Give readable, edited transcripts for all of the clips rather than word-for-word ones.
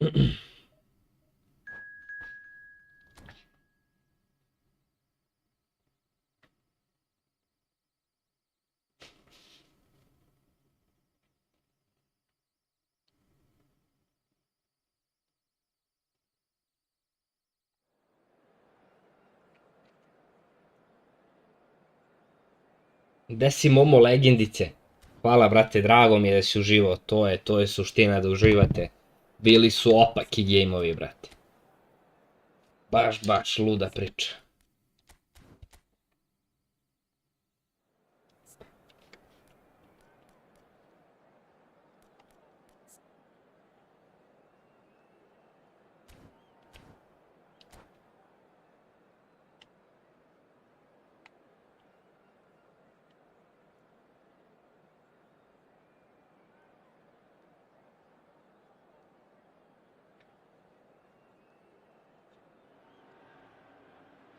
Gde si Momo legendice? Hvala brate, drago mi je da si uživao, to je suština da uživate. Bili su opaki gejmovi, brate. Baš luda priča.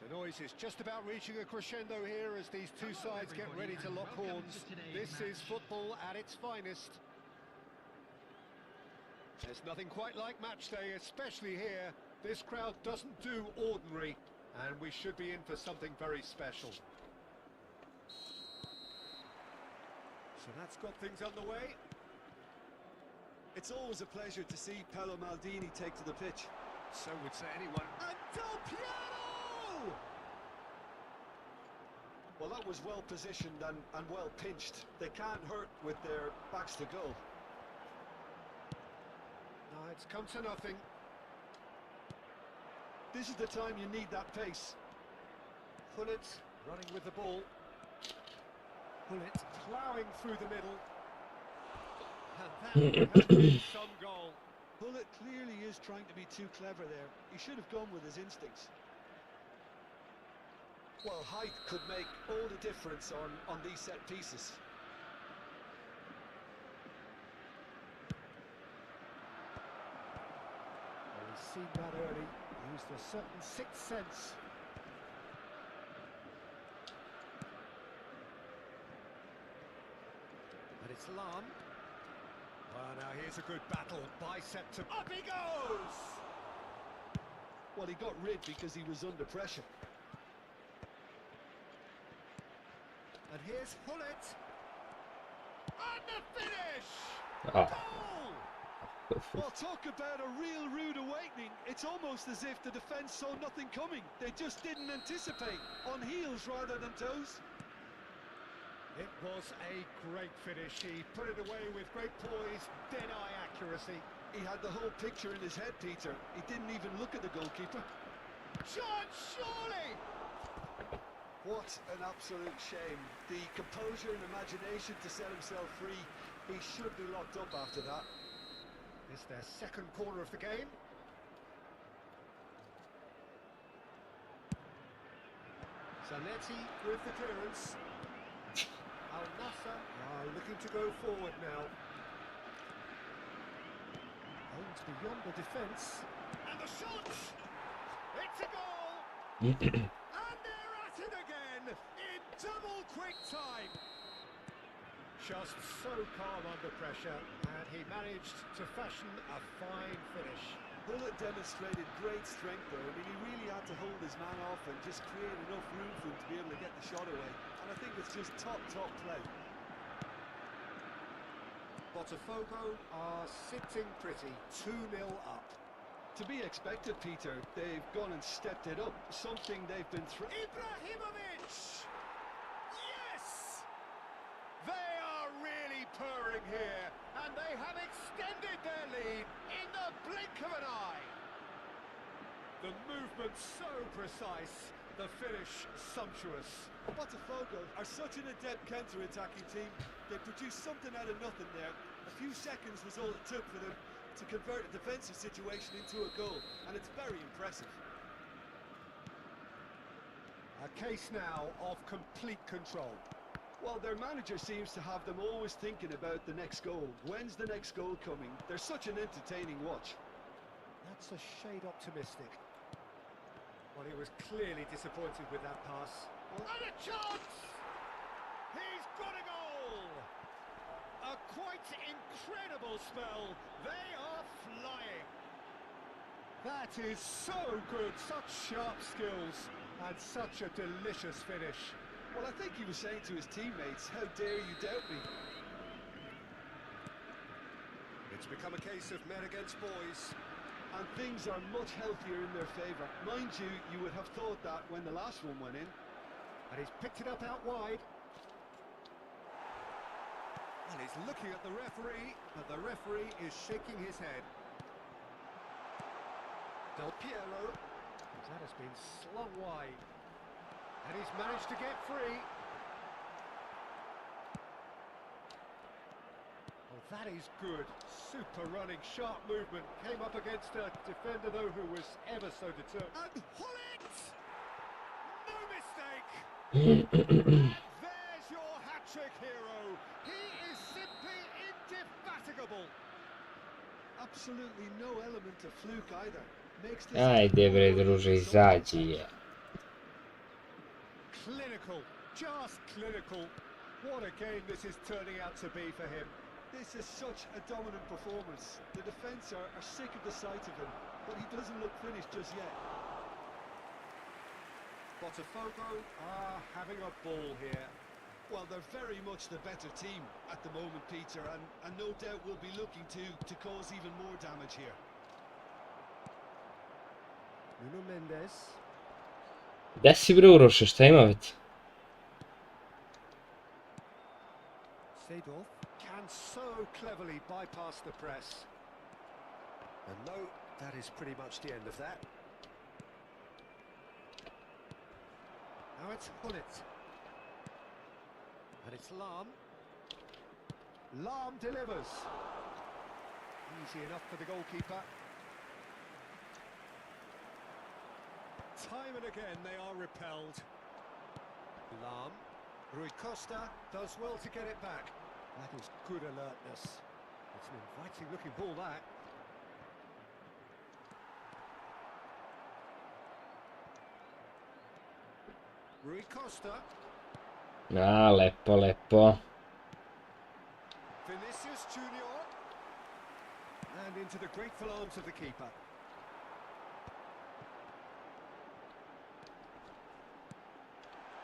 The noise is just about reaching a crescendo here as these two sides get ready to lock horns. This is football at its finest. There's nothing quite like match day, especially here. This crowd doesn't do ordinary, and we should be in for something very special. So that's got things underway. It's always a pleasure to see Paolo Maldini take to the pitch. So would say anyone. And Del Piero! Well, that was well positioned and well pinched. They can't hurt with their backs to goal. No, it's come to nothing. This is the time you need that pace. Hullet running with the ball. Hullet ploughing through the middle. And that has been some goal. Hullet clearly is trying to be too clever there. He should have gone with his instincts. Well, height could make all the difference on these set pieces. Well, he's seen that early. Used a certain sixth sense. But it's Lam. Well, now here's a good battle. Bicep to... Up he goes! Well, he got rid because he was under pressure. And here's Hullet. And the finish! Oh. Goal! Well, talk about a real rude awakening. It's almost as if the defence saw nothing coming. They just didn't anticipate. On heels rather than toes. It was a great finish. He put it away with great poise, dead-eye accuracy. He had the whole picture in his head, Peter. He didn't even look at the goalkeeper. Shot, surely! What an absolute shame. The composure and imagination to set himself free. He should be locked up after that. It's their second corner of the game. Zanetti with the clearance. Al-Nassr are looking to go forward now. Aims beyond the defence. And the shot! It's a goal! And they're at it again in double quick time. Just so calm under pressure, and he managed to fashion a fine finish. Hullet demonstrated great strength there. I mean, he really had to hold his man off and just create enough room for him to be able to get the shot away. And I think it's just top play. Botafogo are sitting pretty, 2-0 up. To be expected, Peter. They've gone and stepped it up. Something they've been through. Ibrahimovic! Yes! They are really purring here, and they have extended their lead in the blink of an eye. The movement so precise, the finish sumptuous. Botafogo are such an adept counter-attacking team. They produced something out of nothing there. A few seconds was all it took for them to convert a defensive situation into a goal, and it's very impressive. A case now of complete control. Well, their manager seems to have them always thinking about the next goal. When's the next goal coming? They're such an entertaining watch. That's a shade optimistic. Well, he was clearly disappointed with that pass. And a chance! He's got a goal! A quite incredible spell. They are flying. That is so good, such sharp skills and such a delicious finish. Well, I think he was saying to his teammates, how dare you doubt me? It's become a case of men against boys. And things are much healthier in their favour. Mind you, you would have thought that when the last one went in. And he's picked it up out wide. And he's looking at the referee, but the referee is shaking his head. Del Piero, that has been slung wide. And he's managed to get free. Oh, that is good. Super running, sharp movement. Came up against a defender, though, who was ever so determined. And Hullet! No mistake! And there's your hat-trick hero. He is simply indefatigable. Absolutely no element of fluke either. Makes this Ajde bre druže, izađi je. Clinical, just clinical. What a game this is turning out to be for him. This is such a dominant performance. The defence are sick of the sight of him, but he doesn't look finished just yet. Botafogo are having a ball here. Well, they're very much the better team at the moment, Peter, and no doubt will be looking to cause even more damage here. Nuno Mendes. Gde si bre Uroše, šta ima već? Seedorf can so cleverly bypass the press. And no, that is pretty much the end of that. Now it's Hullet. And it's Lahm. Lahm delivers. Easy enough for the goalkeeper. Time and again they are repelled. Lahm. Rui Costa does well to get it back. That is good alertness. It's an inviting looking ball, that. Rui Costa. Lepo, lepo. Vinicius Junior. And into the grateful arms of the keeper.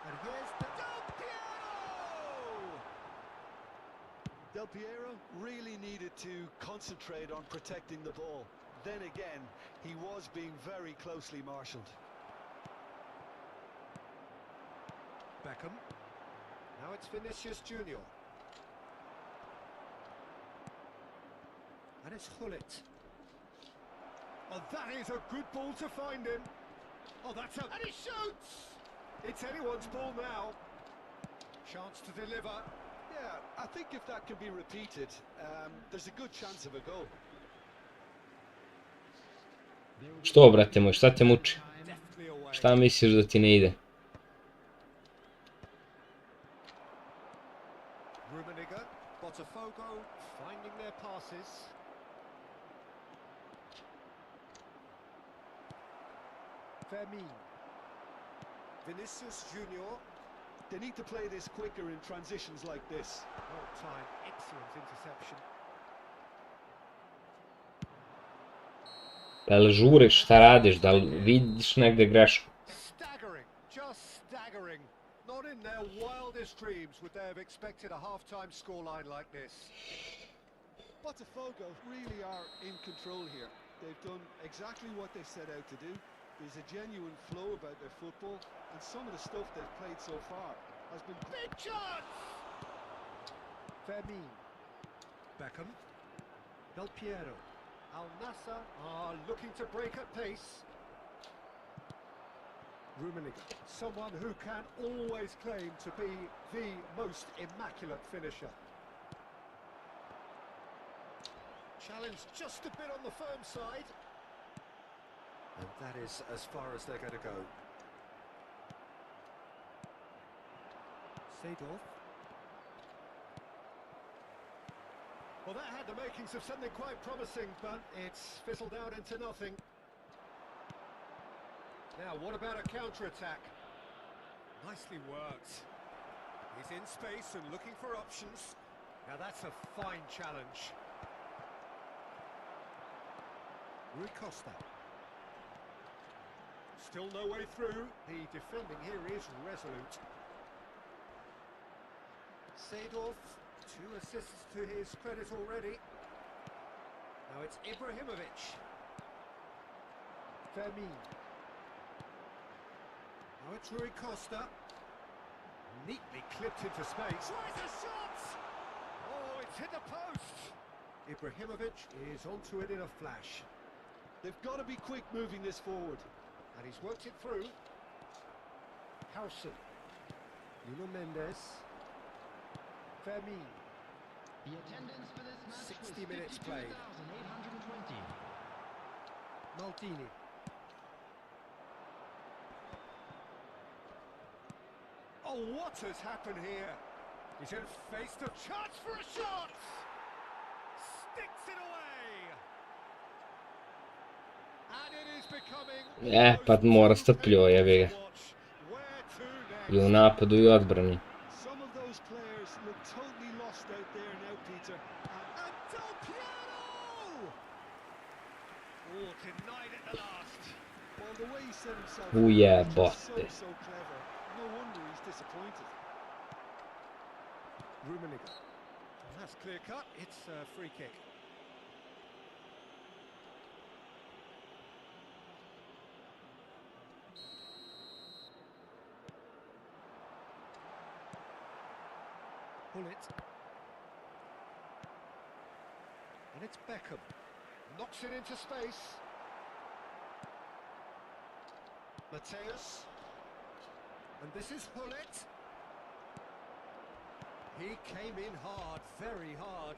And here's the Del Piero! Del Piero really needed to concentrate on protecting the ball. Then again, he was being very closely marshalled. Beckham. Now it's Vinicius Junior. And it's Hullet. Oh, that is a good ball to find him. Oh, that's a... And he shoots! It's anyone's ball now. Chance to deliver. Yeah, I think if that can be repeated, there's a good chance of a goal. Što, brate moj, šta te muči? Deftly away. Šta misliš da ti ne ide? Rummenigge, Botafogo finding their passes. Fermin. Vinicius Junior. They need to play this quicker in transitions like this. Well timed, excellent interception. Da li žuriš, šta radiš, da li vidiš negde grešku? Staggering, just staggering. Not in their wildest dreams would they have expected a half-time scoreline like this. Botafogo really are in control here. They've done exactly what they set out to do. There's a genuine flow about their football, and some of the stuff they've played so far has been... Big chance! Fermin. Beckham. Del Piero. Al Nassr are looking to break at pace. Rummenigge, someone who can always claim to be the most immaculate finisher. Challenge just a bit on the firm side. And that is as far as they're going to go. Seedorf. Well, that had the makings of something quite promising, but it's fizzled out into nothing. Now, what about a counter-attack? Nicely worked. He's in space and looking for options. Now, that's a fine challenge. Rui Costa. Still no way through. The defending here is resolute. Seedorf, 2 assists to his credit already. Now it's Ibrahimovic. Fermin. Now it's Rui Costa. Neatly clipped into space. Tries a shot! Oh, it's hit the post! Ibrahimovic is onto it in a flash. They've got to be quick moving this forward. And he's worked it through. Howson. Nuno Mendes. Fermin. The attendance for this match 60 was minutes played. 52,820. Maldini. Oh, what has happened here? He's in face to chance for a shot! Sticks it away! And it is becoming Pa mora strpljivo, jebi ga. Where to next? I u napadu I odbrani. Some of those players look totally lost out there now, Peter. And Del Piero! Oh, denied at the last. Well, the way he set himself Oh, up yeah, was just botte. so clever. No wonder he's disappointed. Rummenigge. That's clear cut. It's a free kick. Pull it. And it's Beckham. Knocks it into space. Mateus. And this is Hullet. He came in hard, very hard.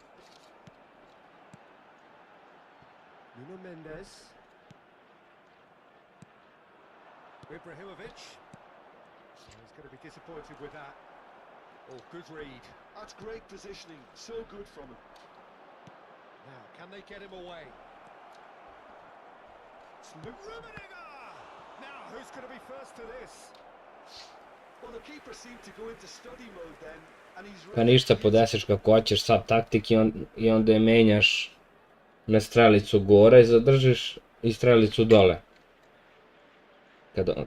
Nuno Mendes. Ibrahimovic. He's going to be disappointed with that. Oh, good read. That's great positioning. So good from him. Now, can they get him away? It's Rummenigge! Now, who's going to be first to this? Well, the keeper seemed to go into study mode then, and he's Pa ništa, podesiš kako hoćeš sad taktik I onda je menjaš na strelicu gore, zadržiš I strelicu dole.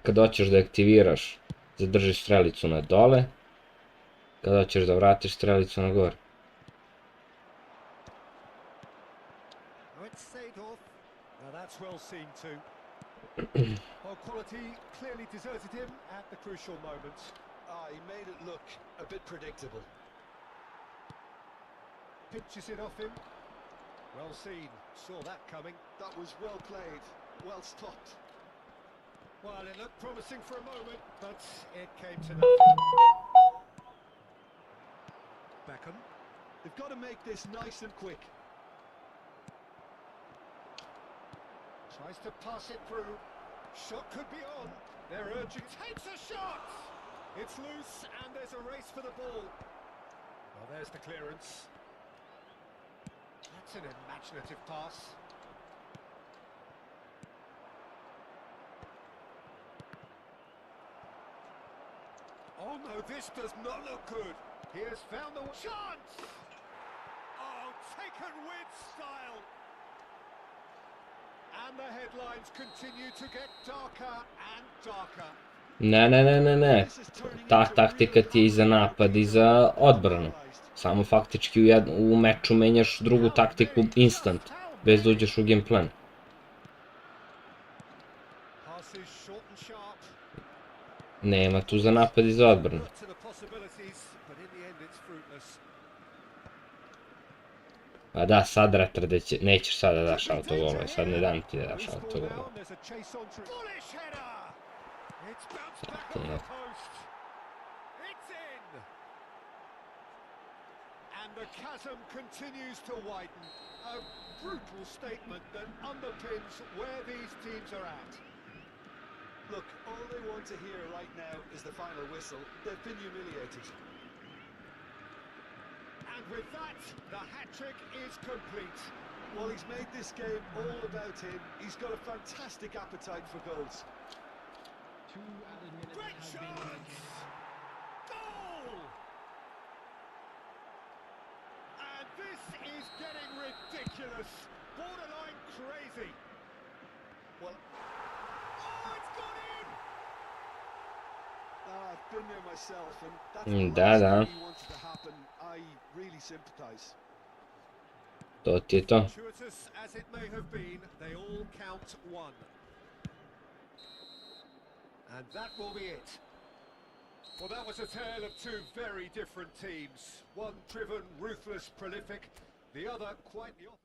Kad hoćeš da aktiviraš, zadržiš strelicu na dole, kad hoćeš da vratiš strelicu na gore. Oh, it's Seedorf. Now that's well seen too. Well, quality clearly deserted him at the crucial moment. he made it look a bit predictable. Pinches it off him. Well seen. Saw that coming. That was well played, well stopped. Well, it looked promising for a moment, but it came to nothing. Beckham. They've got to make this nice and quick. Tries to pass it through. Shot could be on. They're urging. Takes a shot! It's loose and there's a race for the ball. Well, there's the clearance. That's an imaginative pass. Oh no, this does not look good. He has found the chance! Oh, taken with style. And the headlines continue to get darker and darker. Ne. Ta taktika ti je I za napad I za odbranu. Samo faktički u meču menjaš drugu taktiku instant, bez da uđeš u game plan. Nema tu za napad I za odbranu. Pa da, sad retrdeće, nećeš sad da daš autogolove, sad ne dam ti da daš autogolove. The chasm continues to widen, a brutal statement that underpins where these teams are at. Look, all they want to hear right now is the final whistle. They've been humiliated. And with that, the hat-trick is complete. Well, he's made this game all about him. He's got a fantastic appetite for goals. 2 added minutes Great have chance! been Goal! And this is getting ridiculous, borderline crazy. Well, Oh, it's gone in! been there myself, and that's the Da, last da, thing he wanted to happen. I really sympathize. to ti je to. Fortuitous as it may have been, they all count one. And that will be it. Well, that was a tale of two very different teams. One driven, ruthless, prolific. The other quite the opposite.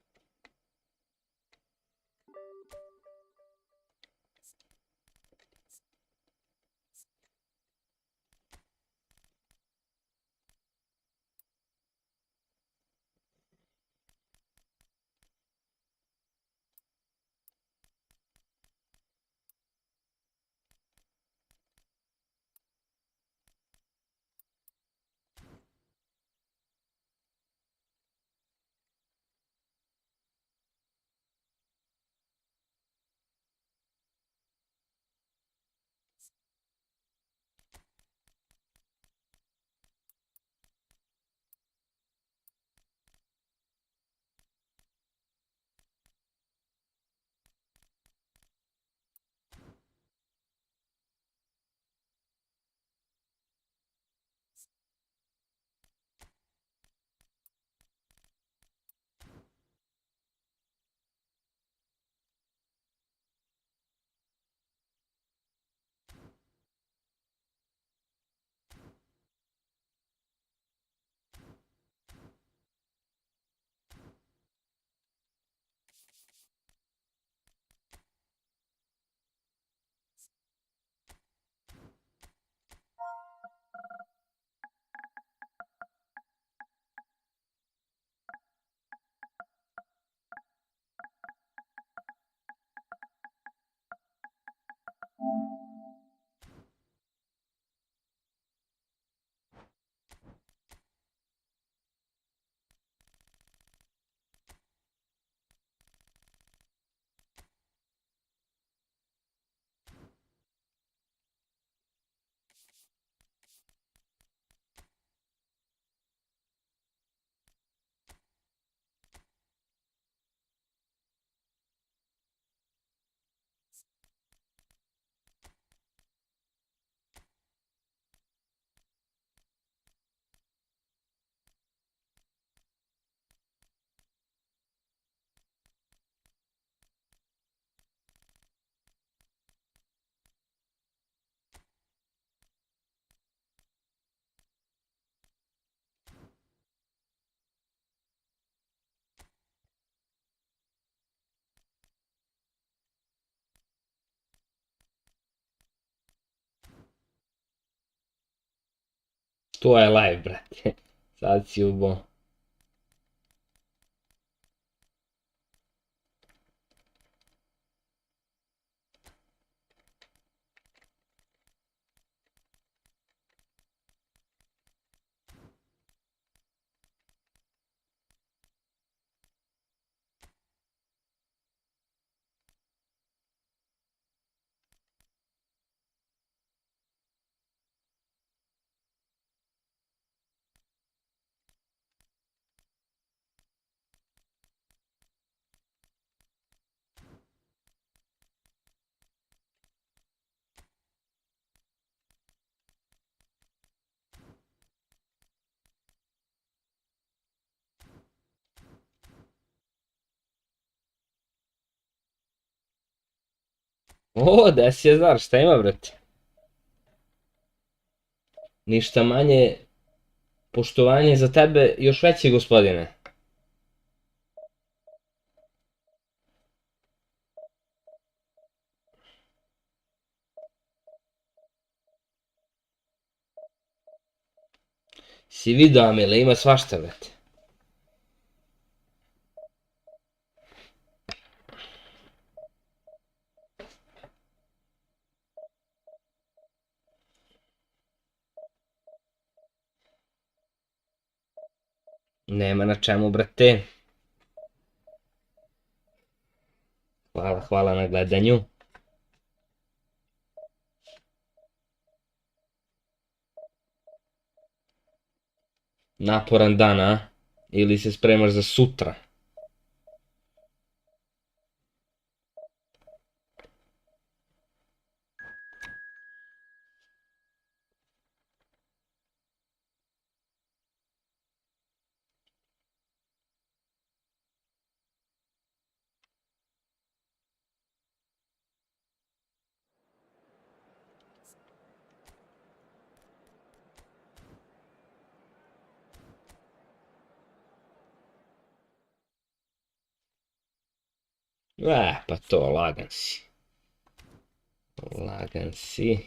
To je live, brate. Sad si ubo. O, desi je zar, šta ima, brate? Ništa manje poštovanje za tebe, još veće, gospodine. Si video, Amile, ima svašta, brate. Nema na čemu, brate. Hvala, hvala na gledanju. Naporan dan, a? Ili se spremaš za sutra? Pa to, lagan si. Lagan si.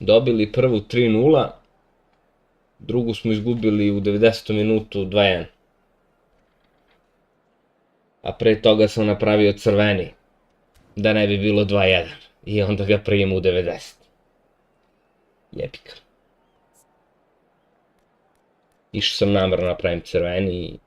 Dobili prvu 3:0, drugu smo izgubili u 90. minutu 2:1. A pre toga sam napravio crveni, da ne bi bilo 2:1. I onda ga primim u 90. Jebika. Išao sam namerno napravim crveni i...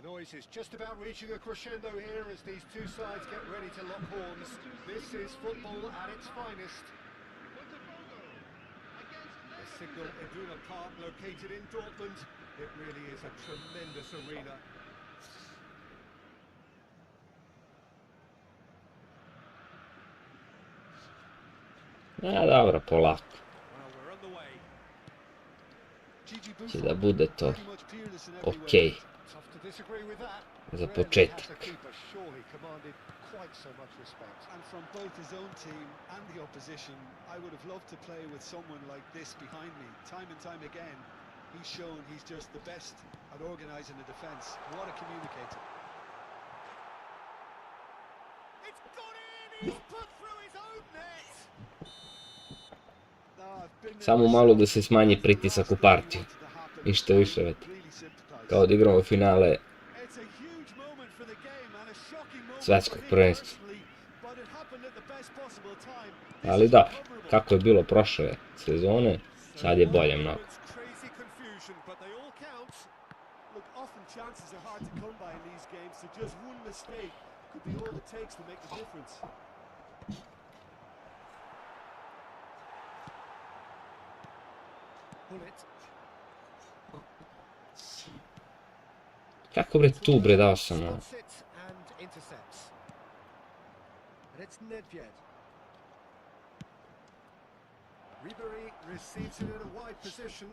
The noise is just about reaching a crescendo here as these two sides get ready to lock horns. This is football at its finest. The Signal Iduna Park, located in Dortmund. It really is a tremendous arena. Dobro, polako. Well, we're on the way. Će da bude to okej. Tough to disagree with that. Za Really početak. has a keeper surely commanded quite so much respect. And from both his own team and the opposition, I would have loved to play with someone like this behind me. Time and time again, he's shown he's just the best at organising a defence. What a communicator. It's gone in! He's put through his own net! Samo malo da se smanji pritisak u partiju. Ništa više, vete. Kao da igramo finale svetskog prvenstva. Ali da, kako je bilo prošle sezone, sad je bolje mnogo. Kako bre tu bre dao sam na... Ribery receives it in a wide position.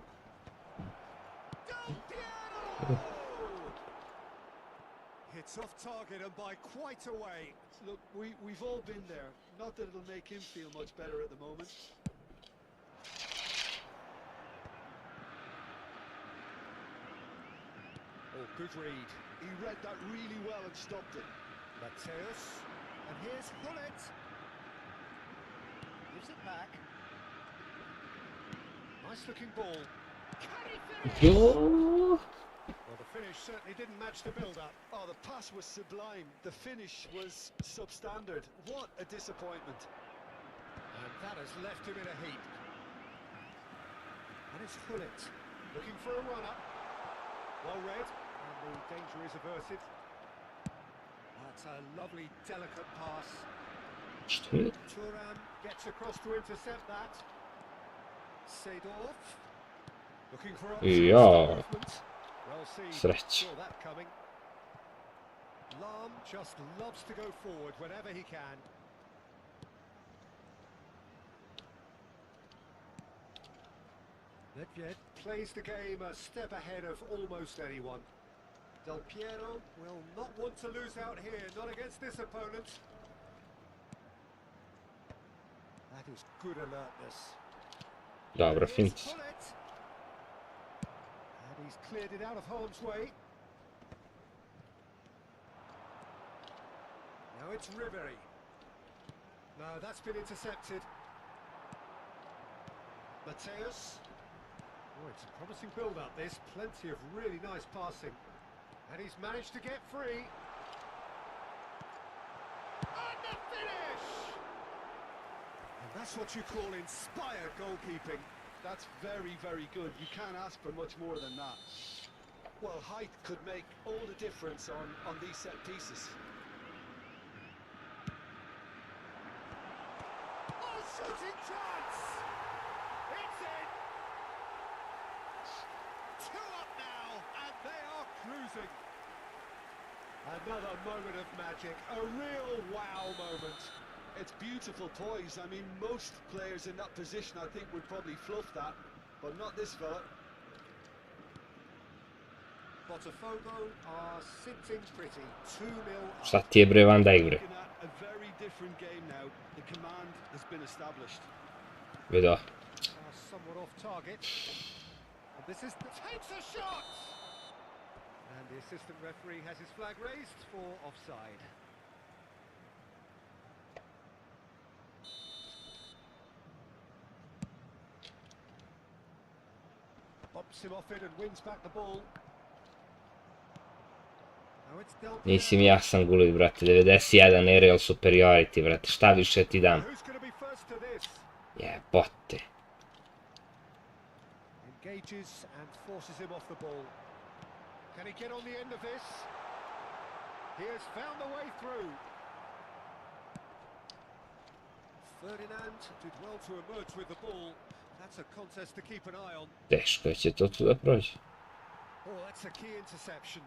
Hits off target and by quite a way. Look, we've all been there. Not that it'll make him feel much better at the moment. Oh, good read. He read that really well and stopped it. Mateus. And here's Hullet. Gives it back. Nice looking ball. Can he finish? Yo! Well, the finish certainly didn't match the build-up. Oh, the pass was sublime. The finish was substandard. What a disappointment. And that has left him in a heap. And it's Hullet looking for a run-up. Well read, and the danger is averted. That's a lovely, delicate pass. Thuram gets across to intercept that. Seedorf looking for Ja, well seen. sreća. Saw that coming. Lahm just loves to go forward whenever he can. Nedved plays the game a step ahead of almost anyone. Del Piero will not want to lose out here, not against this opponent. That is good alertness. Dobra, Here's fint. Hullet. And he's cleared it out of harm's way. Now it's Ribery. No, that's been intercepted. Mateus. Oh, it's a promising build-up, this. Plenty of really nice passing. And he's managed to get free. And the finish! And that's what you call inspired goalkeeping. That's very, very good. You can't ask for much more than that. Well, height could make all the difference on these set pieces. Oh, shooting chance! It's in! Two up now, and they are cruising. Another moment of magic, a real wow moment. It's beautiful poise. I mean, most players in that position, I think, would probably fluff that, but not this fella. Botafogo are sitting pretty, 2-0 up. Sad ti je bre Van Dijk bre. Looking at a very different game now. The command has been established. Vidio. Somewhat off target. And this is takes a shot. And the assistant referee has his flag raised for offside. Bumps him off it and wins back the ball. Now it's Del Nisi mi Piero. jasan gulit, brate. 91 aerial superiority, brate. Šta više ti dam? Who's going to be first to this? Jebote. Engages and forces him off the ball. Can he get on the end of this? He has found the way through. Ferdinand did well to emerge with the ball. That's a contest to keep an eye on. Teško će to tu da prođe. Oh, that's a key interception.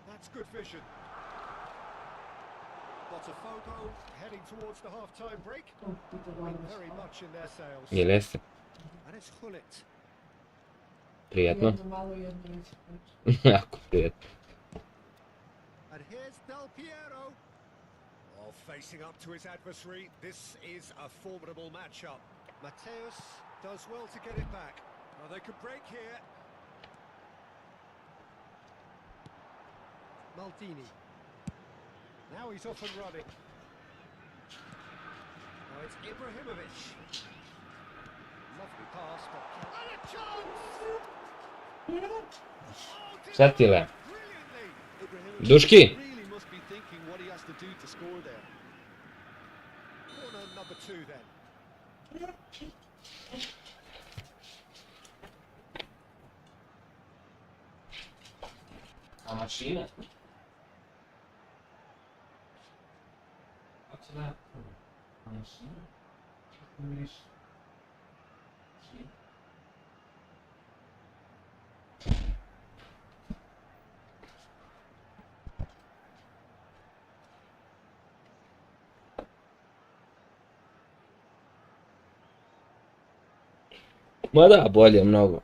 That's good vision. Botafogo heading towards the half-time break. Very much in their sails. Jel jeste? And it's Hullet. Prijetno. Jako prijetno. And here's Del Piero. Oh, facing up to his adversary. This is a formidable matchup. Mateus does well to get it back. Well, they could break here. Maldini. Now he's off and running. Now it's Ibrahimovic. Lovely pass, but and a chance! Sad ti le. Brilliantly. Ibrahimovic Duški. really must be thinking what he has to do to score there. Corner number 2 then. A mašina? Kako se da? A mašina? Kako vidiš? Ma da, bolje mnogo.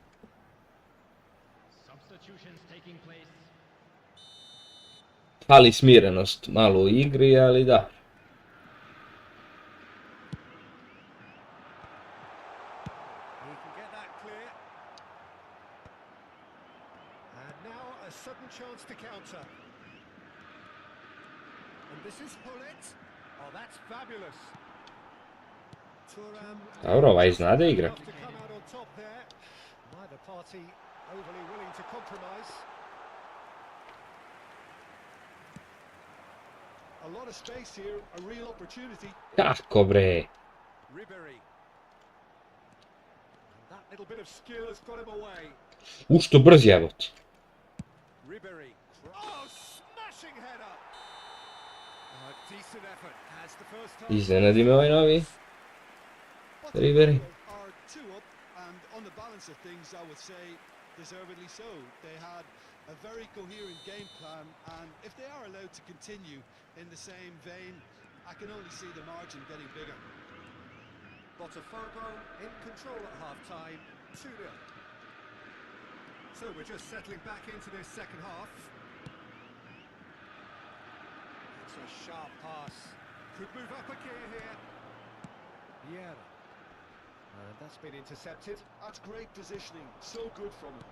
Substitutions taking place. Fali smirenost malo u igri, ali da. He can get that clear. And now a sudden chance to counter. And this is Hullet. Oh, that's fabulous. Thuram. Dobro, ovaj zna da igra. Enough to come out on top there. Neither party overly willing to compromise. A lot of space here, a real opportunity. Kako bre? Ribery. And that little bit of skill has got him away. Što brz jebot. Ribery. Oh, smashing header. A decent effort. Has the first time. Iznenadi me ovaj novi. Ribery. Are 2 up, and on the balance of things, I would say deservedly so. They had a very coherent game plan, and if they are allowed to continue in the same vein, I can only see the margin getting bigger. Botafogo in control at half-time, 2-0. So we're just settling back into this second half. It's a sharp pass. Could move up a gear here. Vieira. And that's been intercepted. That's great positioning, so good from him.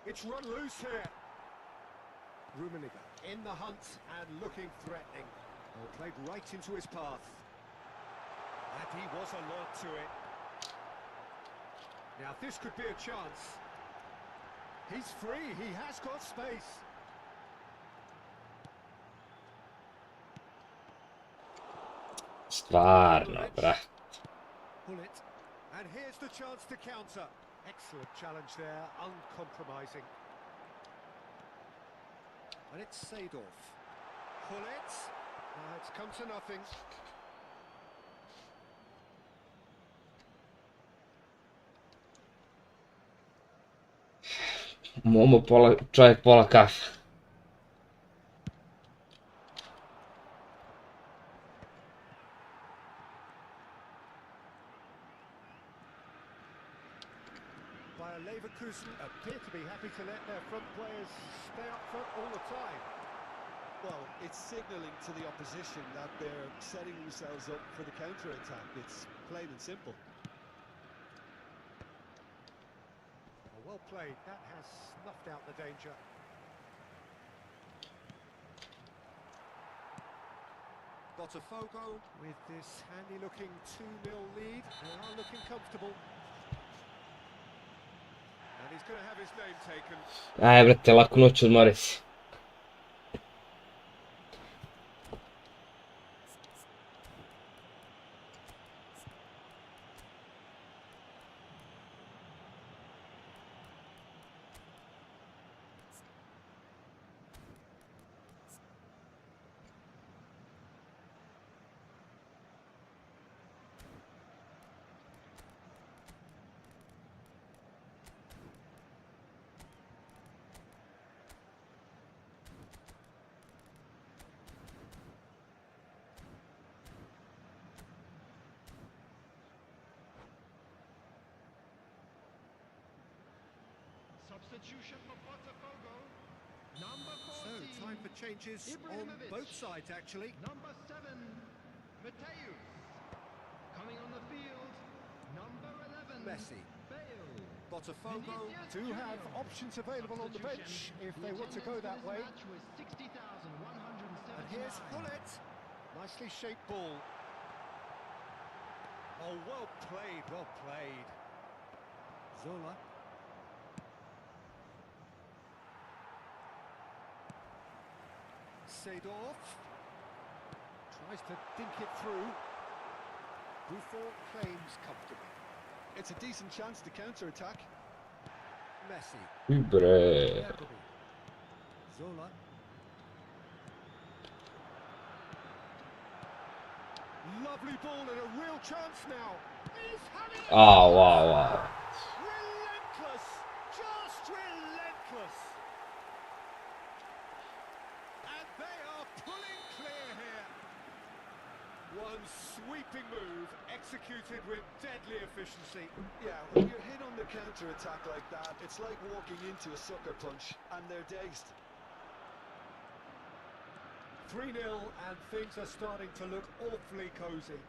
It's run loose here. Rummenigge in the hunt and looking threatening. Oh, played right into his path. And he was alert to it. Now this could be a chance. He's free, he has got space. Stvarno, brat. Hullet. And here's the chance to counter. Excellent challenge there, uncompromising. And it's Seedorf. Hullet. It's come to nothing. Momo čovjek pola kafe. Bayer Leverkusen appear to be happy to let their front players stay up front all the time. Well, it's signalling to the opposition that they're setting themselves up for the counter-attack. It's plain and simple. Well played, that has snuffed out the danger. Botafogo with this handy-looking 2-0 lead, they are looking comfortable. And he's going to have his name taken. Aj, brate, laku noć, odmori se. Substitution for Botafogo. Number So, 14. time for changes on Ibrahimovic. both sides, actually. Number 7. Mateus. Coming on the field. Number 11. Messi. Bale. Botafogo Vinicius do have Junior. options available on the bench Substitution. if The they want to go attendance that for way. this match was 60,179. And here's Hullet. Nicely shaped ball. Oh, well played, well played. Zola. Seedorf. Tries to dink it through. Buffon claims comfortably. It's a decent chance to counter-attack. Messi. Bre. Bergamy. Zola. Lovely ball and a real chance now. He's had it! A, wow. Relentless! Just relentless! And they are pulling clear here. One sweeping move executed with deadly efficiency. Yeah, when you're hit on the counter-attack like that, it's like walking into a sucker punch and they're dazed. 3-0 and things are starting to look awfully cozy.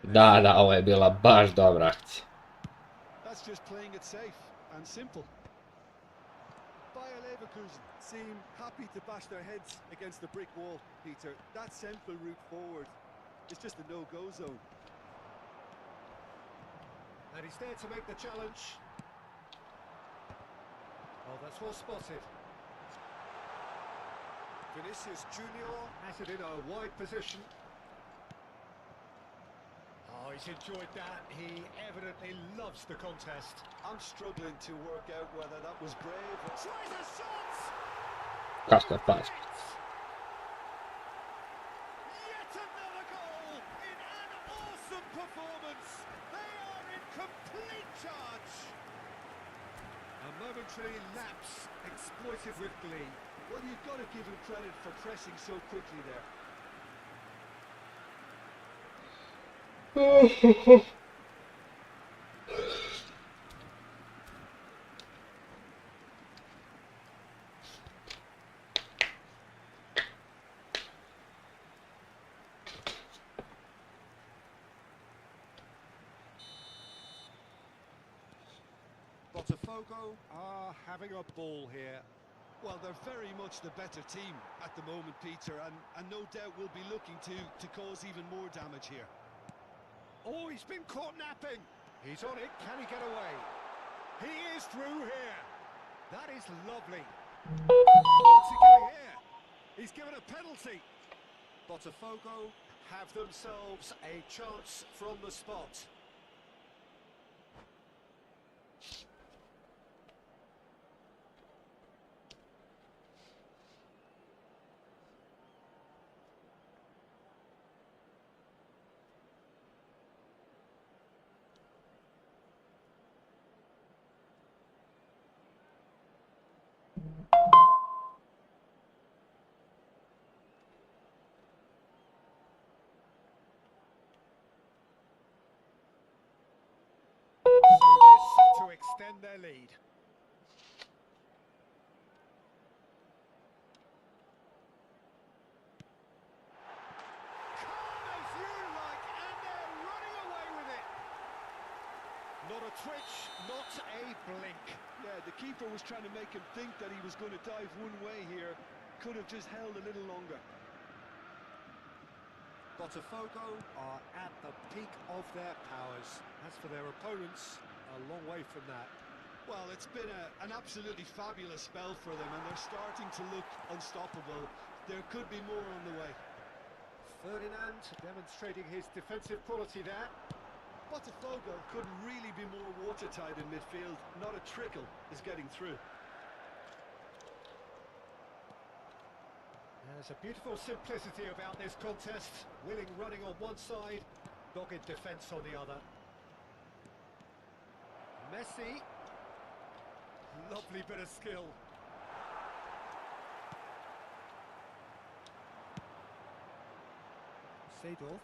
Da, ovo je bila baš dobra akcija. That's just playing it safe and simple. Bayer Leverkusen seem happy to bash their heads against the brick wall, Peter. That central route forward is just a no-go zone. And he's there to make the challenge. Oh, that's well spotted. Vinicius Junior has it in a wide position. Oh, he's enjoyed that. He evidently loves the contest. I'm struggling to work out whether that was brave or... Tries a shot! Kasno je pas. Yet another goal in an awesome performance. They are in complete charge. A momentary lapse exploited with glee. Well, you've got to give him credit for pressing so quickly there. Botafogo are having a ball here. Well, they're very much the better team at the moment, Peter, and no doubt will be looking to cause even more damage here. Oh, he's been caught napping. He's on it. Can he get away? He is through here. That is lovely. What's he doing here? He's given a penalty. Botafogo have themselves a chance from the spot. extend their lead. Calm as you like, and they're running away with it. Not a twitch, not a blink. Yeah, the keeper was trying to make him think that he was going to dive one way here. Could have just held a little longer. Botafogo are at the peak of their powers. As for their opponents, a long way from that. Well, it's been an absolutely fabulous spell for them, and they're starting to look unstoppable. There could be more on the way. Ferdinand demonstrating his defensive quality there. Botafogo couldn't really be more watertight in midfield. Not a trickle is getting through. There's a beautiful simplicity about this contest. Willing running on one side, dogged defence on the other. Messi. Lovely bit of skill. Seedorf.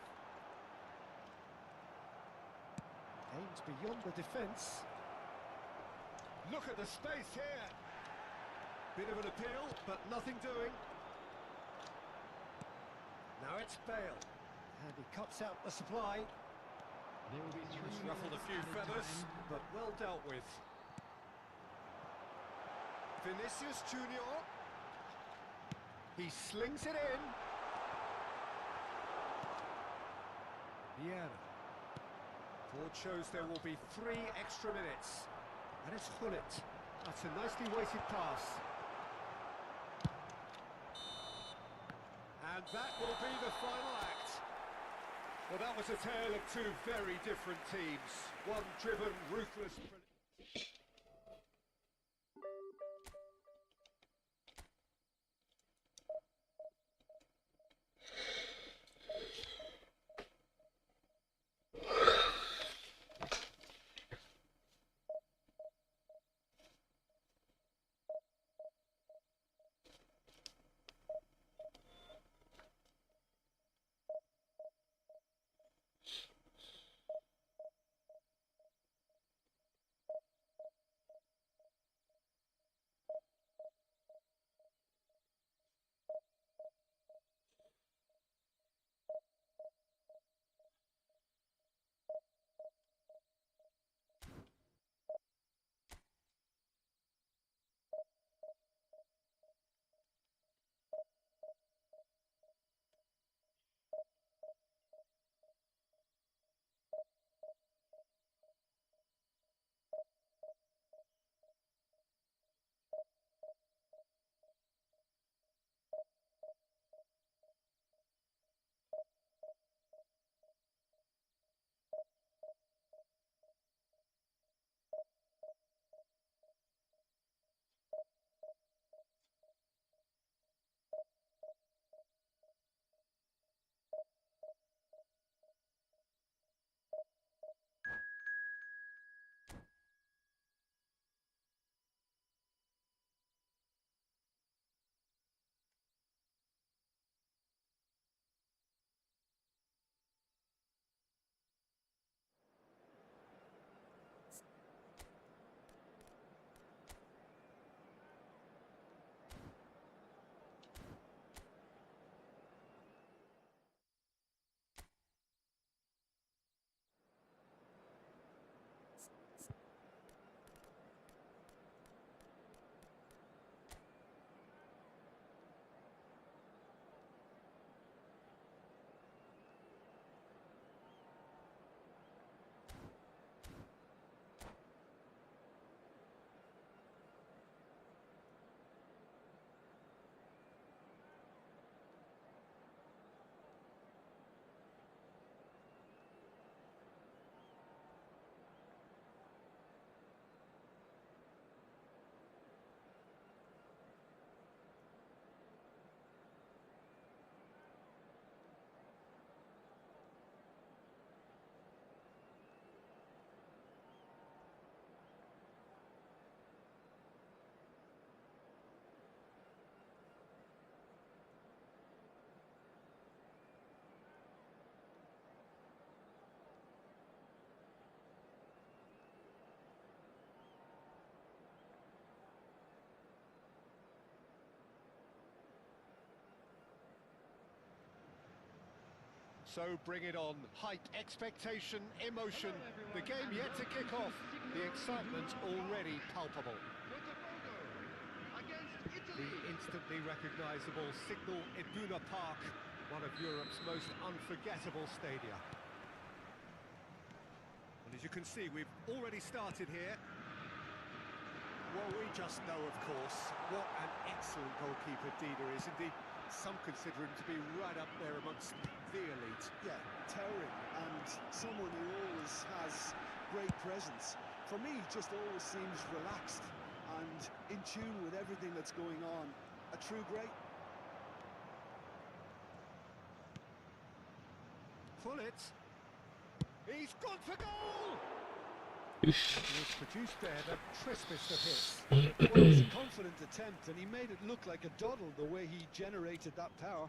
Aims beyond the defence. Look at the space here. Bit of an appeal, but nothing doing. Now it's Bale. And he cuts out the supply. There will be He's 3 ruffled a minutes few added feathers, time. but well dealt with. Vinicius Junior. He slings it in. Vieira. Board shows there will be 3 extra minutes. And it's Hullet. That's a nicely weighted pass. And that will be the final act. Well, that was a tale of 2 very different teams. One driven, ruthless... So bring it on. Hype, expectation, emotion. The game yet to kick off. The excitement already palpable. The instantly recognisable Signal Iduna Park, one of Europe's most unforgettable stadia. And as you can see, we've already started here. Well, we just know, of course, what an excellent goalkeeper Dida is. Indeed, some consider him to be right up there amongst the elite. Yeah, towering, and someone who always has great presence. For me, just always seems relaxed and in tune with everything that's going on. A true great. Pull it. He's gone for goal! Üff. He's produced there the crispest of hits. Well, it was a confident attempt, and he made it look like a doddle the way he generated that power.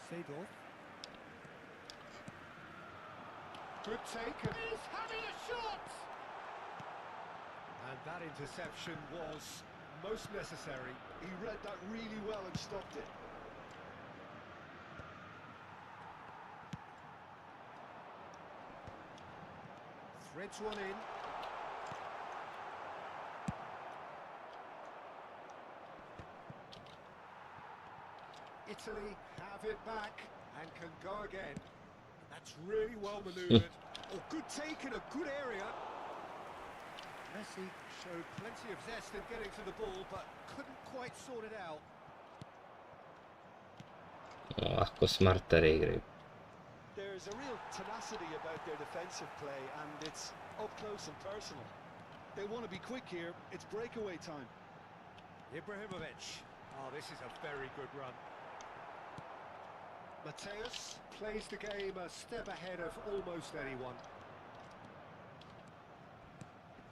Seedorf. Good take, and he's having a shot! And that interception was most necessary. He read that really well and stopped it. Threads one in. Italy have it back and can go again. That's really well manoeuvred. Oh, good take in a good area. Messi showed plenty of zest in getting to the ball, but couldn't quite sort it out. Ovako smarta igraju. There's a real tenacity about their defensive play, and it's up close and personal. They want to be quick here. It's breakaway time. Ibrahimovic. Oh, this is a very good run. Mateus plays the game a step ahead of almost anyone.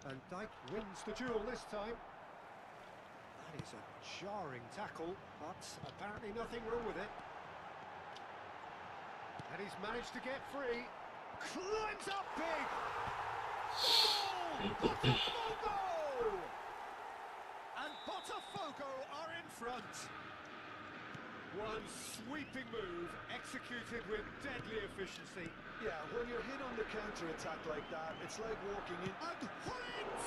Van Dijk wins the duel this time. That is a jarring tackle, but apparently nothing wrong with it. And he's managed to get free. Climbs up big! Goal! Botafogo! And Botafogo are in front. One sweeping move, executed with deadly efficiency. Yeah, when you're hit on the counter-attack like that, it's like walking in. And Hoyt!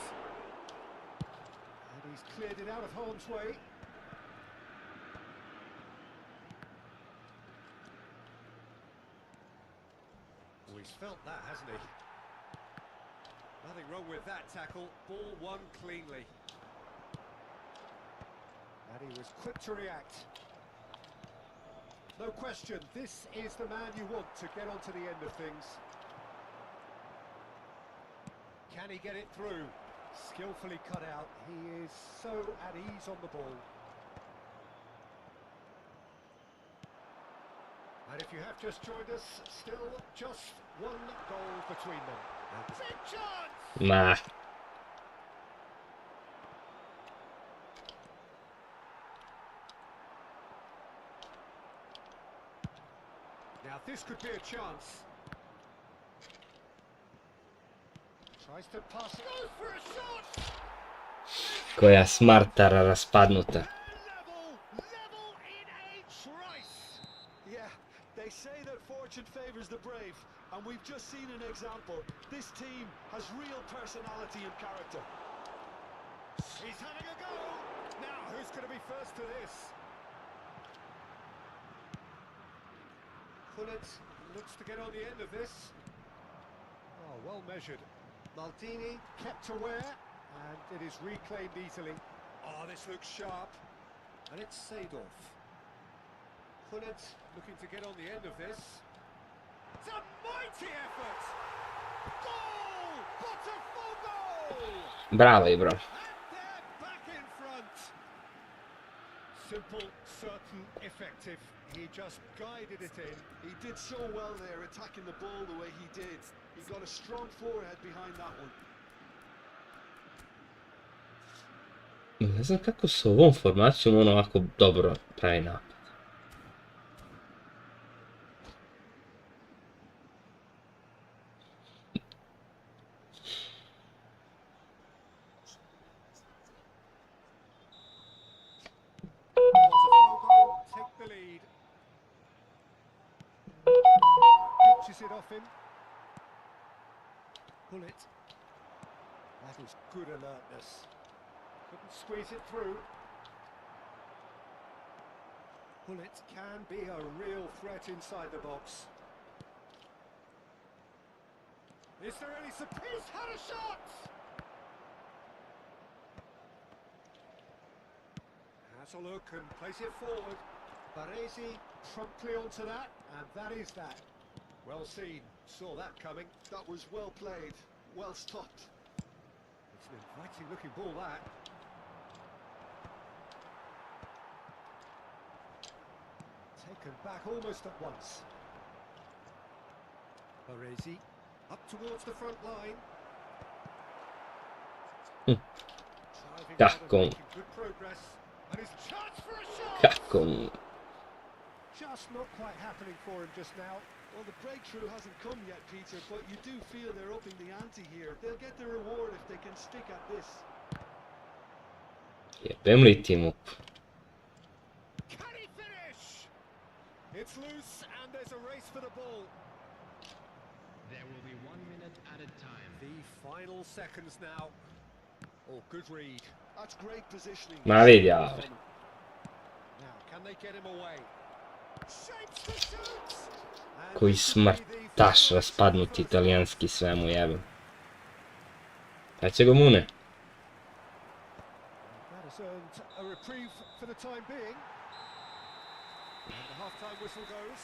And he's cleared it out of harm's way. Oh, he's felt that, hasn't he? Nothing wrong with that tackle. Ball won cleanly. And he was quick to react. No question, this is the man you want to get onto the end of things. Can he get it through? Skillfully cut out. He is so at ease on the ball. And if you have just joined us, still just one goal between them. And big chance! Ma. Now this could be a chance. Tries to pass it. Goes for a shot! Koja smartara raspadnuta. Level in a trice. Yeah, they say that fortune favours the brave, and we've just seen an example. This team has real personality and character. He's having a go. Now, who's going to be first to this? Pullet looks to get on the end of this. Oh, well measured. Maldini kept aware, and it is reclaimed easily. Oh, this looks sharp. And it's Seedorf. Pullet looking to get on the end of this. It's a mighty effort! Goal! Botafogo! Bravo, Ibro. And they're back in front. Simple, certain, effective. He just guided it in. He did so well there, attacking the ball the way he did. He got a strong forehead behind that one. Ne znam kako s ovom formacijom on ovako dobro pravi napad. Pushes it off him. Pull it. That is good alertness. Couldn't squeeze it through. Pull it can be a real threat inside the box. Is there any support? He's had a shot! Has a look and plays it forward. Baresi promptly onto that, and that is that. Well seen, saw that coming. That was well played, well stopped. It's an inviting looking ball, that. Taken back almost at once. Baresi up towards the front line. Driving out and Cacco. making good progress. And his chance for a shot! Cacco. Just not quite happening for him just now. Well, the breakthrough hasn't come yet, Peter, but you do feel they're upping the ante here. They'll get the reward if they can stick at this. Jebem li ti mu. Can he finish? It's loose and there's a race for the ball. There will be 1 minute added time. The final seconds now. Oh, good read. That's great positioning. Ma vedi, ah, Now, can they get him away? Shapes the shoots! And koji this could be the smrtaš final raspadnuti for the italijanski sve mu jebem. Eće go mune. That has earned a reprieve for the time being. And the half-time whistle goes.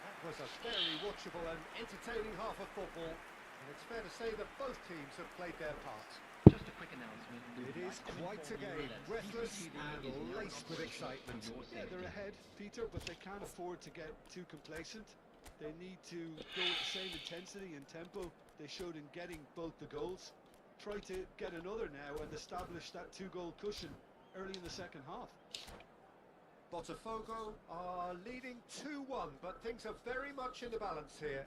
That was a very watchable and entertaining half of football. And it's fair to say that both teams have played their part. Just a quick announcement. It is quite a game, breathless and laced with excitement. Yeah, they're ahead, Peter, but they can't afford to get too complacent. They need to go with the same intensity and tempo they showed in getting both the goals. Try to get another now and establish that two-goal cushion early in the second half. Botafogo are leading 2-1, but things are very much in the balance here.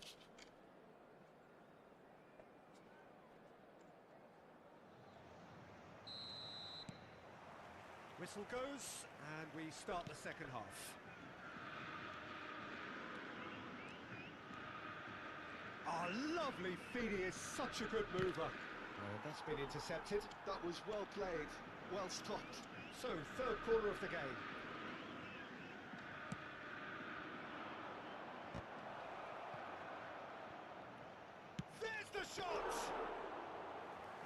Whistle goes, and we start the second half. Oh, lovely feeding is such a good mover. Oh, that's been intercepted. That was well played, well stopped. So, third corner of the game. There's the shot!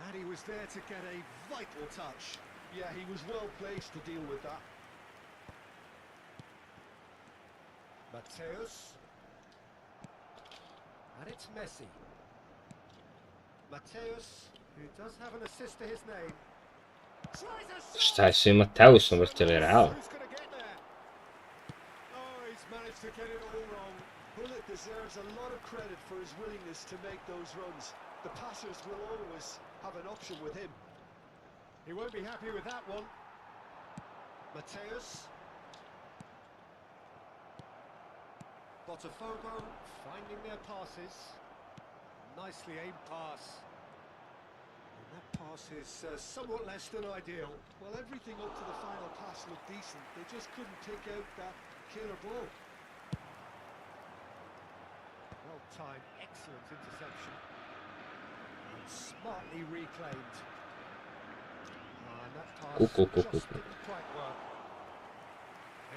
And he was there to get a vital touch. Yeah, he was well placed to deal with that. Mateus. And it's Messi. Mateus, who does have an assist to his name. Tries a shot! Šta je svi Mateusom vrtili Real? Who's going to get there? Oh, he's managed to get it all wrong. Bullet deserves a lot of credit for his willingness to make those runs. The passers will always have an option with him. He won't be happy with that one. Mateus. Botafogo finding their passes. Nicely aimed pass. And that pass is somewhat less than ideal. Well, everything up to the final pass looked decent. They just couldn't pick out that killer ball. Well-timed, excellent interception. And smartly reclaimed. And that pass just didn't quite work.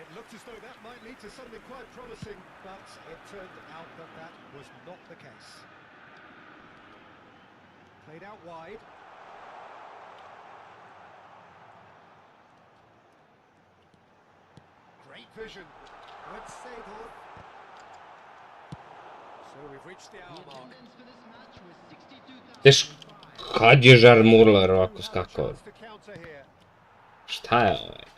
It looked as though that might lead to something quite promising, but it turned out that that was not the case. Played out wide. Great vision. Good save off. So we've reached the hour mark. Attendance for this match was 62,000. Viš, kad je Žar Murler ovako skakao? Chance to counter here. Šta je ovaj?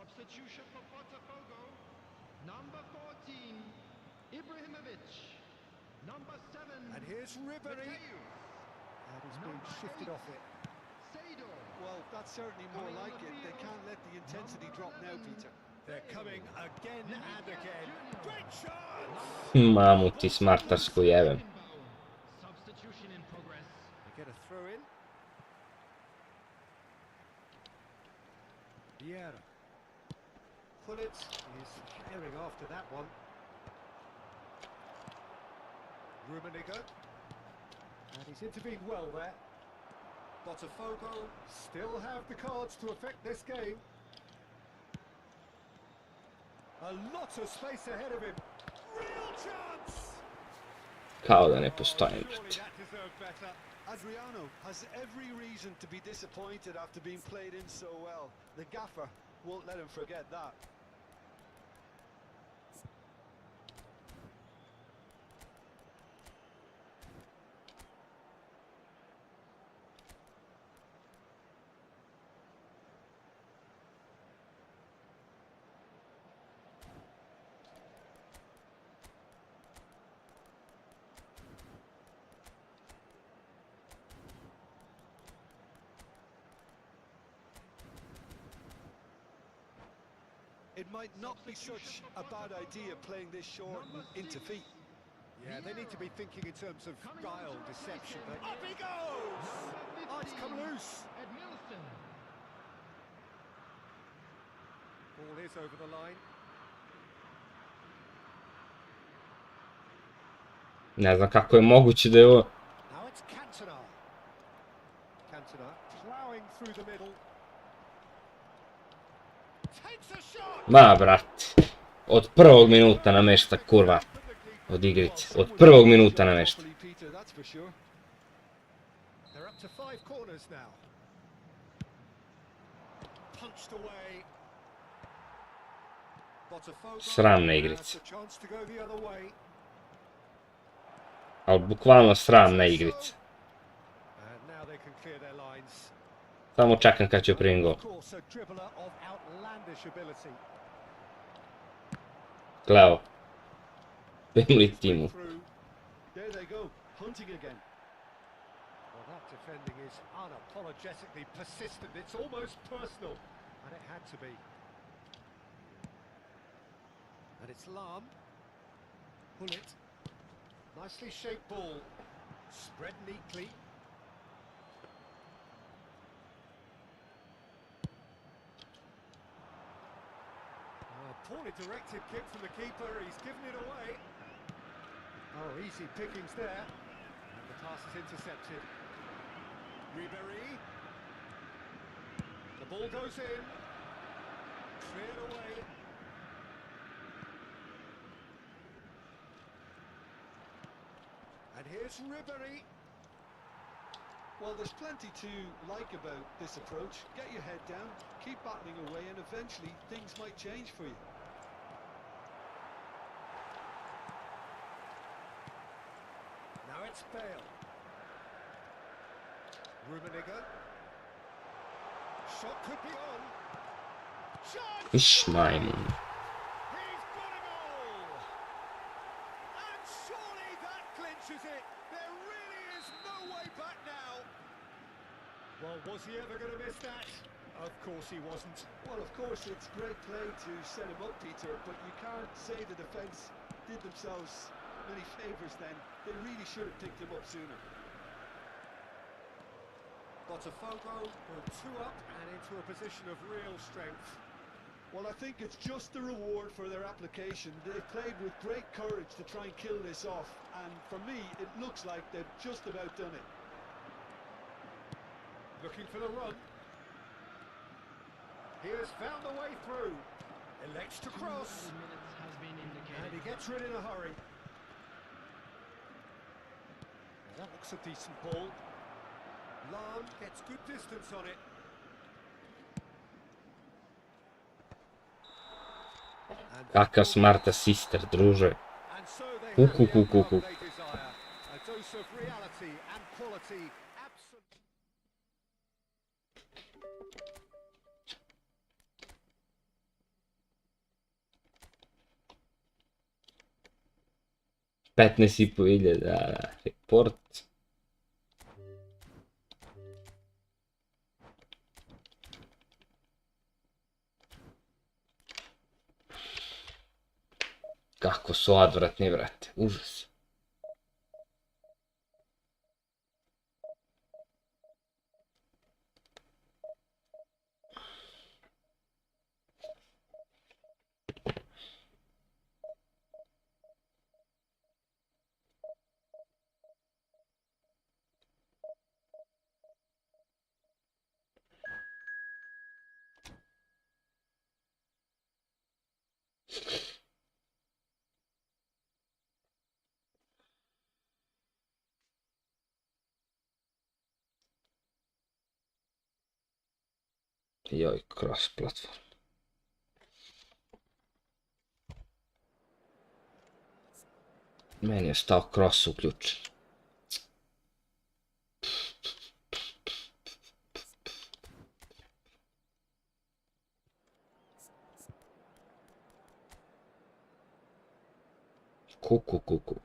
Substitution for Botafogo. Number 14, Ibrahimovic. Number 7, And here's Ribery. Mateus. And he's been Number shifted 8, off it. Sado. Well, that's certainly more Coming on like the it. They field, can't let the intensity number drop now, 11. Peter. They're coming again and again. Great chance! Mamu ti smartarsku jebem. Substitution in progress. They get a throw in. Vieira. Pullet is herring after that one. Rummenigge. And he's intervened well there. Botafogo still have the cards to affect this game. A lot of space ahead of him. Real chance! Kao da ne postoje, Surely brate. that deserved better. Adriano has every reason to be disappointed after being played in so well. The gaffer won't let him forget that. It might not be such a bad idea playing this short and into feet. Yeah, they need to be thinking in terms of guile, deception. But up he goes! Oh, it's come loose. Edmilson. Ball is over the line. Ne znam kako je moguće da je ovo... Now it's Cantona. Cantona ploughing through the middle. Takes a shot! Ma, brate. Od prvog minuta namešta, kurva. Od igrice. Od prvog minuta namešta. Peter, that's for sure. They're up to 5 corners now. Punched away. Botafogo Sramna has igrica. a chance to go the other way. Ali bukvalno sramna igrica. And now they can clear their lines. Samo čekam kad će primim gol. Of course, a dribbler of outlandish ability. Gleo. Pemli timu. Through. There they go, hunting again. Well, that defending is unapologetically persistent. It's almost personal, and it had to be. And it's Lam. Pull it. Nicely shaped ball. Spread neatly. Poorly directed kick from the keeper. He's given it away. Oh, easy pickings there. And the pass is intercepted. Ribery. The ball goes in. Cleared away. And here's Ribery. Well, there's plenty to like about this approach. Get your head down, keep battling away, and eventually things might change for you. Now it's Bale. Rummenigge. Shot could be on. Chance! Iš majmun. He's got a goal! And surely that clinches it. There really is no way back now. Well, was he ever going to miss that? Of course he wasn't. Well, of course, it's great play to set him up, Peter, but you can't say the defence did themselves many favours then. They really should have picked him up sooner. Botafogo go 2 up and into a position of real strength. Well, I think it's just the reward for their application. They've played with great courage to try and kill this off, and for me, it looks like they've just about done it. Looking for the run. He has found the way through. Elects to cross. 2 minutes has been indicated. And he gets rid in a hurry. That looks a decent ball. Lam gets good distance on it. Kakav smart asister, druže. And so they have the outcome they desire. A dose of reality and quality. Absolute. 15.500, da, report. Kako su odvratni, brate, užas. Joj, cross platform. Meni je stao cross uključen. Kuku.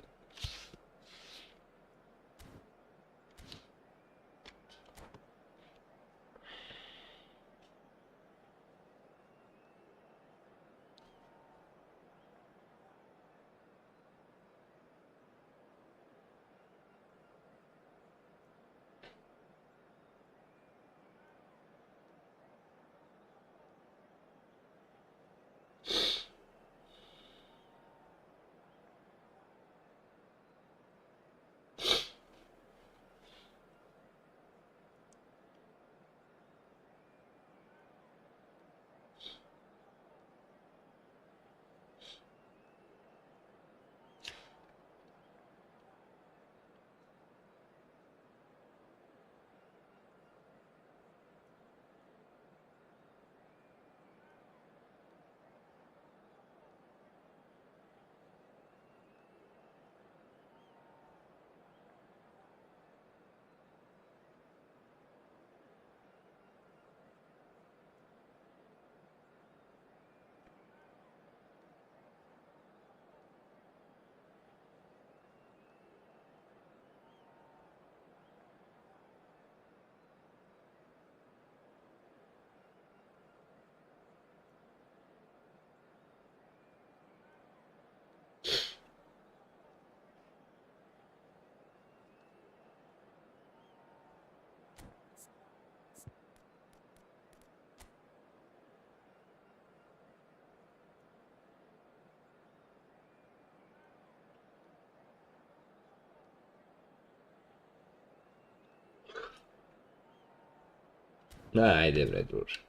Ajde bre, druže.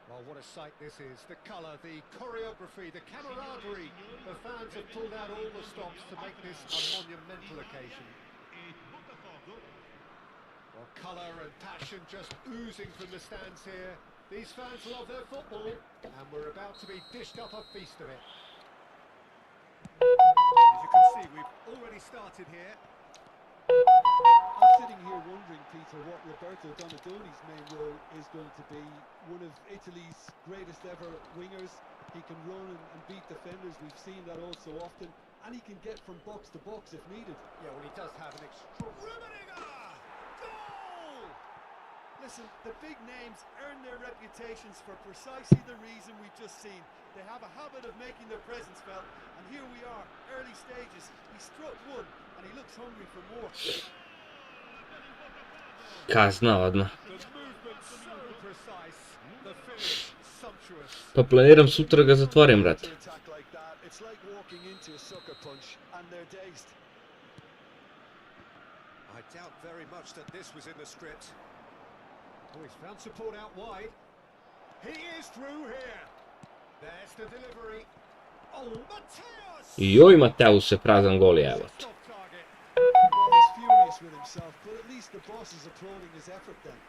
Well, what a sight this is. The colour, the choreography, the camaraderie. The fans have pulled out all the stops to make this a monumental occasion. Well, colour and passion just oozing from the stands here. These fans love their football, and we're about to be dished up a feast of it. As you can see, we've already started here. I'm sitting here wondering, Peter, what Roberto Donadoni's main role is going to be. One of Italy's greatest ever wingers. He can run and beat defenders. We've seen that all so often. And he can get from box to box if needed. Yeah, well, he does have an extraordinary... Goal! Listen, the big names earn their reputations for precisely the reason we've just seen. They have a habit of making their presence felt. And here we are, early stages. He struck one and he looks hungry for more. Kazna odmah. The movement so precise, the finish sumptuous. Pa planiram sutra ga zatvorim, brate. It's like walking into a sucker punch and they're dazed. I doubt very much that this was in the script. Oh, he's found support out wide. He is through here. There's the delivery. Oh, Mateus! Joj, Mateus se prazan gol je, evo te. Well, he's furious with himself, but at least the boss is applauding his effort then.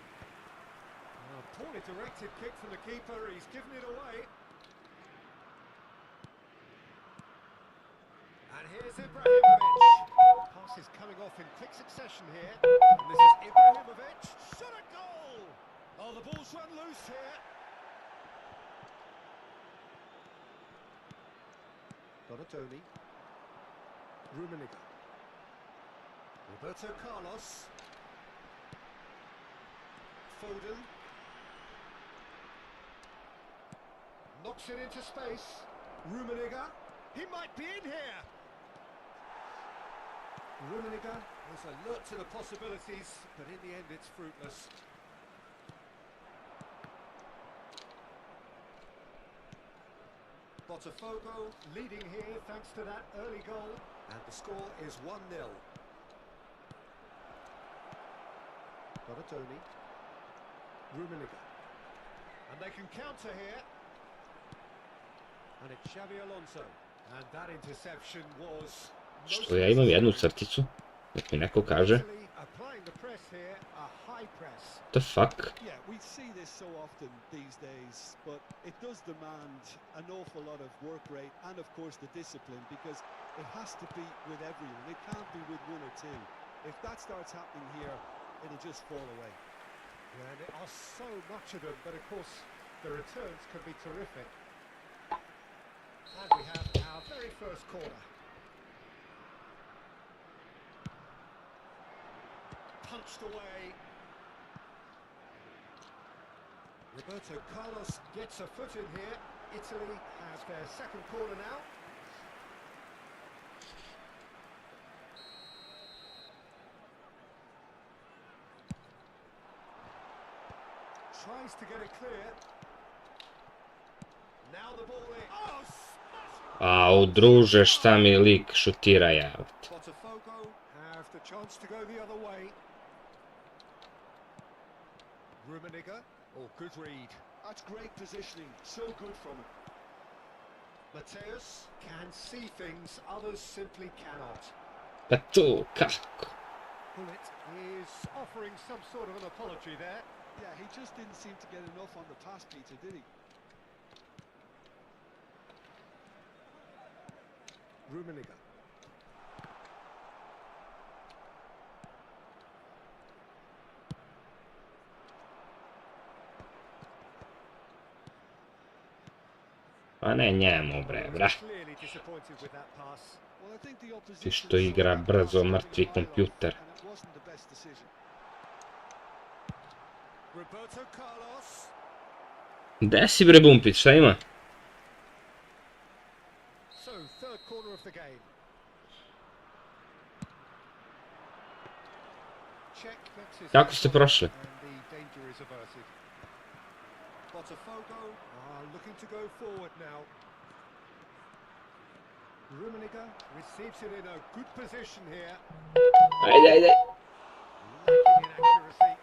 Poorly directed kick from the keeper, he's given it away. And here's Ibrahimovic. Pass is coming off in quick succession here. And this is Ibrahimovic. Shot a goal! Oh, the ball's run loose here. Donatoni. Rummenigge. Roberto Carlos. Foden. Knocks it into space. Rummenigge. He might be in here. Rummenigge is alert to the possibilities, but in the end it's fruitless. Botafogo leading here thanks to that early goal, and the score is 1-0. Donatoni. Rummenigge. And they can counter here. And it's Xavi Alonso. And that interception was... Što ja imam jednu crticu? Nek mi neko kaže. What the fuck? Yeah, we see this so often these days, but it does demand an awful lot of work rate and of course the discipline, because it has to be with everyone. It can't be with one or two. If that starts happening here, it'll just fall away. Yeah, and there are so much of them, but of course the returns can be terrific. And we have our very first corner. Punched away. Roberto Carlos gets a foot in here. Italy have their second corner now. Tries to get it clear. Now the ball in. Oh, smash! Au, druže, šta mi lik šutira, jebote. Botafogo have the chance to go the other way. Rummenigge. Oh, good read. That's great positioning, so good from him. Mateus can see things others simply cannot. Pa tu, kako? Bullet is offering some sort of an apology there. Yeah, he just didn't seem to get enough on the pass, Peter, did he? Rummenigge. Pa ne njemu, bre, bra. Clearly disappointed with that pass. Well, I think the Ti opposition što igra brzo, mrtvi kompjuter. and it wasn't the best decision. Roberto Carlos. Gde si, bre, Bumpit, šta ima? So, third corner of the game. Check makes his Kako ste prošli? and the danger is averted. Botafogo are looking to go forward now. Rummenigge receives it in a good position here. Ajde, ajde. Lacking in accuracy.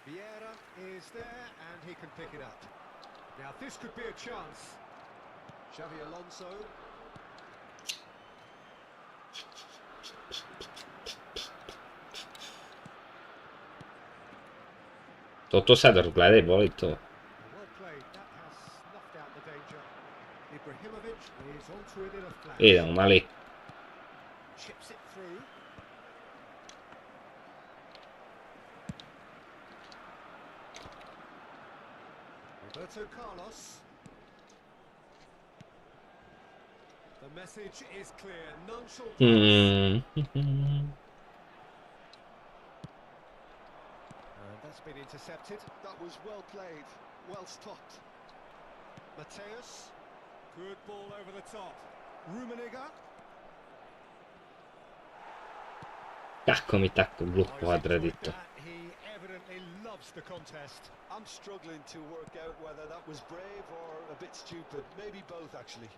Vieira is there and he can pick it up. Now this could be a chance. Xavi Alonso. To sad, gledaj, boli to. Well played. That has snuffed out the danger. Ibrahimovic is onto it in a flash. Idemo, mali. Chips it through. Roberto Carlos. The message is clear. None shall pass. Hmm. And that's been intercepted. That was well played, well stopped. Mateus. Good ball over the top. Rummenigge. Kako mi tako glupo odradi to? He evidently loves the contest. I'm struggling to work out whether that was brave or a bit stupid. Maybe both, actually.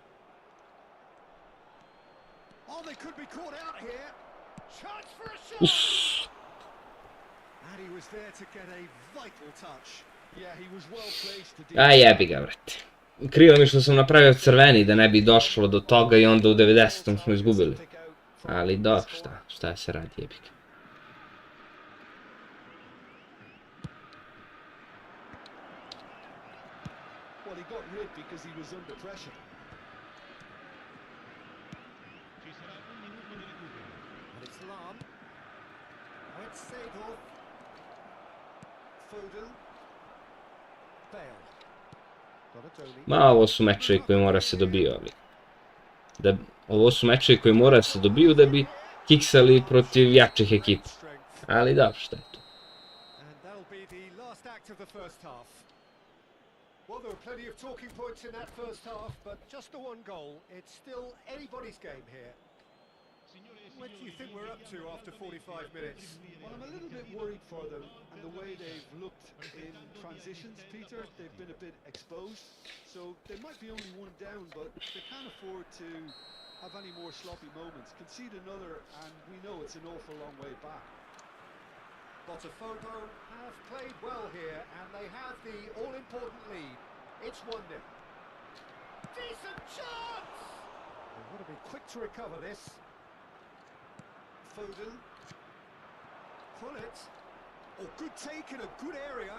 Oh, they could be caught out here. Chance for a shot. And he was there to get a vital touch. Yeah, he was well placed to A jebi ga, brate. Krivo mi što sam napravio crveni da ne bi došlo do toga i onda u 90. smo izgubili. Ali do, šta se radi, jebi ga. because he was under pressure. Ci sarà un minuto di recupero. And it's Lam. Now it's Seedorf. Foden. Bale. Donatoni. Ma ovo su mečevi koji mora se dobiju, ovo su mečevi koji mora se dobiju da bi kiksali protiv jačih ekipa. Ali da, šta je to? And that'll be the last act of the first half. Well, there were plenty of talking points in that first half, but just the one goal. It's still anybody's game here. What do you think we're up to after 45 minutes? Well, I'm a little bit worried for them and the way they've looked in transitions, Peter. They've been a bit exposed, so they might be only one down, but they can't afford to have any more sloppy moments. Concede another, and we know it's an awful long way back. Botafogo have played well here, and they have the all-important lead. It's 1-0. Decent chance! They've got to be quick to recover this. Foden. Hullet. Oh, good take in a good area.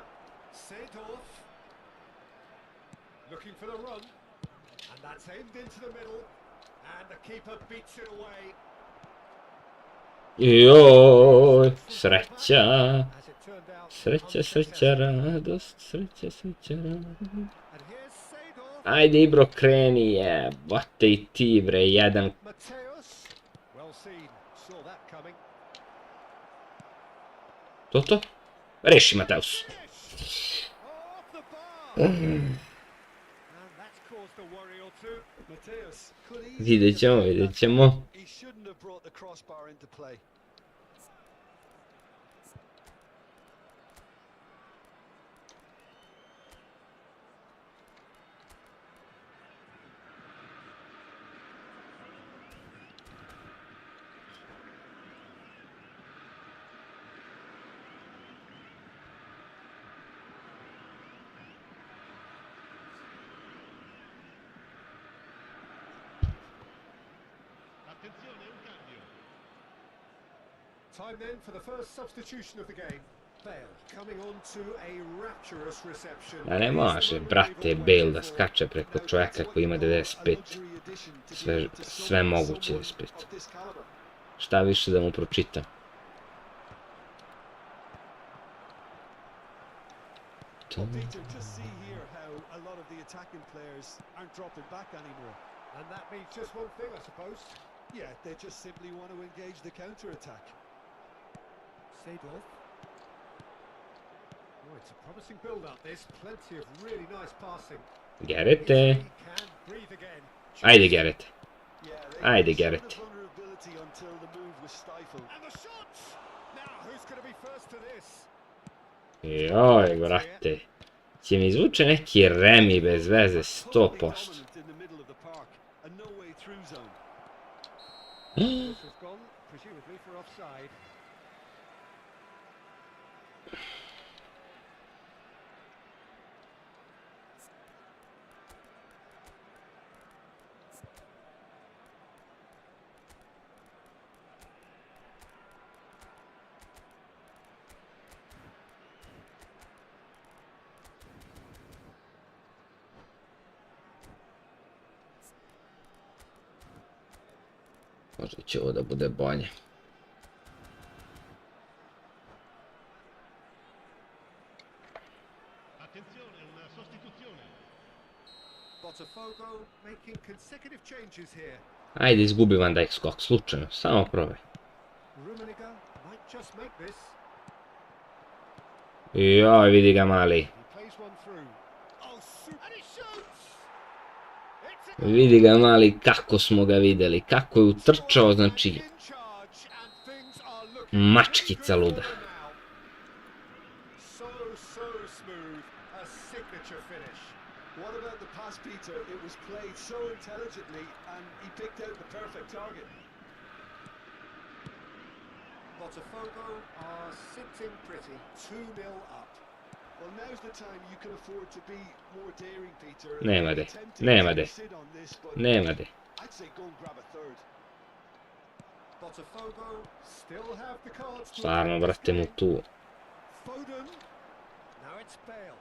Seedorf. Looking for the run. And that's aimed into the middle. And the keeper beats it away. Joj, sreća. As it turned out, Sreća, sreća, radost, sreća, sreća, radost. and here's Seedorf. Ajde, Ibro, kreni, jebate i ti, bre, jedan. Mateus. Well seen. Saw that coming. To? Reši, Mateus. Off the bar. And that's caused a worry or two. Mateus could easily Vidjet ćemo, vidjet ćemo. He shouldn't have brought the crossbar into play. Attenzione, un cambio. Time then for the first substitution of the game. Bale coming on to a rapturous reception. Da ne može, brate, Bale da skače preko čovjeka koji ima 95. Sve moguće 95. Šta više da mu pročitam? Well, Peter, just see here how a lot of the attacking players aren't dropping back anymore. And that means just one thing, I suppose. Yeah, they just simply want to engage the counter-attack. Seedorf. Oh, it's a promising build-up, this. Plenty of really nice passing. Gerete. He can breathe again. Ajde, Gerete. Yeah, Ajde, showed Gerrit. the vulnerability until the move was stifled. And the shot! Now, who's going to be first to this? Joj, brate. Će mi zvuče neki remi bez veze, 100%. Dominant in the middle of the park, a no way through zone. This has gone, presumably for offside. Možda će ovo da bude bolje. Attenzione, una sostituzione. Botafogo making consecutive changes here. Ajde, izgubi Van Dijk skok, slučajno, samo probaj. Rummenigge might just make this. Joj, vidi ga mali. He plays one through. Oh, super. And he shoots! It's a Vidi ga mali kako smo ga videli, kako je utrčao, znači in charge, and things are looking mačkica really good luda. for them now. So smooth, a signature finish. What about the pass, Peter? It was played so intelligently and he picked out the perfect target. Botafogo are sitting pretty, 2-0 up. Well, now's the time you can afford to be more daring, Peter. Nema de, Tempting nema to de. sit on this, but Nema de. I'd say go and grab a third. Botafogo still have the cards to Stvarno, win this brate, mu game. tu. Foden. Now it's Bale.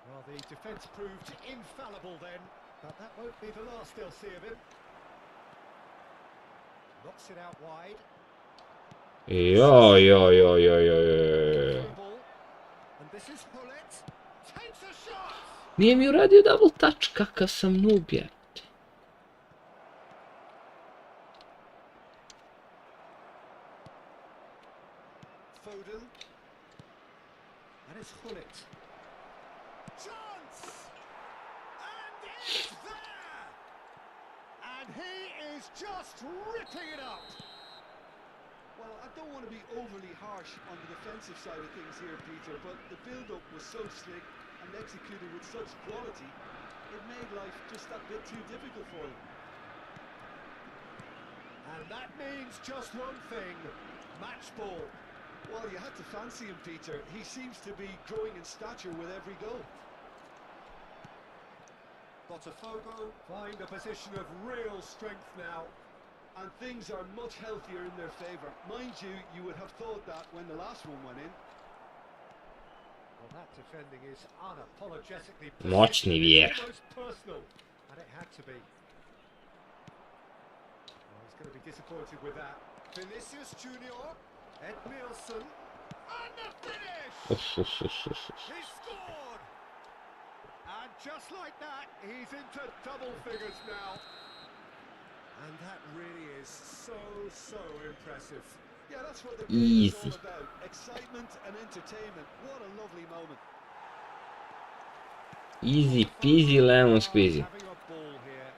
Well, the defence proved infallible then, but that won't be the last they'll see of him. Knocks it out wide. Joj, joj, joj, joj, joj. Through ball. And this is Hullet. Takes a shot! Nije mi uradio double touch, kakav sam noob je. Foden. And it's Hullet. Chance! And it's there! And he is just ripping it up! Well, I don't want to be overly harsh on the defensive side of things here, Peter, but the build-up was so slick and executed with such quality, it made life just that bit too difficult for them. And that means just one thing, match ball. Well, you had to fancy him, Peter. He seems to be growing in stature with every goal. Botafogo find a position of real strength now. And things are much healthier in their favour. Mind you, you would have thought that when the last one went in. Well, that defending is unapologetically Moćni Vjer. almost personal, and it had to be. Well, he's going to be disappointed with that. Vinicius Junior, Ed Nielsen, and the finish! He scored! And just like that, he's into double figures now. And that really is so impressive. Yeah, that's what the game is Easy. all about. Excitement and entertainment. What a lovely moment. Easy peasy lemon squeezy. Having a ball here.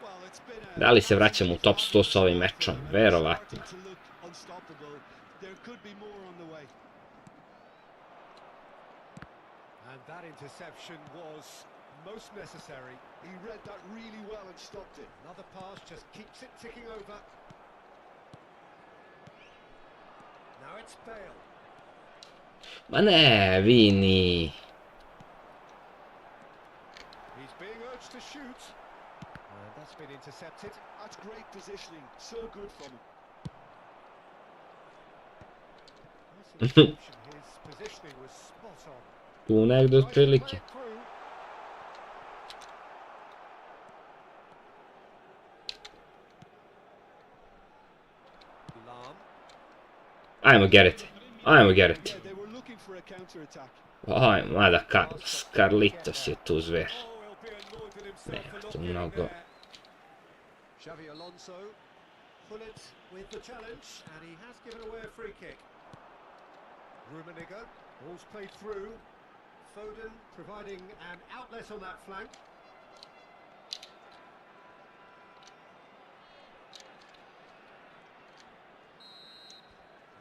Well, it's been a Da li se vraćamo u top 100 sa ovim mečom? Verovatno. starting to look unstoppable. There could be more on the way. And that interception was most necessary. He read that really well and stopped it. Another pass just keeps it ticking over. Now it's Bale. Ma ne, Vini. He's being urged to shoot. And that's been intercepted. That's great positioning. So good from him. Nice interception. His positioning was spot on. Tu negde Tries to play otprilike. it through. Lam. Ajmo Gerrit. Ajmo Gerrit. Yeah, they were looking for a counter-attack. Aj, mada Carlitos je tu zver. Oh, he'll be annoyed with himself Nema for not tu getting mnogo. there. Xavi Alonso, Hullet with the challenge, and he has given away a free kick. Rummenigge, ball's played through. Foden providing an outlet on that flank.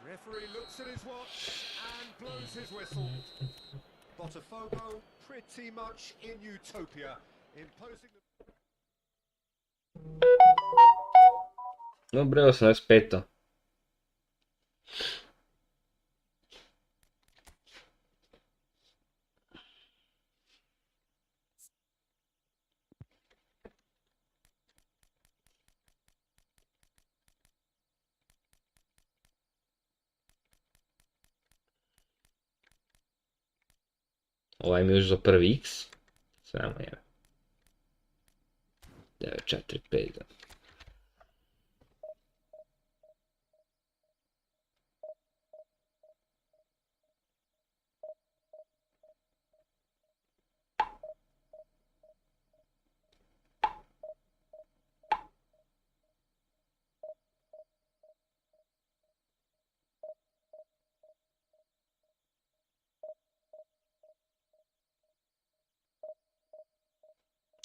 Referee looks at his watch and blows his whistle. Botafogo pretty much in utopia, imposing the... Dobro, 85. Ovaj mi je još za prvi X. Samo je. 9-4-5.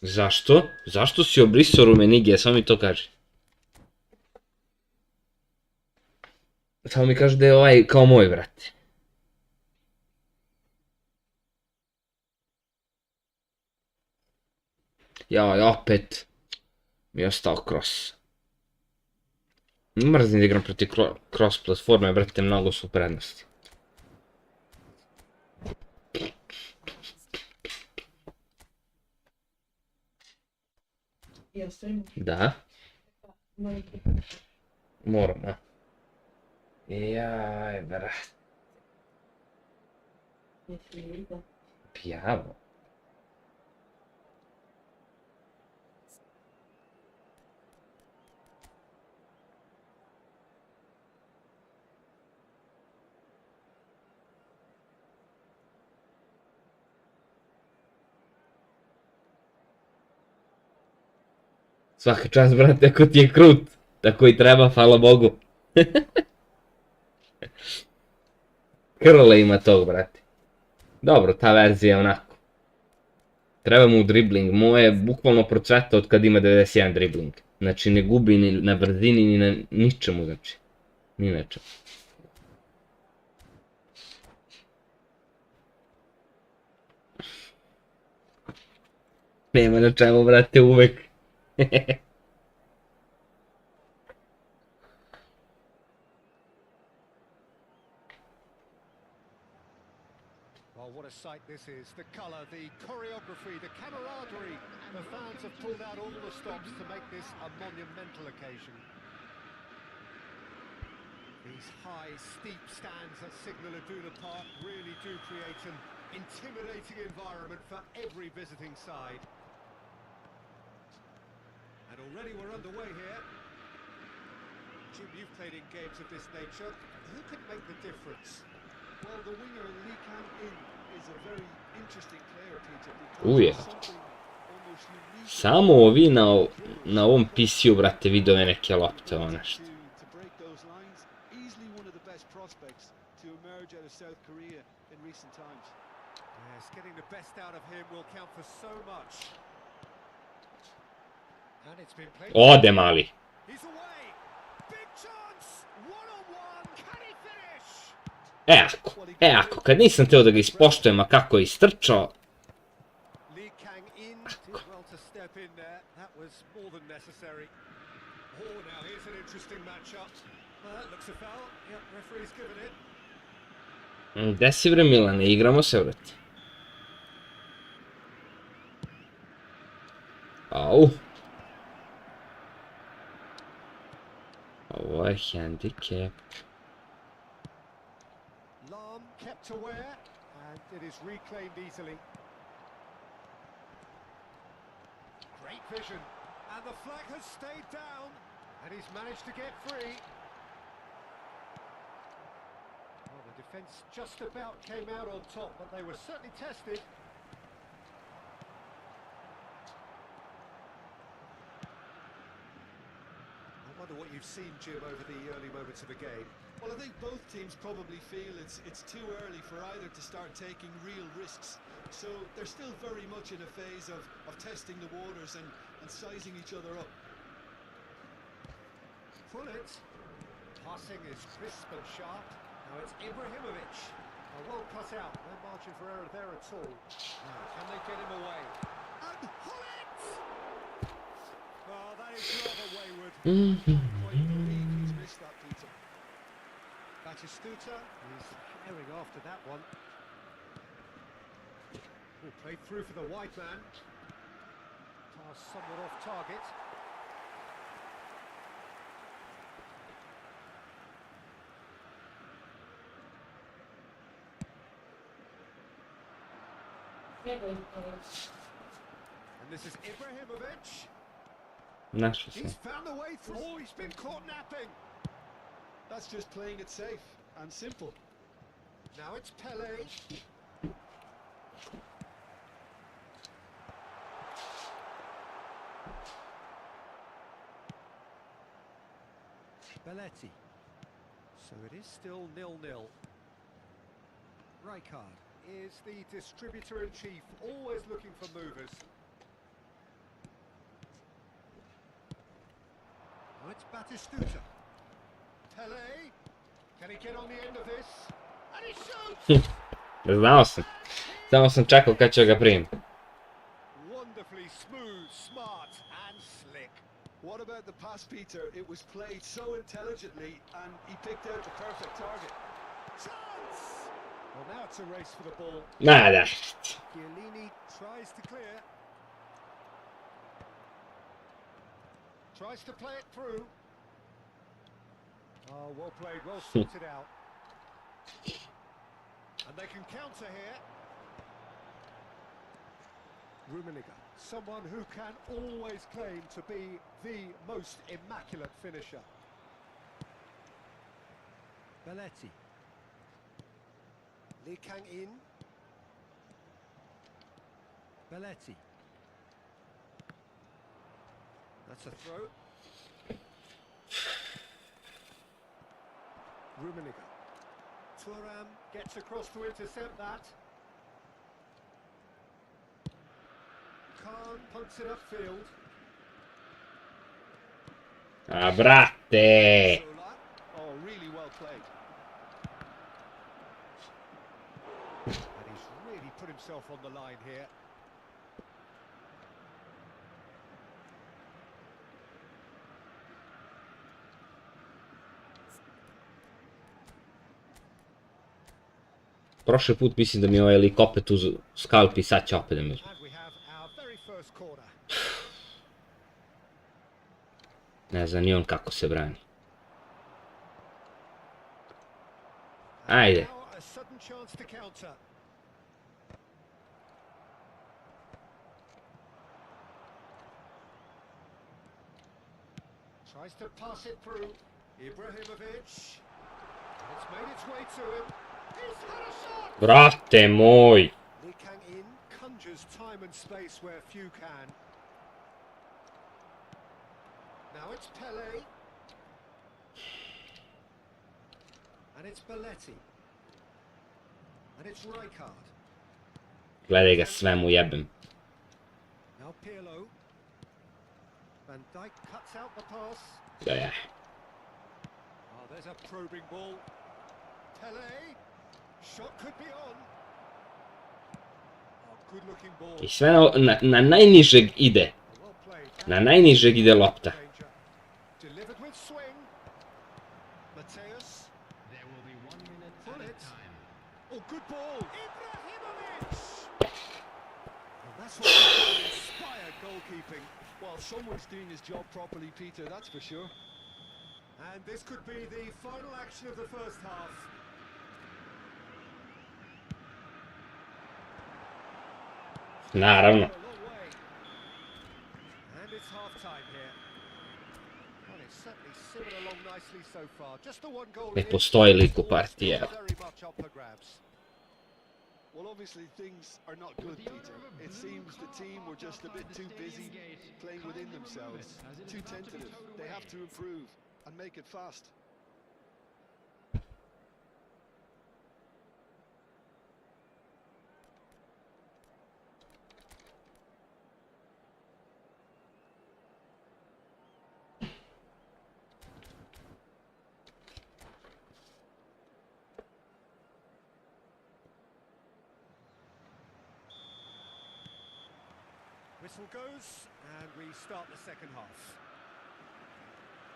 Zašto? Zašto si obrisao Rumenige? Samo mi to kaži. Samo mi kaži da je ovaj kao moj, brate. Joj, opet mi je ostao cross. Mrzim da igram protiv cross platforme, brate, mnogo su prednosti. Da? Moram, a? Jaj, brate. Pijavo. Svaka čast, brate, ako ti je krut. Tako i treba, hvala Bogu. Krle ima tog, brate. Dobro, ta verzija je onako. Treba mu dribling, moje je bukvalno procveta od kad ima 91 dribling. Znači ne gubi ni na brzini, ni na ničemu, znači. Ni na čemu. Nema na čemu, brate, uvek. Well, what a sight this is. The colour, the choreography, the camaraderie. The fans have pulled out all the stops to make this a monumental occasion. These high, steep stands at Signal Iduna Park really do create an intimidating environment for every visiting side. And already we're underway here. Jim, you've played in games of this nature. Who can make the difference? Well, the winger Lee Kang-in is a very interesting player, Peter, because Uje. there's something almost unique Samo ovi na ovom PC-u, brate, vidove neke lopte, ono nešto. to break those lines. Easily one of the best prospects to emerge out of South Korea in recent times. Yes, getting the best out of him will count for so much. And it's been played. Ode, mali. He's away. Big chance. One-on-one. Can he finish? Ako, kad nisam teo da ga ispoštujem, a kako je istrčao. Lee Kang-in did well to step in there. That was more than necessary. Oh, now here's an interesting matchup. That looks a foul. Yep, referee's given it. Gde si bre, Milane, igramo se, brate. Au. Ovo je handicap. Lam kept aware, and it is reclaimed easily. Great vision, and the flag has stayed down, and he's managed to get free. Well, the defence just about came out on top, but they were certainly tested. I wonder what you've seen, Jim, over the early moments of the game. Well, I think both teams probably feel it's too early for either to start taking real risks. So they're still very much in a phase of testing the waters and sizing each other up. Full it. Passing is crisp and sharp. Now it's Ibrahimovic. Well cut out. No margin for error there at all. Now, can they get him away? And Hullet! Oh, that is rather wayward. Quite believe he's missed that, Peter. Batistuta is herring after that one. Oh, played through for the wide man. Pass somewhat off target. And this is Ibrahimovic. Našao He's sam. found a way through. Oh, he's been caught napping. That's just playing it safe and simple. Now it's Pele. Belletti. So it is still 0-0. Rijkaard is the distributor-in-chief, always looking for movers. Now it's Batistuta. Pele. Can he get on the end of this? And he shoots! Znao sam čekao kad će ga primiti. Wonderfully smooth, smart and slick. What about the pass, Peter? It was played so intelligently and he picked out the perfect target. Chance! Well, now it's a race for the ball. Ma da. Chiellini tries to clear. Tries to play it through. Oh, well played, well sorted out. And they can counter here. Rummenigge, someone who can always claim to be the most immaculate finisher. Belletti. Lee Kang-in. Belletti. That's a throw. Rummenigge. Thuram gets across to intercept that. Khan punts it upfield. Ah, bratte! Zola. Oh, really well played. And he's really put himself on the line here. Prošli put mislim da mi je ovaj lik opet uz skalp i sad će opet da mi uzme. And we have our very first corner. Ne znam ni on kako se brani. And Ajde. now a sudden chance to counter. Tries to pass it through. Ibrahimovic. It's made its way to him. He's had a shot! Brate moj! Lee Kang-in conjures time and space where few can. Now it's Pele. And it's Belletti. And it's Rijkaard. Gledaj ga sve mu jebem. Now Pirlo. Van Dijk cuts out the pass. Ja. Oh, there's a probing ball. Pele. Shot could be on. Oh, good looking ball. I sve na najnižeg ide. Well played. Na najnižeg ide lopta. Danger. Delivered with swing. Mateus. There will be 1 minute Pull at a it. time. Oh, good ball. Ibrahimovic. And that's what we call inspired goalkeeping. Well, someone's doing his job properly, Peter, that's for sure. And this could be the final action of the first half. Naravno. A long way. And it's half time here. Well, it's certainly simmered along nicely so far. Just the one goal. Ne in. postoji lik u All partiji, still evo. very much up for grabs. Well, obviously things are not good, Peter. It seems the team were just a bit too busy playing within themselves, too tentative. They have to improve and make it fast. Whistle goes, and we start the second half.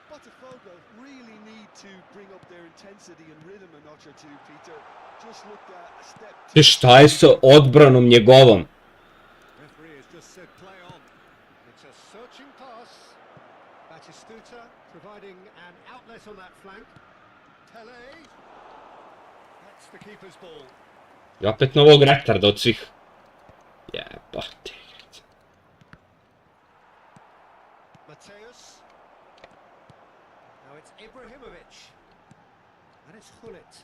Botafogo really need to bring up their intensity and rhythm a notch or two, Peter. Just look at a step Ti šta je sa odbranom njegovom? Referee has just said play on. It's a searching pass. Batistuta providing an outlet on that flank. Pele. That's the keeper's ball. I opet novog retarda od svih. Jebate. Mateus. Now it's Ibrahimovic. And it's Hullet.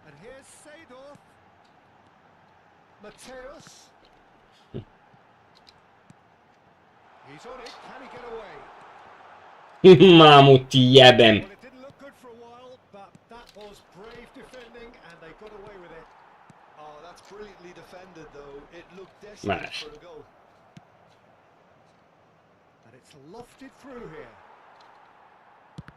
And here's Seedorf. Mateus. He's on it. Can he get away? Mamu ti jebem. Well, it didn't look good for a while, but that was brave defending, and they got away with it. Oh, that's brilliantly defended, though. It looked Nice. desperate for a goal. And it's lofted through here.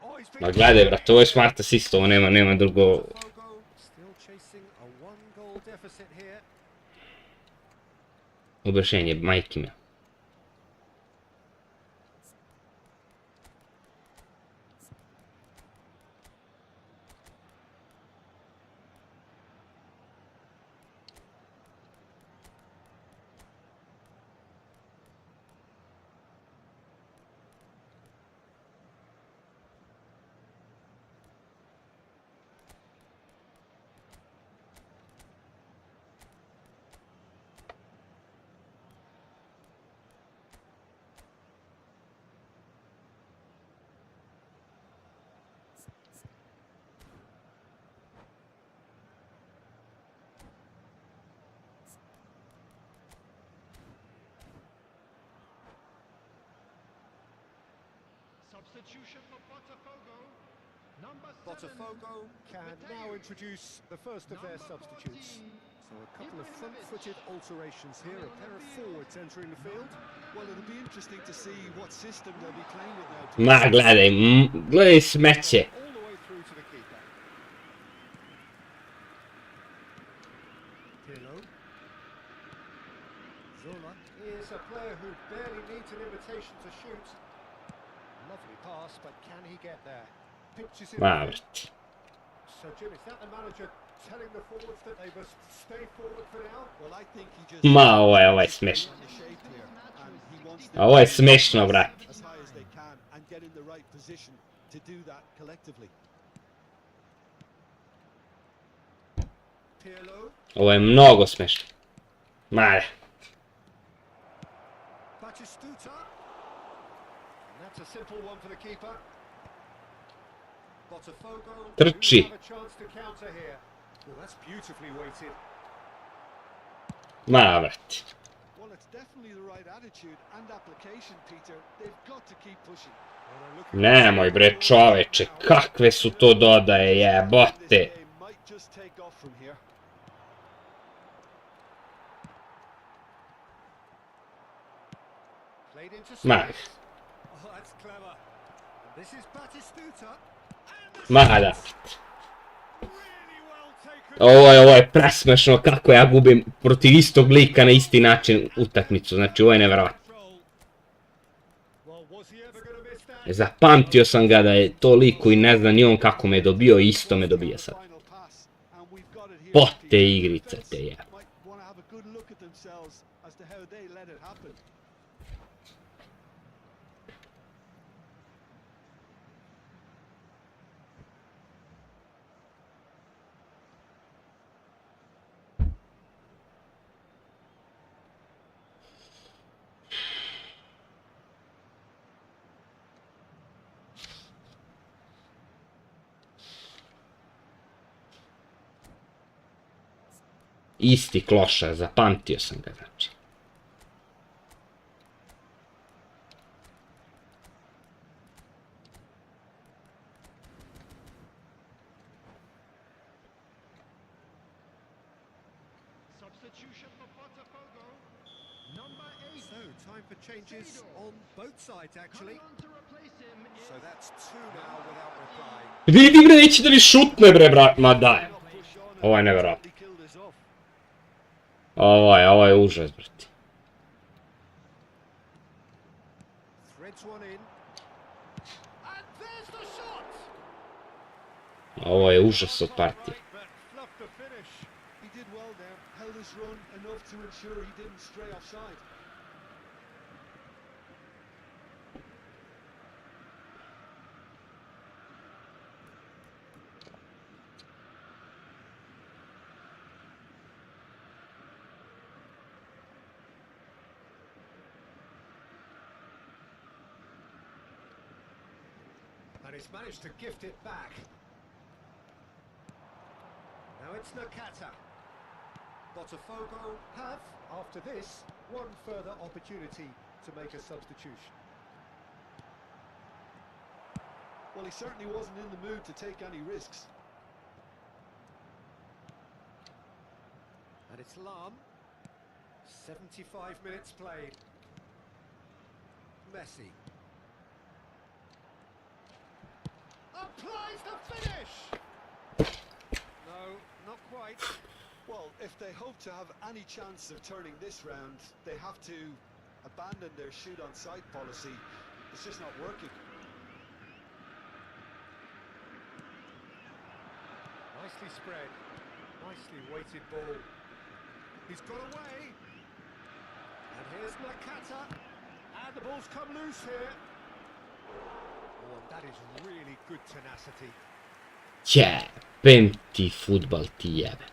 Oh, he's been... Ma gledaj brate, ovo je smart assist, ovo nema drugo. Botafogo still chasing a one-goal deficit here. Obršenje, majke mi. Substitution for Botafogo. Number 7. Botafogo can now introduce the first of their Number substitutes. 14. So a couple of front-footed alterations here, a pair of forwards entering the field. Well, it'll be interesting to see what system they'll be playing with now. Ma gledaj, gledaj smeće. All the way through to the keeper. Pirlo. Zola is a player who barely needs an invitation to shoot. Lovely pass, but can he get there? Pitches in. Ma vrti. So Jim, is that the manager telling the forwards that they must stay forward for now? Well, I think he just Ma ovo je smešno. on the shape here, and he wants them Ovo je smešno, brat. as high as they can and get in the right position to do that collectively. Pirlo. Ovo je mnogo smešno. Ma, Batistuta. And that's a simple one for the keeper. Botafogo. Trči. Have a chance to counter here. Well, that's beautifully weighted. ma vrti. Well, it's definitely the right attitude and application, Peter. They've got to keep pushing. Well, they're looking- Nemoj bre čoveče, kakve su to dodaje, This jebote. game might just take off from here. Played into Ma, space. Oh, that's clever. And this is Batistuta. ma da. Really well taken. Ovo je presmešno kako ja gubim protiv istog lika na isti način utakmicu, znači ovo je nevjerojatno. Well, was he ever going to miss that? Zapamtio sam ga da je to lik koji ne zna ni on kako me dobio i isto me dobije sad. Final pass, and we've got it here, Po Peter. te igrice te je. Might want to have a good look at themselves as to how they let it happen. Isti klošar, zapamtio sam ga znači. Substitution for Botafogo. Number 8. So, time for changes on both sides, actually. Coming on to replace him is So that's two now without reply. Vidi bre, neće da mi šutne bre, brat, ma daj. Push on and Ovo je nevjerojatno. totally killed us off. Ovo je užas, brati. Threads one in. And there's the shot! Ovo je užas od partije. But fluffed the finish. He did well there, held his run enough to ensure he didn't stray offside. And he's managed to gift it back. Now it's Nakata. Botafogo have, after this, one further opportunity to make a substitution. Well, he certainly wasn't in the mood to take any risks. And it's Lam. 75 minutes played. Messi. Applies the finish! No, not quite. Well, if they hope to have any chance of turning this round, they have to abandon their shoot on sight policy. It's just not working. Nicely spread. Nicely weighted ball. He's got away. And here's Nakata. And the ball's come loose here. Oh, and that is really good tenacity. Jebem ti futbal ti jebe.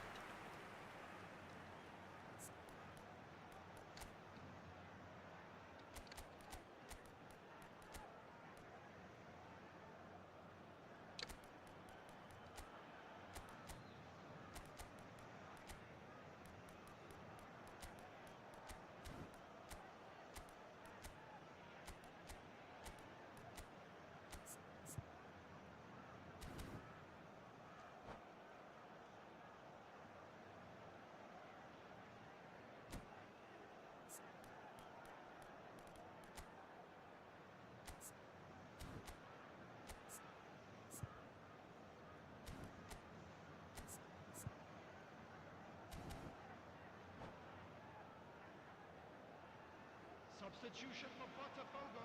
Substitution for Botafogo.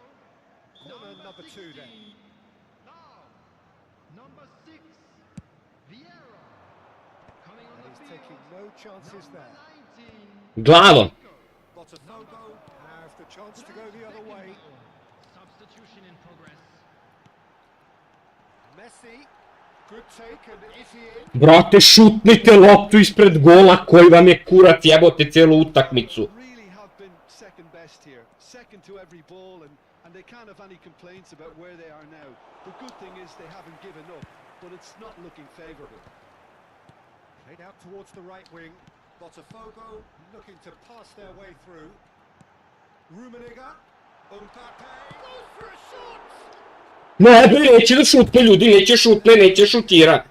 Corner number 2 then. 16. Now, number 6, Vieira. Coming on And the he's field. taking no chances Number there. 19. Glavom! Botafogo have the chance to go the other way. Substitution in progress. Messi, good take, and is he in? Brate, šutnite loptu ispred gola, koji vam je kurac, jebote cijelu utakmicu. Really have been second best here, second to every ball, and they can't have any complaints about where they are now. The good thing is they haven't given up, but it's not looking favourable. Played out towards the right wing. Botafogo looking to pass their way through. Rummenigge, Mbappe, goes for a shot! Ne, bre, neće da šutne ljudi, neće šutne, neće šutira.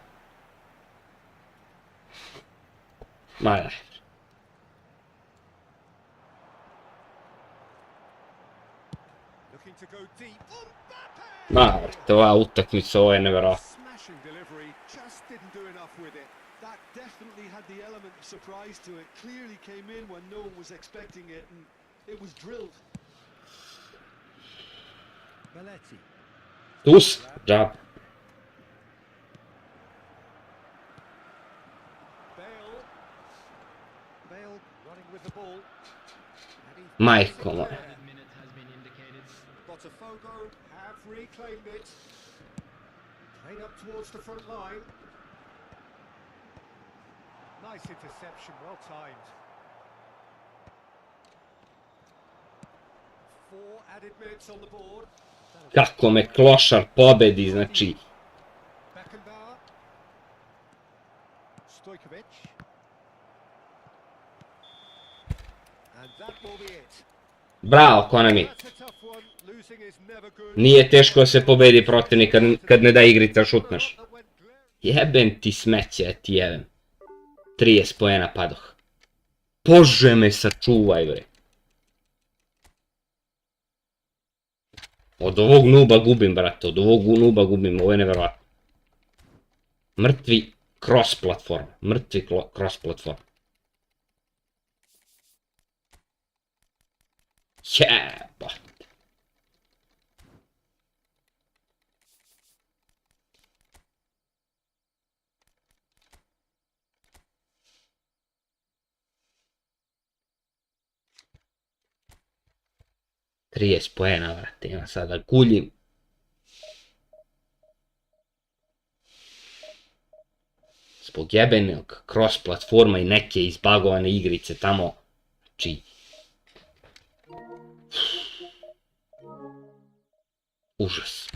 Ma da. Looking to go deep. Mbappe! Ma, brate, ova utakmica, ovo je nevjerojatno. Smashing delivery, just didn't do enough with it. That definitely had the element of surprise to it. Clearly came in when no one was expecting it, and it was drilled. Belletti. Tus, džab. Bale. Bale running with the ball. And he Majko moja. Added minute has been indicated. Botafogo have reclaimed it. Played up towards the front line. Nice interception, well timed. 4 added minutes on the board. Kako me klošar pobedi, znači. Beckenbauer. Stojkovic. And that will be it. Bravo, Konami. That's a tough one. Losing is never good. Nije teško da se pobedi protivnik kad ne da igrica šutneš. That went glaring. Jebem ti smeće, ti jebem. 30 poena padoh. Bože me sačuvaj, bre. Od ovog nuba gubim, brate, od ovog nuba gubim, ovo je nevjerojatno. Mrtvi cross platform, mrtvi cross platform. Jeba. Trijes poena, brate, ima sada guljim. Zbog jebenog cross platforma i neke izbagovane igrice tamo, znači... Užas.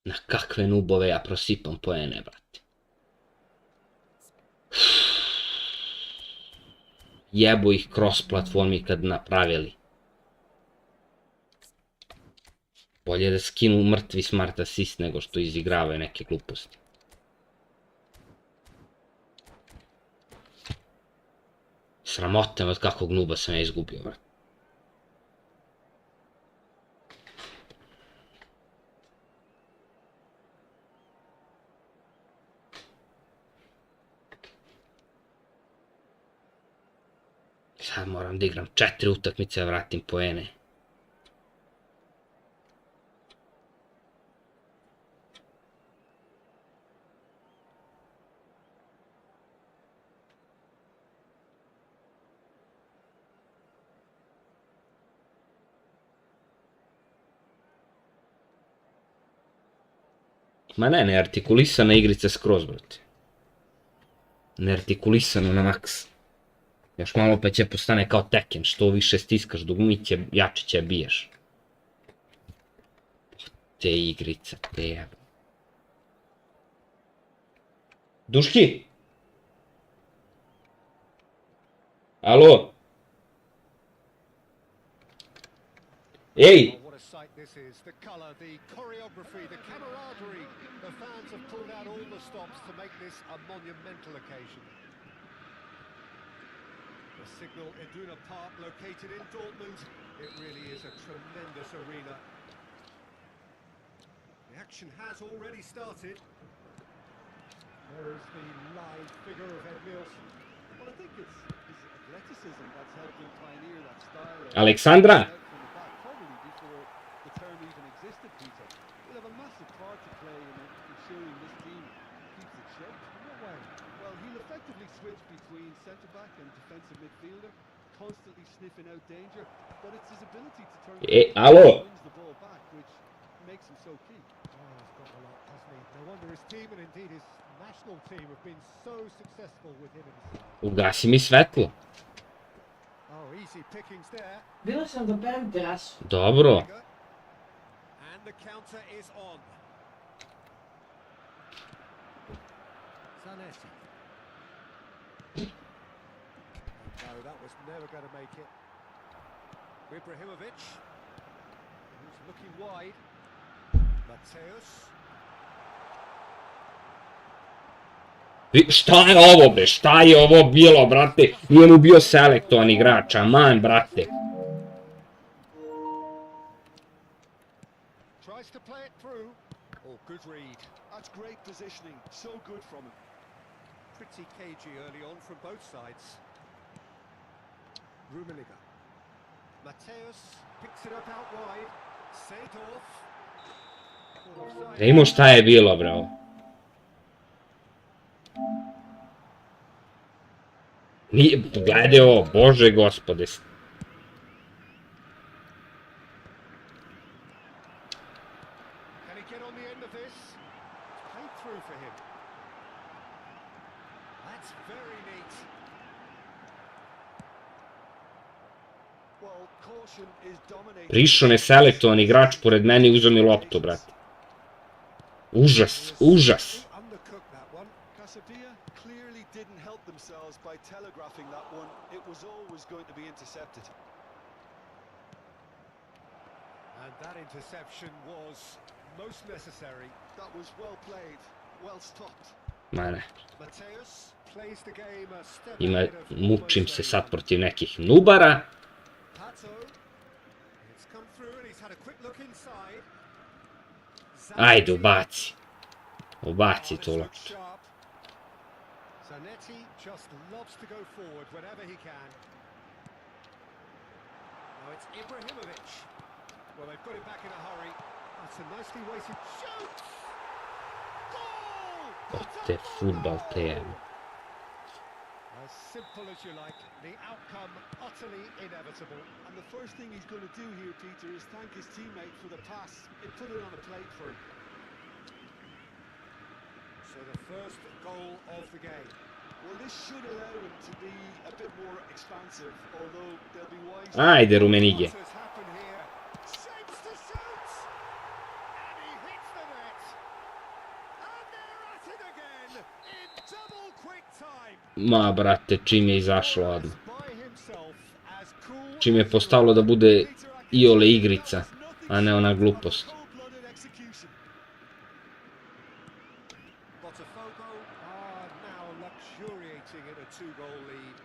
Na kakve nubove ja prosipam poene, brate. Jebo ih cross platformi kad napravili. Bolje da skinu mrtvi smart assist nego što izigravaju neke gluposti. Sramota me od kakvog nuba sam ja izgubio, brate. Sad moram da igram 4 utakmice da vratim poene. Ma ne, neartikulisana igrica skroz, brate. Neartikulisano na maks. Još malo pa će postane kao Tekken, što više stiskaš dugmiće, jače će biješ. Te igrice, te jebo. Duški? Alo? Ej! Oh, what a sight this is. The colour, the choreography, the camaraderie. The fans have pulled out all the stops to make this a monumental occasion. The Signal Iduna Park, located in Dortmund. It really is a tremendous arena. The action has already started. There is the live figure of Ed Nielsen. Well, I think it's his athleticism that's helped him pioneer that style. Alexandra? Out from the back, probably before the term even existed, Peter. He'll have a massive part to play in ensuring this team keeps its shape. In what way? Well, he'll effectively switch between centre-back and defensive midfielder, constantly sniffing out danger, but it's his ability to turn Alo? wins the ball back, which makes him so key. Oh, he's got a lot, hasn't he? No wonder his team and indeed his national team have been so successful with him in the side. Ugasi mi svetlo. Oh, easy pickings there. Bila sam do Penteras. Dobro. And the counter is on. Zanetti. No, that was never going to make it. Ibrahimovic, who's looking wide. Mateus. Šta je ovo, bre? Šta je ovo bilo, brate? Nije mu bio selektovan igrač, aman, brate. Tries to play it through. Oh, good read. That's great positioning, so good from him. Pretty cagey early on from both sides. Rummenigge. Mateus picks it up out wide. Seedorf. Da imamo šta je bilo, bre, ovo. Gledaj ovo, bože gospode. Can he get on the end of this? Played through for him. That's very neat. Well, caution is dominating. Prišao neselektovan igrač pored mene i uzeo mi loptu, brate. Užas, užas. Undercooked that one. Casabia clearly didn't help themselves by telegraphing that one. It was always going to be intercepted. And that interception was most necessary. That was well played, well stopped. Ma ne. Mateus plays the game a step Ima, ahead of mučim almost se everyone. sad protiv nekih nubara. Pato. It's come through and he's had a quick look inside. Ajde, ubaci. Ubaci Oh, tu this looks loptu. sharp. Zanetti just loves to go forward whenever he can. Now it's Ibrahimovic. Well, they've got it back in a hurry. That's a nicely weighted shoot. Goal! Te futbal te jebo. As simple as you like, the outcome utterly inevitable. And the first thing he's going to do here, Peter, is thank his teammate for the pass. It put it on a plate for him. So the first goal of the game. Well, this should allow him to be a bit more expansive, although they'll be wise. Ajde, Rummenigge. What has happened here? Shapes to shoot! And he hits the net! And they're at it again in double quick time! Ma, brate, čim je izašlo odmah. By himself, as cool Čim je as postalo da bude iole igrica, a ne ona glupost. Cold-blooded execution. Botafogo are now luxuriating in a two-goal lead.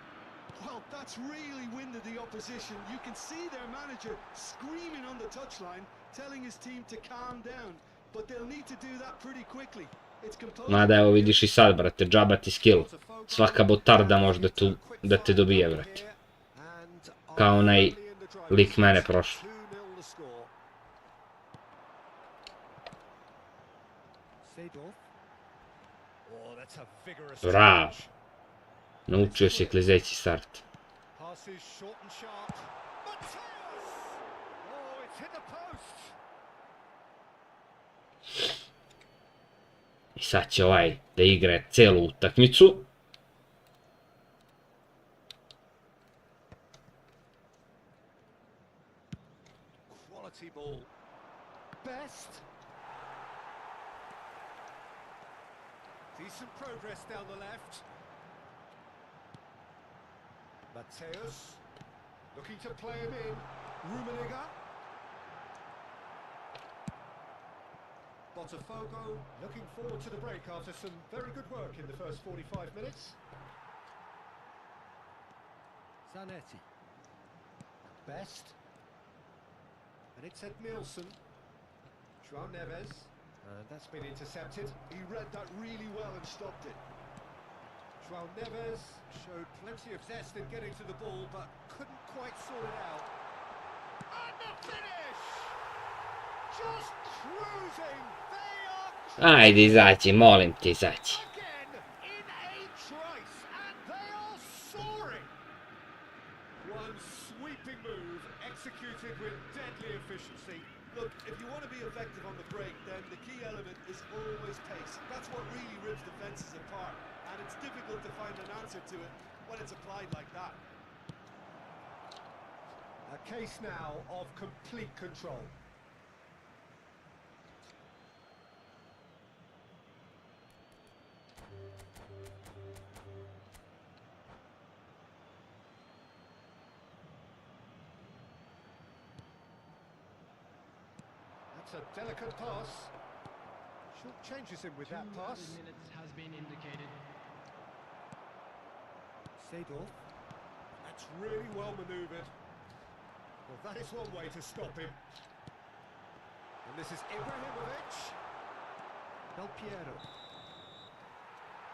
Well, that's really winded the opposition. You can see their manager screaming on the touchline, telling his team to calm down. But they'll need to do that pretty quickly. It's composed. Mada evo vidiš i sad, brate, džaba ti skill. Svaka botarda može da te dobije, brate. Kao onaj lik mene prošlo. Bravo. Naučio si klizeći start. I sad će ovaj da igra celu utakmicu. Decent progress down the left. Mateus looking to play him in. Rummenigge. Botafogo looking forward to the break after some very good work in the first 45 minutes. Zanetti. Best. And it's Ed Nielsen. João Neves. That's been intercepted. He read that really well and stopped it. João Neves showed plenty of zest in getting to the ball, but couldn't quite sort it out. And the finish! Just cruising! They are Ajde, izađi, molim ti, izađi. again in a trice, and they are soaring! One sweeping move, executed with deadly efficiency. Look, if you want to be effective on the break, then the key element is always pace. That's what really rips defences apart, and it's difficult to find an answer to it when it's applied like that. A case now of complete control. That's a delicate pass. Short changes him with that pass. 2 minutes has been indicated. Seedorf. That's really well manoeuvred. Well, that is one way to stop him. And this is Ibrahimovic. Del Piero.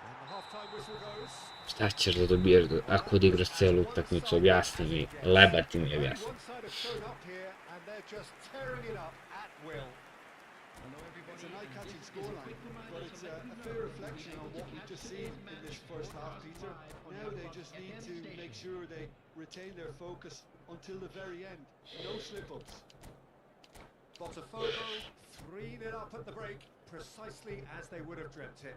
And the half-time whistle goes. Šta ćeš da dobiješ ako odigraš celu utakmicu? Objasni mi. Lebati mi objasni. One side have shown up here, and they're just tearing it up at will. It's an eye-catching scoreline, but it's a fair reflection on what we've just seen in this first half, Peter. Now they just need to make sure they retain their focus until the very end. No slip-ups. Botafogo 3-0 up at the break, precisely as they would have dreamt it.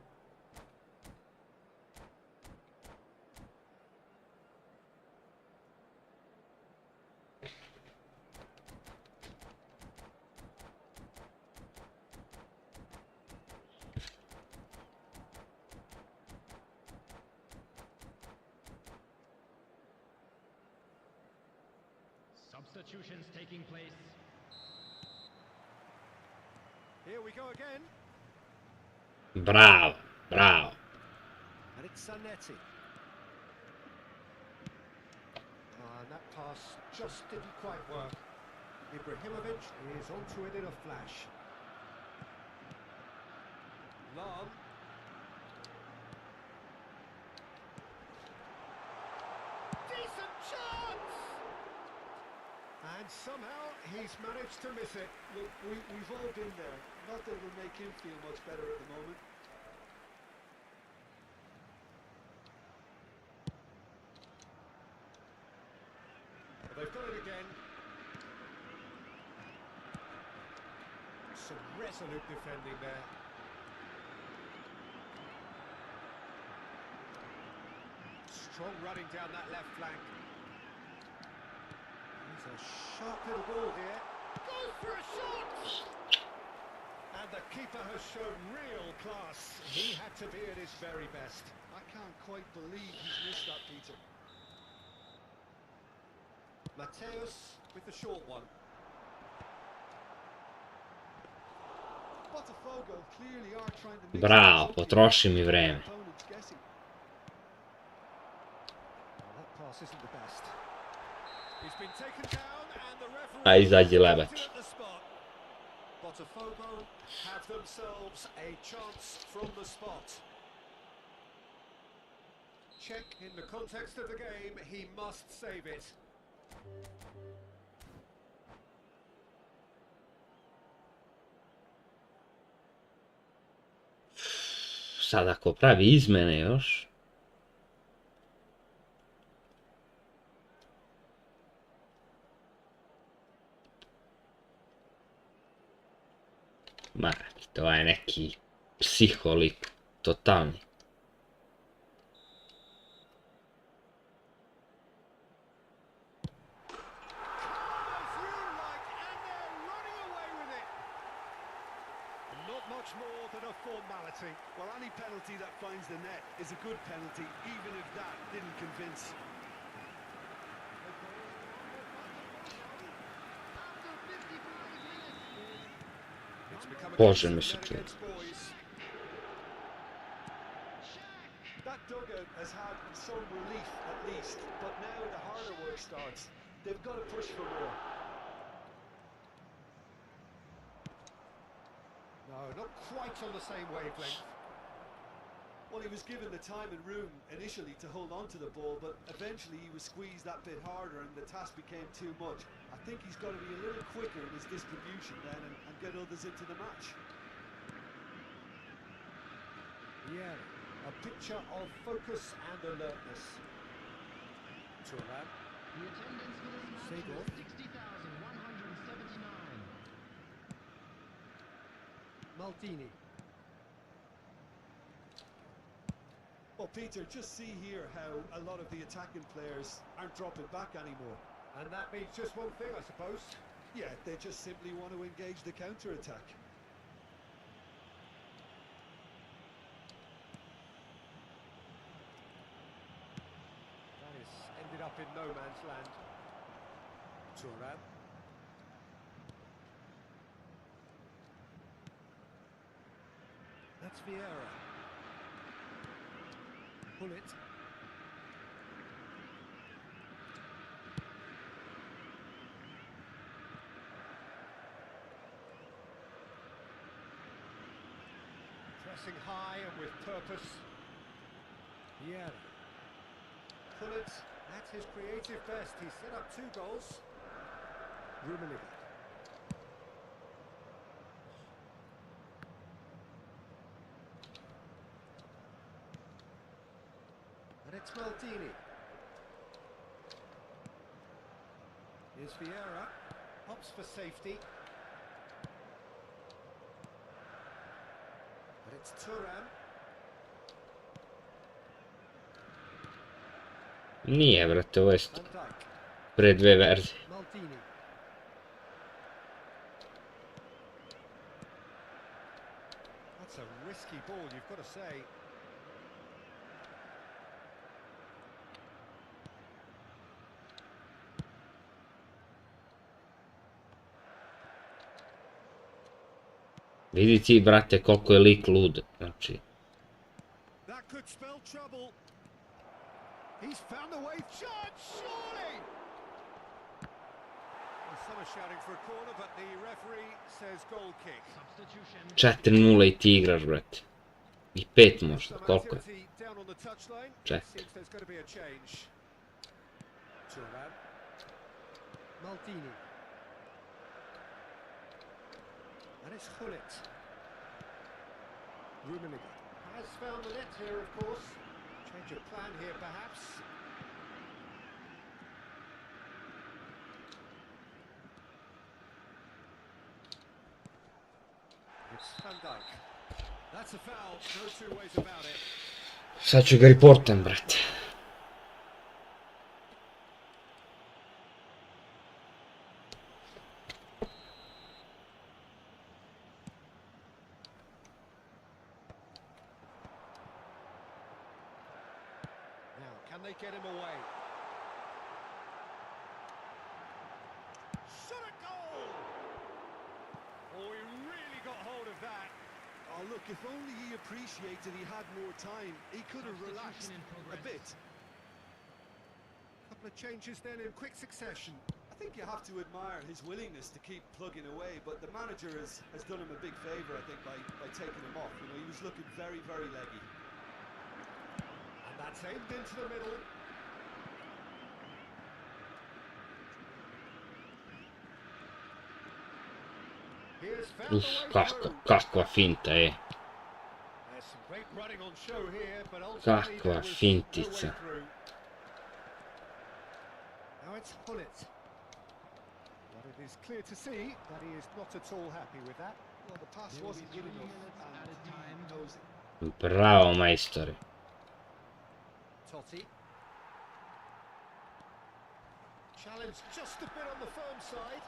Substitutions taking place. Here we go again. Bravo, bravo. And it's Zanetti. And that pass just didn't quite work. Ibrahimovic is onto it in a flash. Lam. Decent chance! And somehow he's managed to miss it. Look, we've all been there. Not that it'll make him feel much better at the moment. But they've got it again. Some resolute defending there. Strong running down that left flank. There's a sharp little ball here. Goes for a shot! And the keeper has shown real class. He had to be at his very best. I can't quite believe he's missed that, Peter. Mateus with the short one. Botafogo clearly are trying to make Bravo, potroši mi vreme. opponents guessing. Well, that pass isn't the best. He's been taken down and the referee A izađi lebati. at the spot. Botafogo have themselves a chance from the spot. Check in the context of the game, he must save it. Sad ako pravi izmene još. Ma, to je neki psiholik, totalni. Not much much more than a formality. Well, any penalty that finds the net is a good penalty, even if that didn't convince. It's become a Boże, case of myślę, men czy... against boys. That dugout has had some relief at least, but now the harder work starts. They've got to push for more. No, not quite on the same wavelength. Well, he was given the time and room initially to hold on to the ball, but eventually he was squeezed that bit harder and the task became too much. I think he's got to be a little quicker in his distribution then and get others into the match. Yeah, a picture of focus and alertness. Turan. The attendance for this match Seedorf. was 60,179. Maldini. Well, Peter, just see here how a lot of the attacking players aren't dropping back anymore. And that means just one thing, I suppose. Yeah, they just simply want to engage the counter-attack. That has ended up in no man's land. Turan. That's Vieira. Pull it. Pressing high and with purpose. Vieira. Pull it. At his creative best. He set up 2 goals. Rummenigge. And it's Maldini. Here's Vieira. Hops for safety. But it's Turan. Nije, brate, ovo je Van Dijk. pre 2 verzije. Maldini. That's a risky ball, you've got to say. Vidi ti, brate, koliko je lik lud. Znači, That could spell trouble. He's found the way. Shot, surely! Well, some are shouting for a corner, but the referee says goal kick. Substitution. 4-0 i ti igraš, brate. I 5 možda, Some koliko je? activity down on the touchline. Check. Seems there's going to be a change. Turan. Maldini. And it's Gullit. Rummenigge has found the net here, of course. Change of plan here, perhaps. It's Van Dijk. That's a foul, no 2 ways about it. Sad ću ga reportam, brate. Now, can they get him away? Shot a goal! Oh, he really got hold of that. Oh, look, if only he appreciated he had more time, he could have relaxed Substitution in a progress. bit. Couple of changes then in quick succession. I think you have to admire his willingness to keep plugging away, but the manager has done him a big favour, I think, by taking him off. You know, he was looking very, very leggy. And that's aimed into the middle. Here's found the way through. Kakva finta je. There's some great running on show here, but ultimately Kakva there was no way fintica. through. Now it's Gullit. But it is clear to see that he is not at all happy with that. Well, the pass There will wasn't be good 3 enough, minutes and added he time. knows it. Bravo, majstore. Totti. Challenge just a bit on the firm side.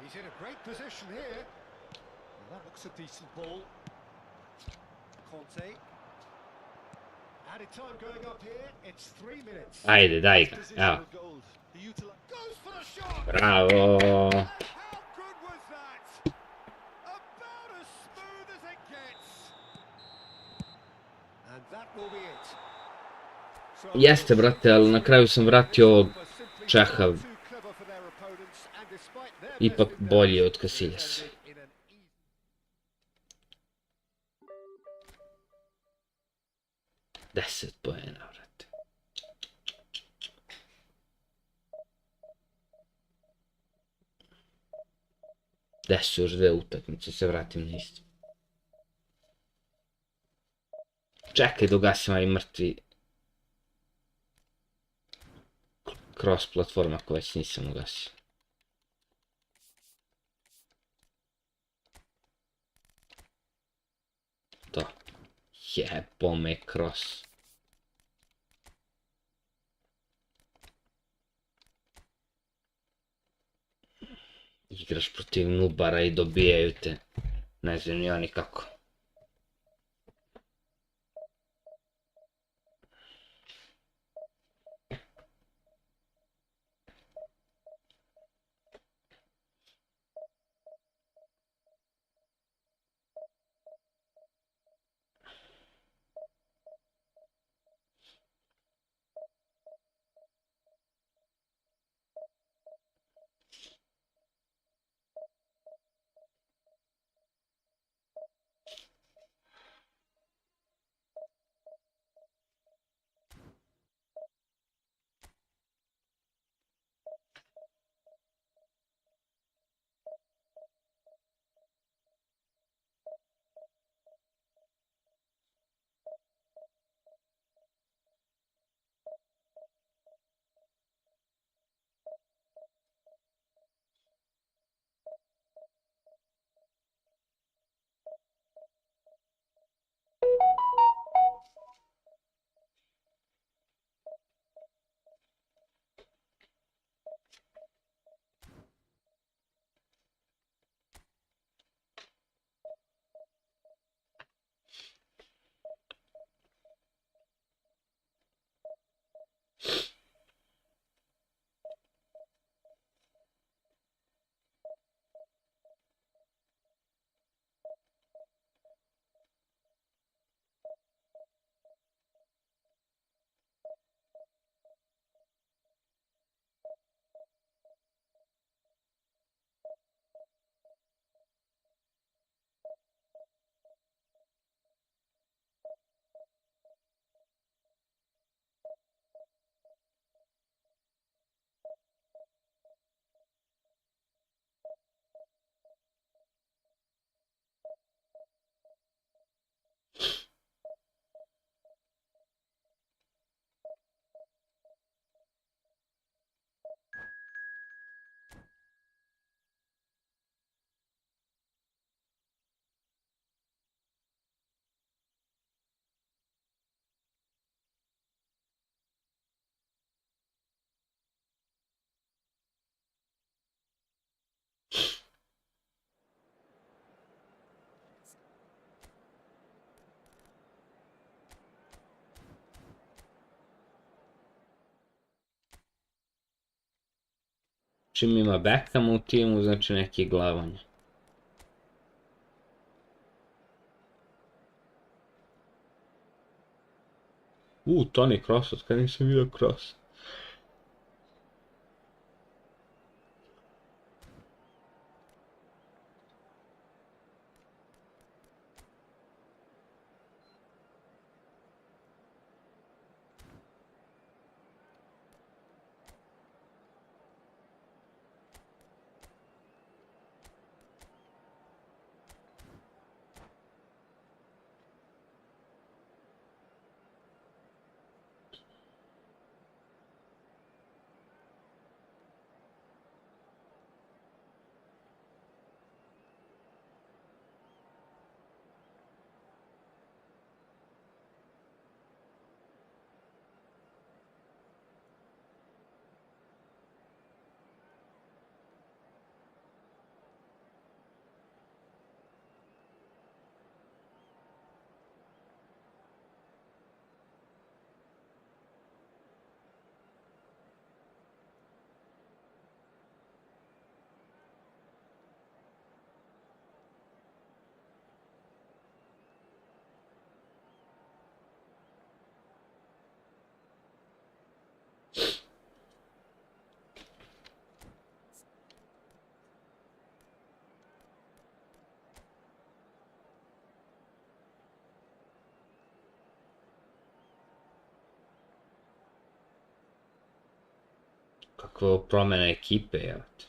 He's in a great position here. Well, that looks a decent ball. Conte. Added time going up here. It's 3 minutes. Ajde, daj ga. Evo. Positional gold. He goes for the shot. Bravo. And how good was that? About as smooth as it gets. And that will be it. Jeste, brate, ali na kraju sam vratio Čeha. Ipak bolji od Casillas. 10 poena, brate. Gde su još 2 utakmice, se vratim na isto. Čekaj da ugasim ovaj mrtvi cross platforma ako već nisam ugasio. To. Jebo me cross. Igraš protiv nubara i dobijaju te. Ne znam ni oni kako. Čim ima Beckham u timu, znači neki glavanje. Toni Kroos, od kad nisam vidio Kroos. Kakve promjene ekipe, jevate.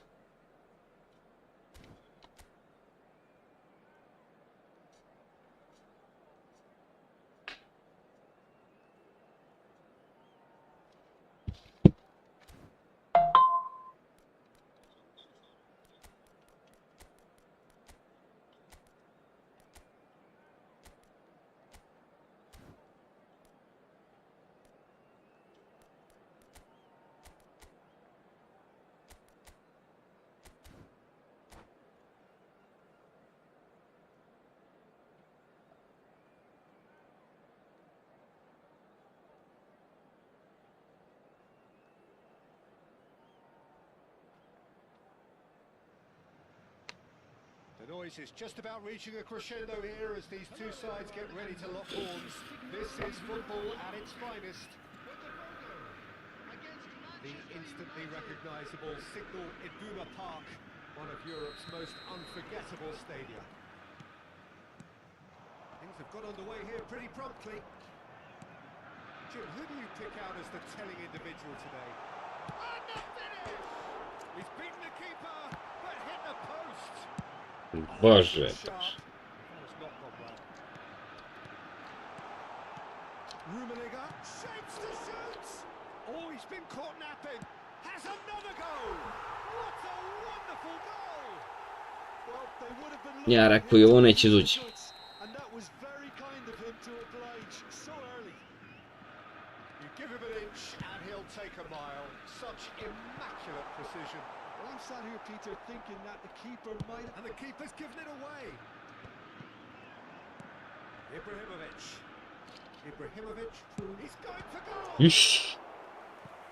The noise is just about reaching a crescendo here as these two sides get ready to lock horns. This is football at its finest. The instantly recognisable Signal Iduna Park, one of Europe's most unforgettable stadia. Things have got underway here pretty promptly. Jim, who do you pick out as the telling individual today? And the finish! He's beaten the keeper, but hit the post. Boże. Rummenigge shapes to shoot. Oh, he's been caught napping. Has another goal. What a wonderful goal. Well, they would have been Ja rekao i ovo neće izući. And that was very kind of him to oblige so early. You give him an inch and he'll take a mile. Such immaculate precision. Well, I'm sat here, Peter, thinking that the keeper might... And the keeper's given it away. Ibrahimovic. He's going for goal. Ish.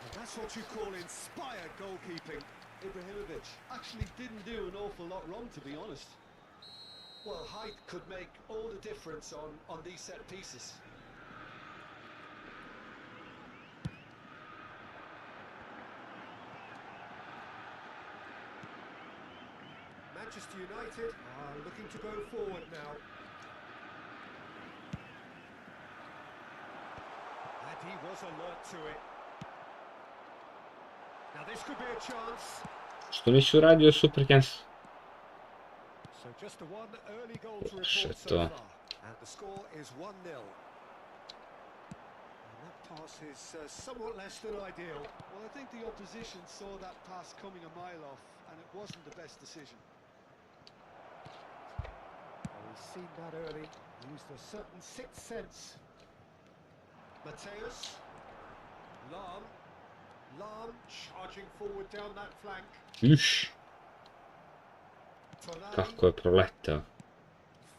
And that's what you call inspired goalkeeping. Ibrahimovic actually didn't do an awful lot wrong, to be honest. Well, height could make all the difference on these set pieces. Manchester United are looking to go forward now. And he was alert to it. Now this could be a chance. Što nisi uradio Supercans? So just the one early goal to report so far. And the score is 1-0. And that pass is somewhat less than ideal. Well, I think the opposition saw that pass coming a mile off, and it wasn't the best decision. He's seen that early, used a certain sixth sense. Mateus, Lam charging forward down that flank. Ish. Tonali, Kako je proletao.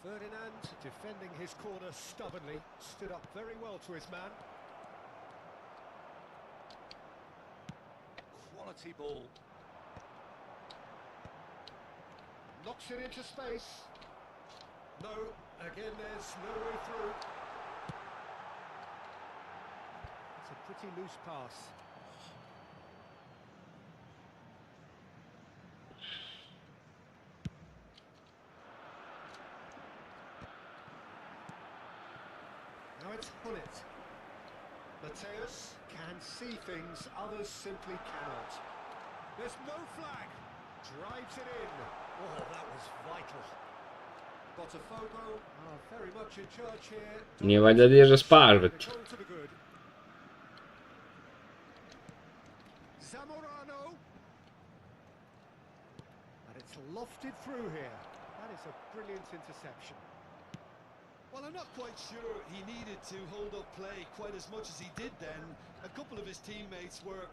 Ferdinand defending his corner stubbornly, stood up very well to his man. Quality ball. Knocks it into space. No, again there's no way through. It's a pretty loose pass. Now it's Hullet. Mateus can see things others simply cannot. There's no flag. Drives it in. Oh, that was vital. Botafogo are very much in charge here. Nije valjda da je spažbet. Zamorano. And it's lofted through here. That is a brilliant interception. Well, I'm not quite sure he needed to hold up play quite as much as he did then. A couple of his teammates were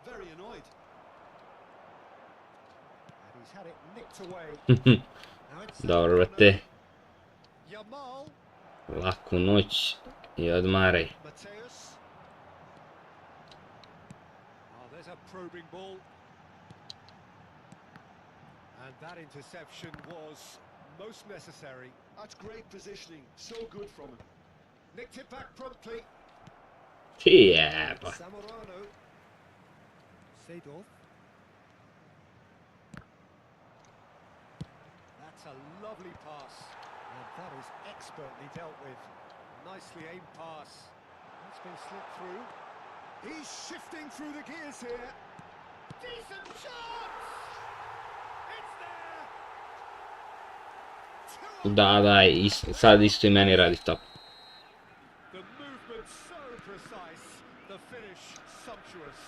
very annoyed. And he's had it nicked away. Dobro, brate. Yamal. Laku noć i odmaraj. Mateus. Oh, there's a probing ball. And that interception was most necessary. That's great positioning. So good from him. Nicked it back promptly. Yeah, but Zamorano. Seedorf. That's a lovely pass. And that is expertly dealt with. Nicely aimed pass. That's been slipped through. He's shifting through the gears here. Decent chance! It's there! Da, dai, sad isto i meni radi top. The movement so precise, the finish sumptuous.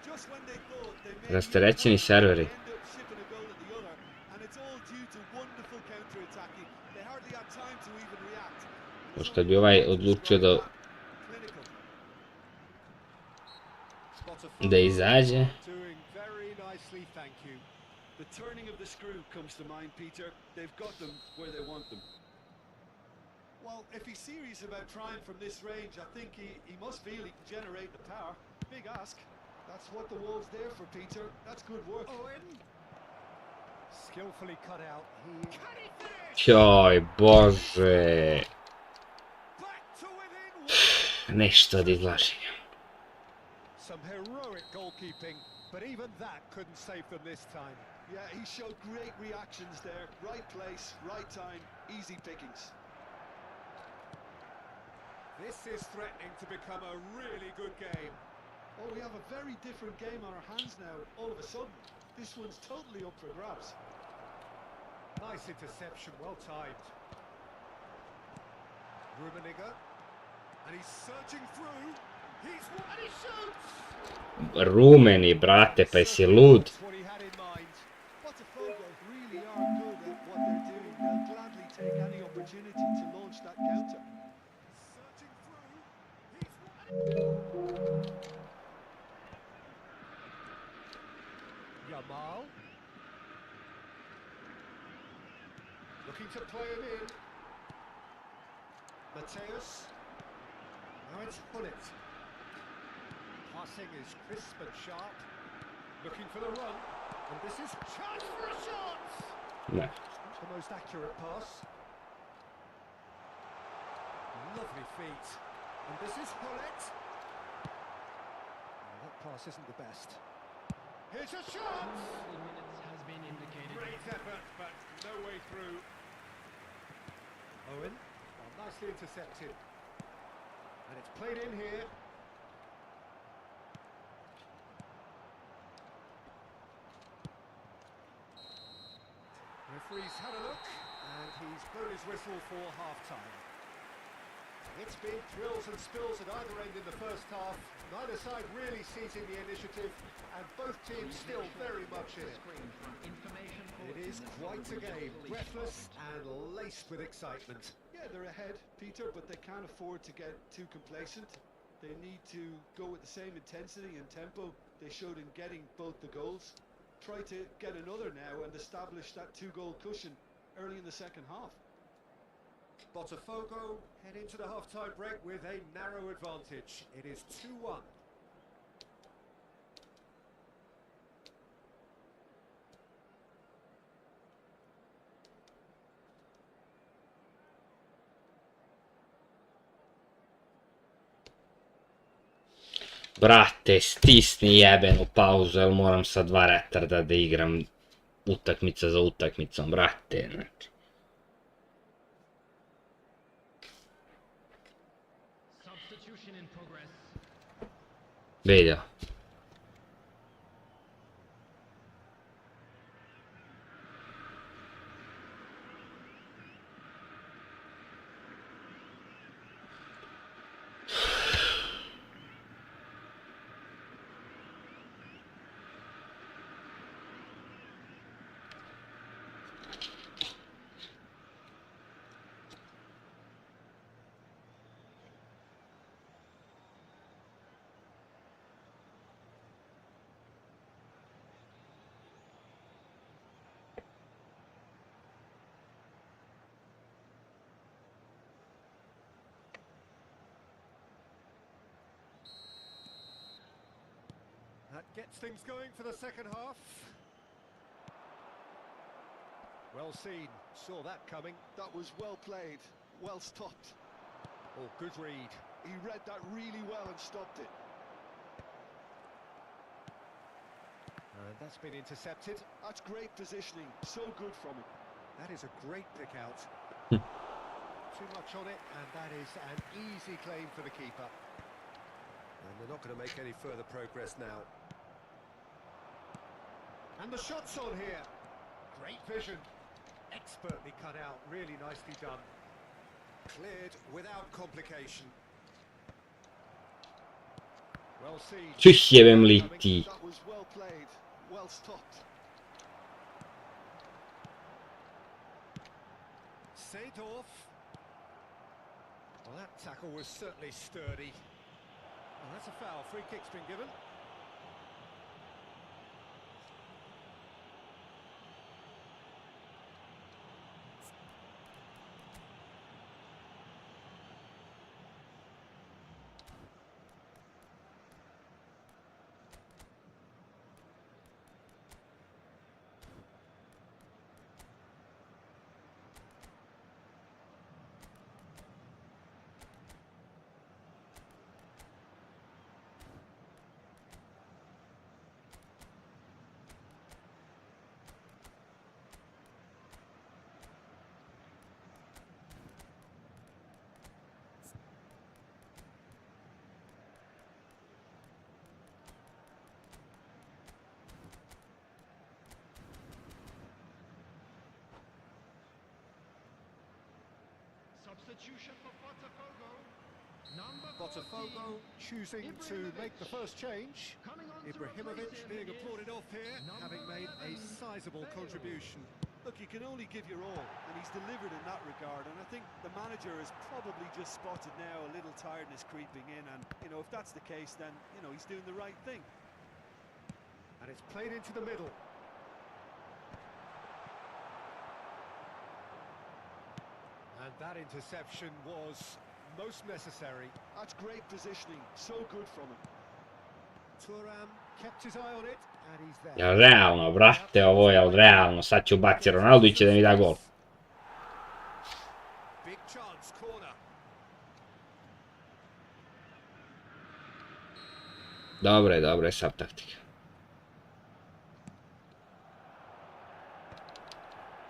Just when they thought they made Rasterećeni serveri. they end up shipping a goal at the other, and it's all due to wonderful counter-attacking. They hardly had time to even react. Pošto bi ovaj odlučio da izađe. Doing very nicely, thank you. The turning of the screw comes to mind, Peter. They've got them where they want them. Well, if he's serious about trying from this range, I think he must feel he can generate the power. Big ask. That's what the wall's there for, Peter. That's good work. Owen. Skillfully cut out. Can he finish? Joj, bože. Back to within one. Nešto od izlaženja. Some heroic goalkeeping, but even that couldn't save them this time. Yeah, he showed great reactions there. Right place, right time, easy pickings. This is threatening to become a really good game. Oh, we have a very different game on our hands now, all of a sudden. This one's totally up for grabs. Nice interception, well timed. Rummenigge, and he's surging through. He's and he shoots! Rumeni, brate, pa jesi lud? That's what he had in mind. Botafogo really are good at what they're doing. They'll gladly take any opportunity to launch that counter. Searching through. Yamal. Looking to play him in. Mateus. Now it's Hullet. Passing is crisp and sharp. Looking for the run. And this is chance for a shot! No. The most accurate pass. Lovely feet. And this is Hullet. That pass isn't the best. Here's a shot! Has been indicated. Great effort, but no way through. Owen, well, nicely intercepted. And it's played in here. Referee's had a look, and he's blown his whistle for half-time. It's been thrills and spills at either end in the first half. Neither side really seizing the initiative, and both teams still very much in it. It is quite a game, breathless and laced with excitement. Yeah, they're ahead, Peter, but they can't afford to get too complacent. They need to go with the same intensity and tempo they showed in getting both the goals. Try to get another now and establish that two-goal cushion early in the second half. Botafogo head into the half-time break with a narrow advantage. It is 2-1. Brate, stisni jebenu pauzu, jel moram sa 2 retarda da igram utakmica za utakmicom, brate, znači. Substitution in progress. Vidio. That gets things going for the second half. Well seen, saw that coming. That was well played, well stopped. Oh, good read. He read that really well and stopped it. And that's been intercepted. That's great positioning, so good from him. That is a great pick out. Too much on it, and that is an easy claim for the keeper. And they're not going to make any further progress now. And the shot's on here. Great vision. Expertly cut out. Really nicely done. Cleared without complication. Well seen. Tühje litti. That was well played. Well stopped. Seedorf. Well, that tackle was certainly sturdy. Well, that's a foul. Free kick's been given. Substitution for Botafogo. Number 14. Botafogo choosing to make the first change. Coming on to Ibrahimovic replace him being is applauded off here, having made a 11, sizable Bale. contribution. Look, you can only give your all, and he's delivered in that regard. And I think the manager has probably just spotted now a little tiredness creeping in. And, you know, if that's the case, then, you know, he's doing the right thing. And it's played into the middle. And that interception was most necessary. That's great positioning. So good from him. Thuram kept his eye on it, and he's there. Jel realno, brate, ovo je realno. Sad ću baciti Ronaldovića da mi da gol. Big chance, corner. Dobro je sad taktika.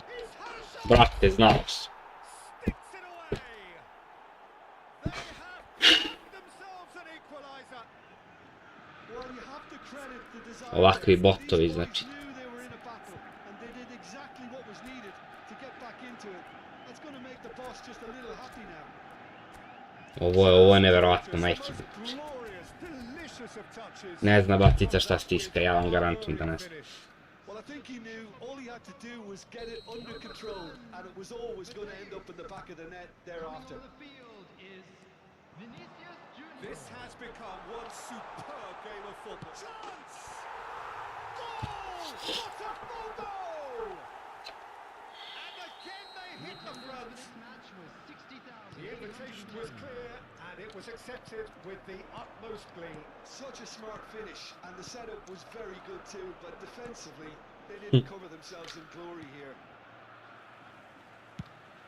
He's had a shot. Brate, znao sam. Sticks it away. They have found themselves an equalizer. Well, you have to credit the desire. Ovakvi botovi, znači. These boys knew they were in a battle, and they did exactly what was needed to get back into it. That's going to make the boss just a little happy now. Ovo je nevjerovatno, majke. Glorious, delicious of touches. Ne zna batica šta stiska, ja vam garantujem da ne zna. Well, I think he knew all he had to do was get it under control, and it was always going to end up in the back of the net thereafter. Coming on the field is Vinicius Junior. This has become one superb game of football. Chance! Goal! Botafogo! And again they hit the front. This match was 60,000. The invitation was clear, and it was accepted with the utmost glee. Such a smart finish, and the setup was very good too, but defensively, they didn't cover themselves in glory here.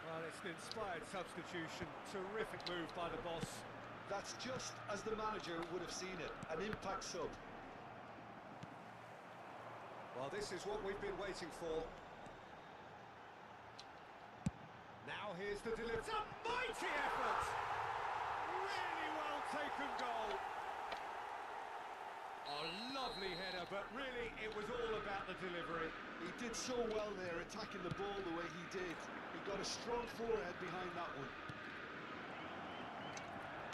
Well, it's an inspired substitution. Terrific move by the boss. That's just as the manager would have seen it, an impact sub. Well, this is what we've been waiting for. Now here's the delivery. It's a mighty effort! Really well taken goal. A lovely header, but really it was all about the delivery. He did so well there, attacking the ball the way he did. He got a strong forehead behind that one.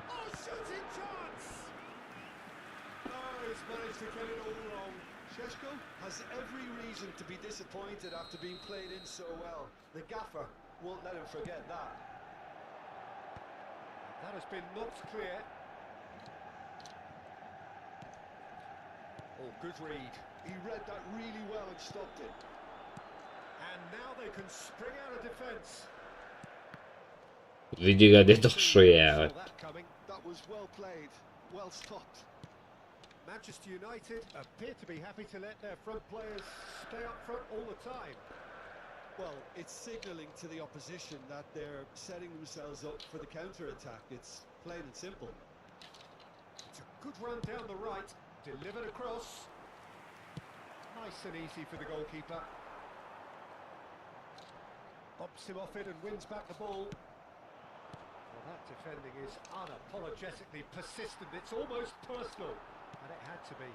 Oh, shooting chance! Oh, he's managed to get it all wrong. Šeško has every reason to be disappointed after being played in so well. The gaffer won't let him forget that. That has been knocked clear. Oh, good read. He read that really well and stopped it. And now they can spring out of defence. Vidi ga gdje došao je. That was well played, well stopped. Manchester United appear to be happy to let their front players stay up front all the time. Well, it's signalling to the opposition that they're setting themselves up for the counter-attack. It's plain and simple. It's a good run down the right, delivered across. Nice and easy for the goalkeeper. Bops him off it and wins back the ball. Well, that defending is unapologetically persistent. It's almost personal, and it had to be.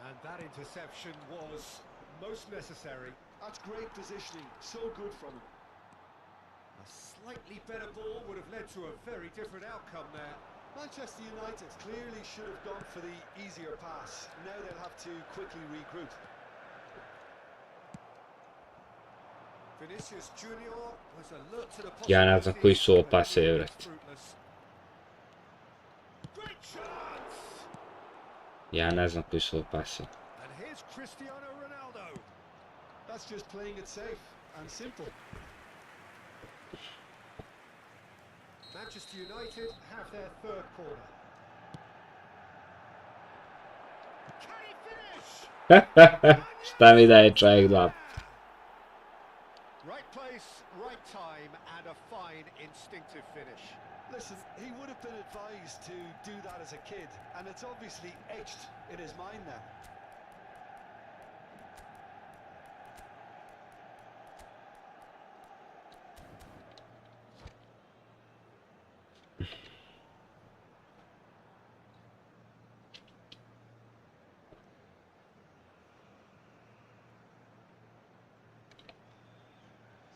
And that interception was most necessary. That's great positioning, so good from him. A slightly better ball would have led to a very different outcome there. Manchester United clearly should have gone for the easier pass. Now they'll have to quickly regroup. Vinicius Junior was alert to the Ja ne znam koji su ovo pasevi, brate. Great chance. Ja ne znam koji su ovo pasevi. And here's Cristiano Ronaldo. That's just playing it safe and simple. Manchester United have their third corner. Can he finish? Šta mi daje čovjek dva? Right place, right time, and a fine instinctive finish. Listen, he would have been advised to do that as a kid, and it's obviously etched in his mind now.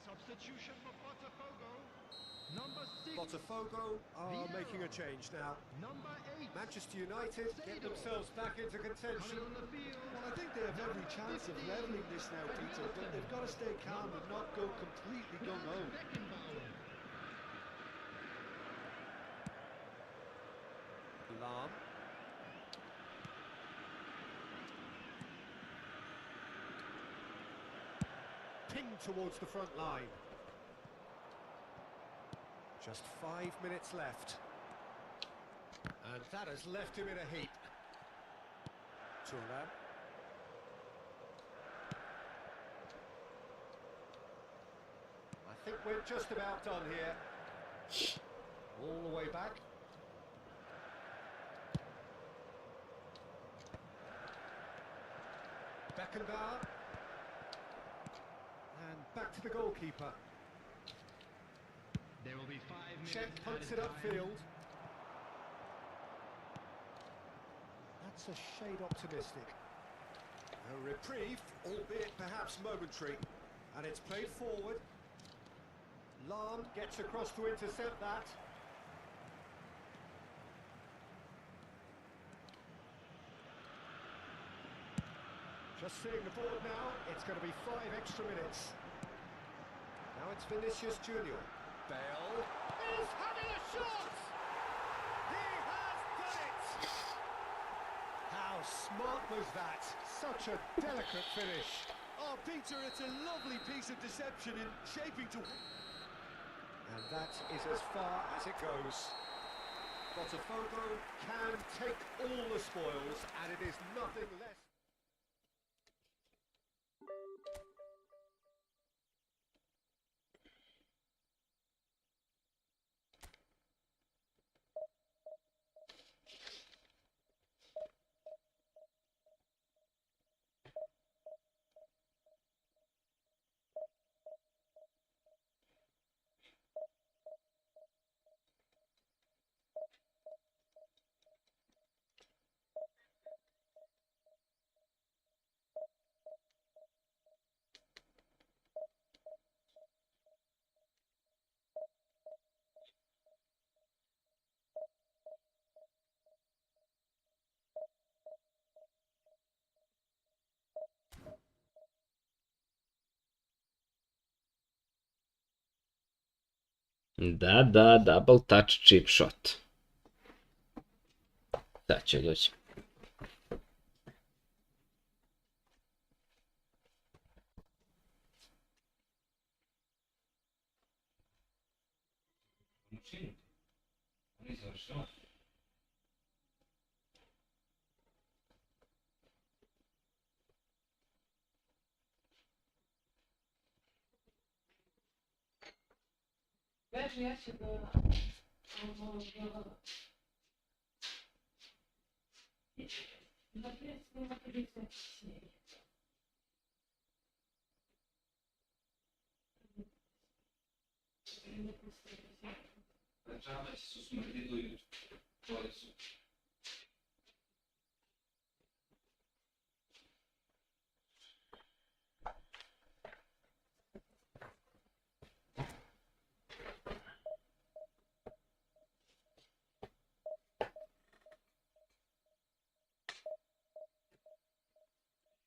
Substitution for Botafogo. Number 6. Botafogo are making a change now. Number 8. Manchester United get themselves back into contention. Coming on the field. Well, I think they have every chance of levelling this now, Peter, but they've got to stay calm and not go completely gung-ho. Beckenbauer. Lam. Ping towards the front line. Just 5 minutes left. And that has left him in a heap. Thuram. I think we're just about done here. All the way back. Beckenbauer. And back to the goalkeeper. There will be 5 minutes. Check punts it added time. upfield. That's a shade optimistic. A reprieve, albeit perhaps momentary. And it's played forward. Lam gets across to intercept that. Just seeing the board now, it's going to be 5 extra minutes. Now it's Vinicius Junior. Bale is having a shot! He has done it! How smart was that? Such a delicate finish. Oh, Peter, it's a lovely piece of deception in shaping to... And that is as far as it goes. Botafogo can take all the spoils, and it is nothing less. Da, double touch chip shot. Sad će doći. Veže, ja ću da... Naprijed snimati biti snijeg. Džabe su smrdilujući. Koji su?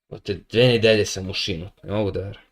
Od 2 nedelje sam u šinu, ne mogu da verujem.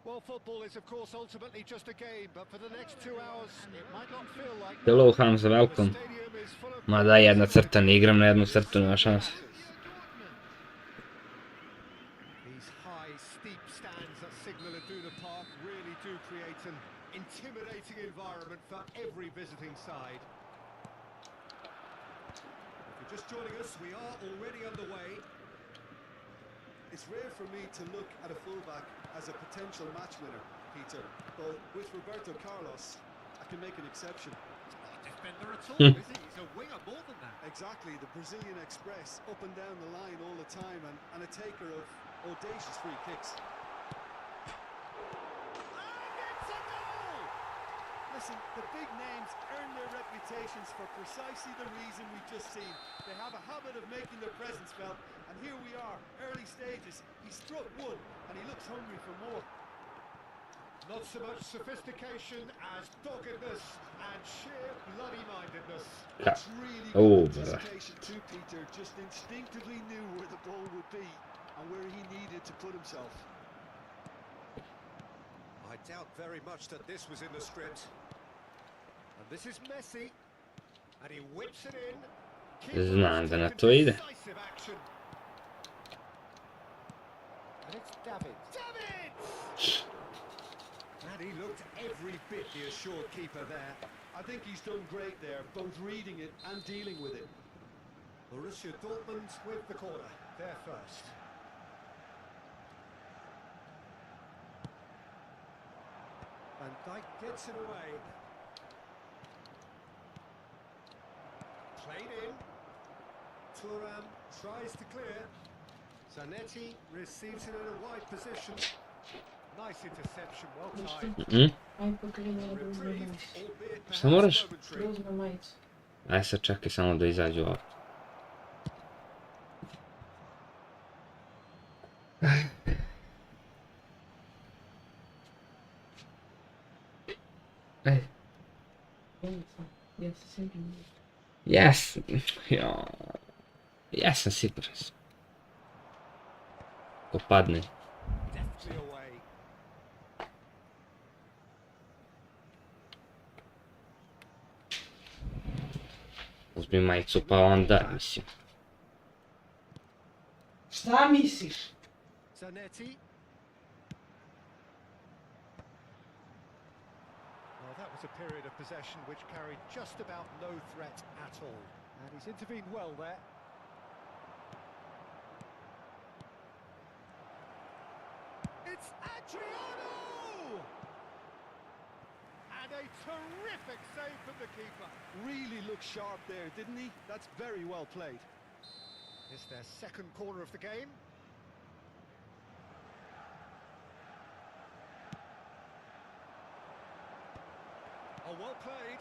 Well, football is of course ultimately just a game, but for the next 2 hours it might not feel like Hello that. Hamza, The welcome. stadium is full of Ma daj, jedna praise and crta, ne igram na jednu crtu, nema šanse. these high, steep stands that signal Aduna Park really do create an intimidating environment for every visiting side. If you're just joining us, we are already underway. It's rare for me to look at a fullback as a potential match winner, Peter, but with Roberto Carlos, I can make an exception. Not a defender at all, is he? He's a winger more than that. Exactly, the Brazilian Express, up and down the line all the time, and a taker of audacious free kicks. Listen, the big names earn their reputations for precisely the reason we've just seen. They have a habit of making their presence felt, and here we are, early stages. He struck one, and he looks hungry for more. Not so much sophistication as doggedness and sheer bloody-mindedness. Yeah. It's really Oh, good brother. anticipation too, Peter. Just instinctively knew where the ball would be and where he needed to put himself. I doubt very much that this was in the script. And this is Messi. And he whips it in. Znate na Keeper to has ide. taken decisive action. And it's David. David! And he looked every bit the assured keeper there. I think he's done great there, both reading it and dealing with it. Borussia Dortmund with the corner. They're first. Van Dijk gets it away. Played in. Thuram tries to clear. Zanetti receives it in a wide position. Nice interception, well timed. Aj pokrenula da uzme Reprieve, majicu. albeit Šta perhaps moraš? momentary. Da uzme majicu. Aj sad čekaj samo da izađu ovdje. Ej. Ja se sjećam. Jes. Ja. Jesam siguran sam. Ko padne. Deftly away. Uzmi majicu pa onda, mislim. Šta misliš? Zanetti. Well, that was a period of possession which carried just about no threat at all. And he's intervened well there. It's Adriano! And a terrific save from the keeper. Really looked sharp there, didn't he? That's very well played. It's their second corner of the game. Oh, well played.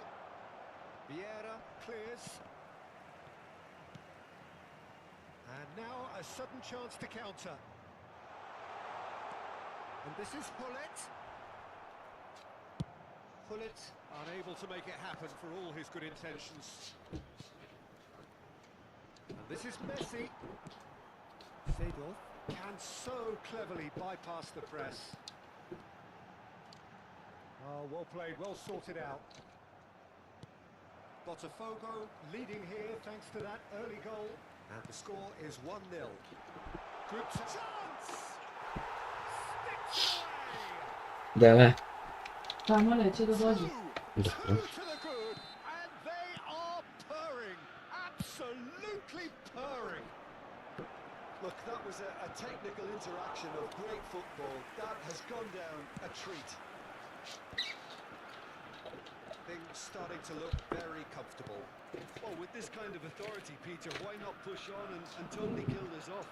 Vieira clears. And now a sudden chance to counter. And this is Hullet. Hullet unable to make it happen for all his good intentions. And this is Messi. Seedorf can so cleverly bypass the press. Oh, well played, well sorted out. Botafogo leading here thanks to that early goal. And the score is 1-0. Good chance! Sticks away! Deve. Tamo neće da dođe. Two to the good, and they are purring, absolutely purring. Look, that was a technical interaction of great football. That has gone down a treat. Things starting to look very comfortable. Well, with this kind of authority, Peter, why not push on and totally kill this off?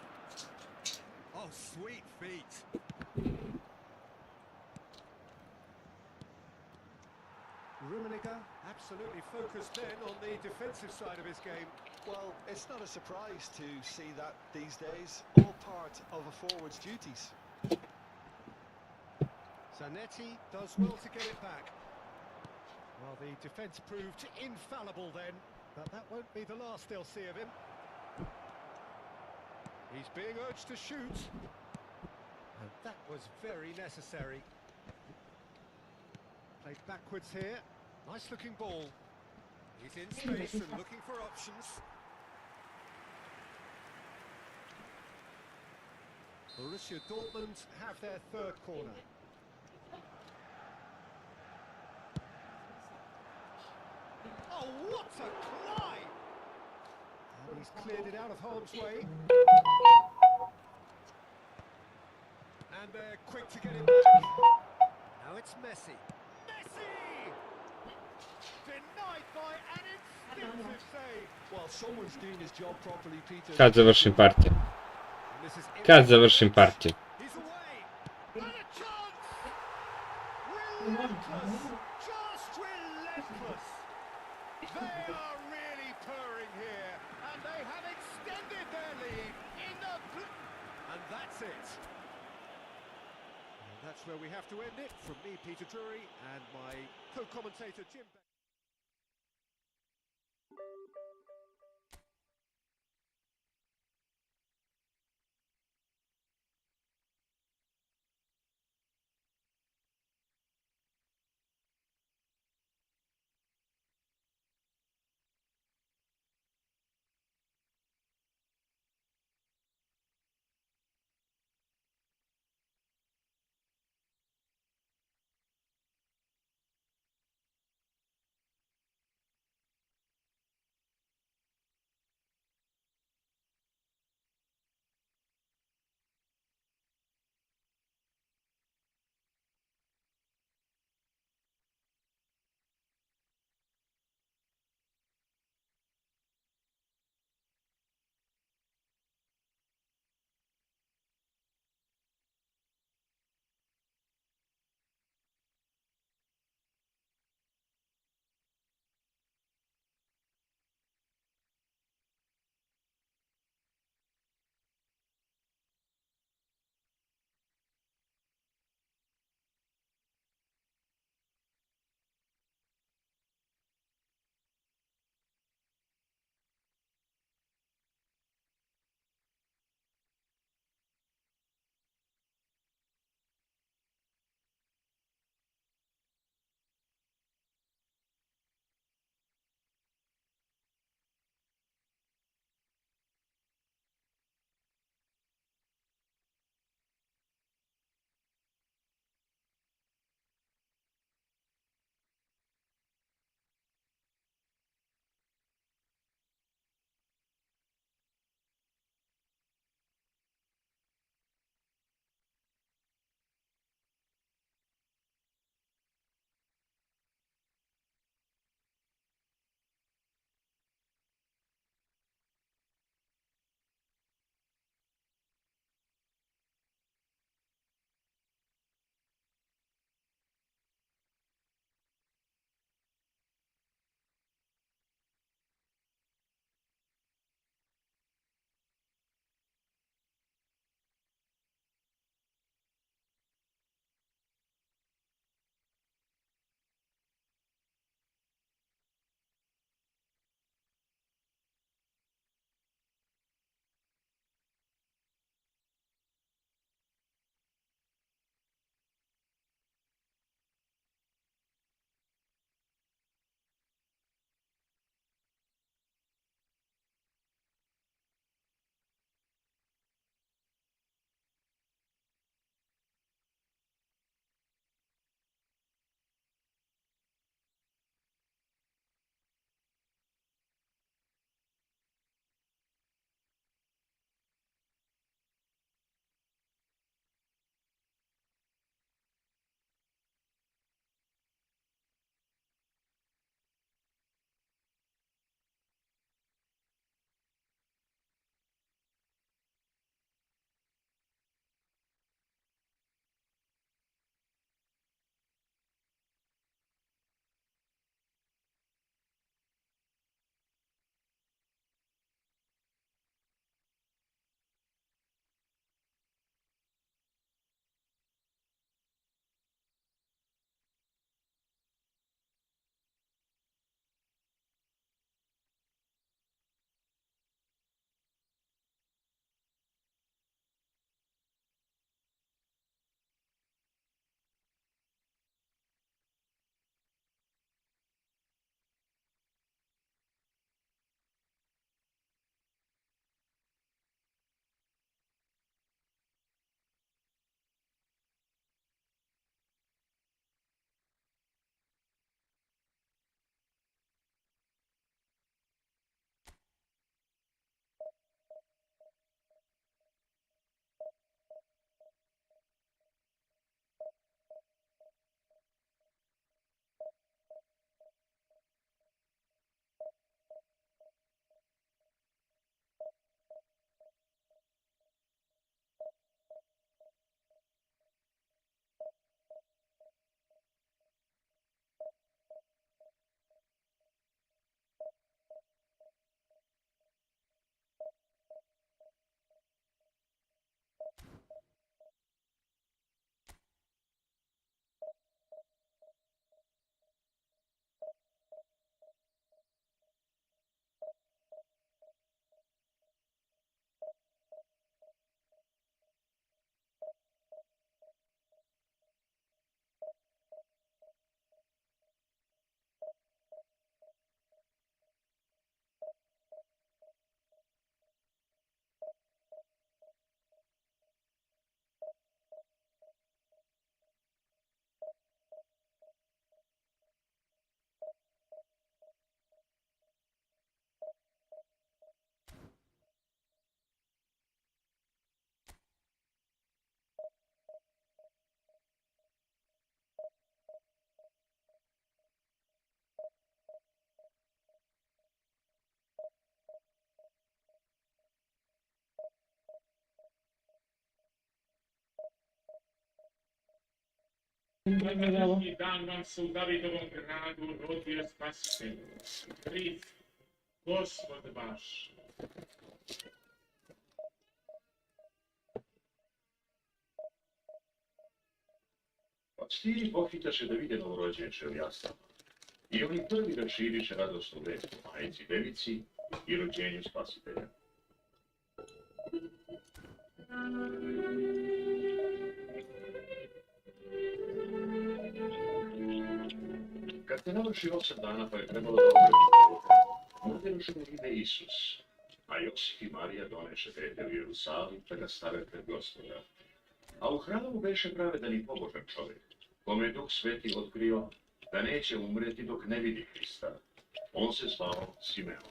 Oh, sweet feet. Rummenigge absolutely focused then on the defensive side of his game. Well, it's not a surprise to see that these days, all part of a forward's duties. Zanetti does well to get it back. Well, the defence proved infallible then, but that won't be the last they'll see of him. He's being urged to shoot. And that was very necessary. Played backwards here. Nice looking ball. He's in space and looking for options. Borussia Dortmund have their third corner. Oh, what a climb! And he's cleared it out of harm's way. And they're quick to get it back. Now it's Messi. Messi! Denied by an instinctive save. Well, someone's doing his job properly, Peter. Kad završim partiju. And this is Kad završim partiju. He's away. And a chance. Ne možeš, Relentless. ne? Just relentless. They are really purring here, and they have extended their lead in the and that's it. And that's where we have to end it. From me, Peter Drury, and my co-commentator Jim. Današnji dan vam se u Davidovom gradu rodio spasitelj. Kriv, Gospod vaš. Pastiri pohitaše da vide novorođenče u jaslama. I oni prvi da širiše radosnu vest o majici devici i rođenju spasitelja. Kad se navrši 8 dana pa je trebalo da obrati rođeno ide Isus, a Josif i Marija doneše dete u Jerusalim da ga stave pred Gospoda. A u hramu beše pravedan i pobožan čovjek, kome je Duh Sveti otkrio da neće umreti dok ne vidi Hrista. On se zvao Simeon.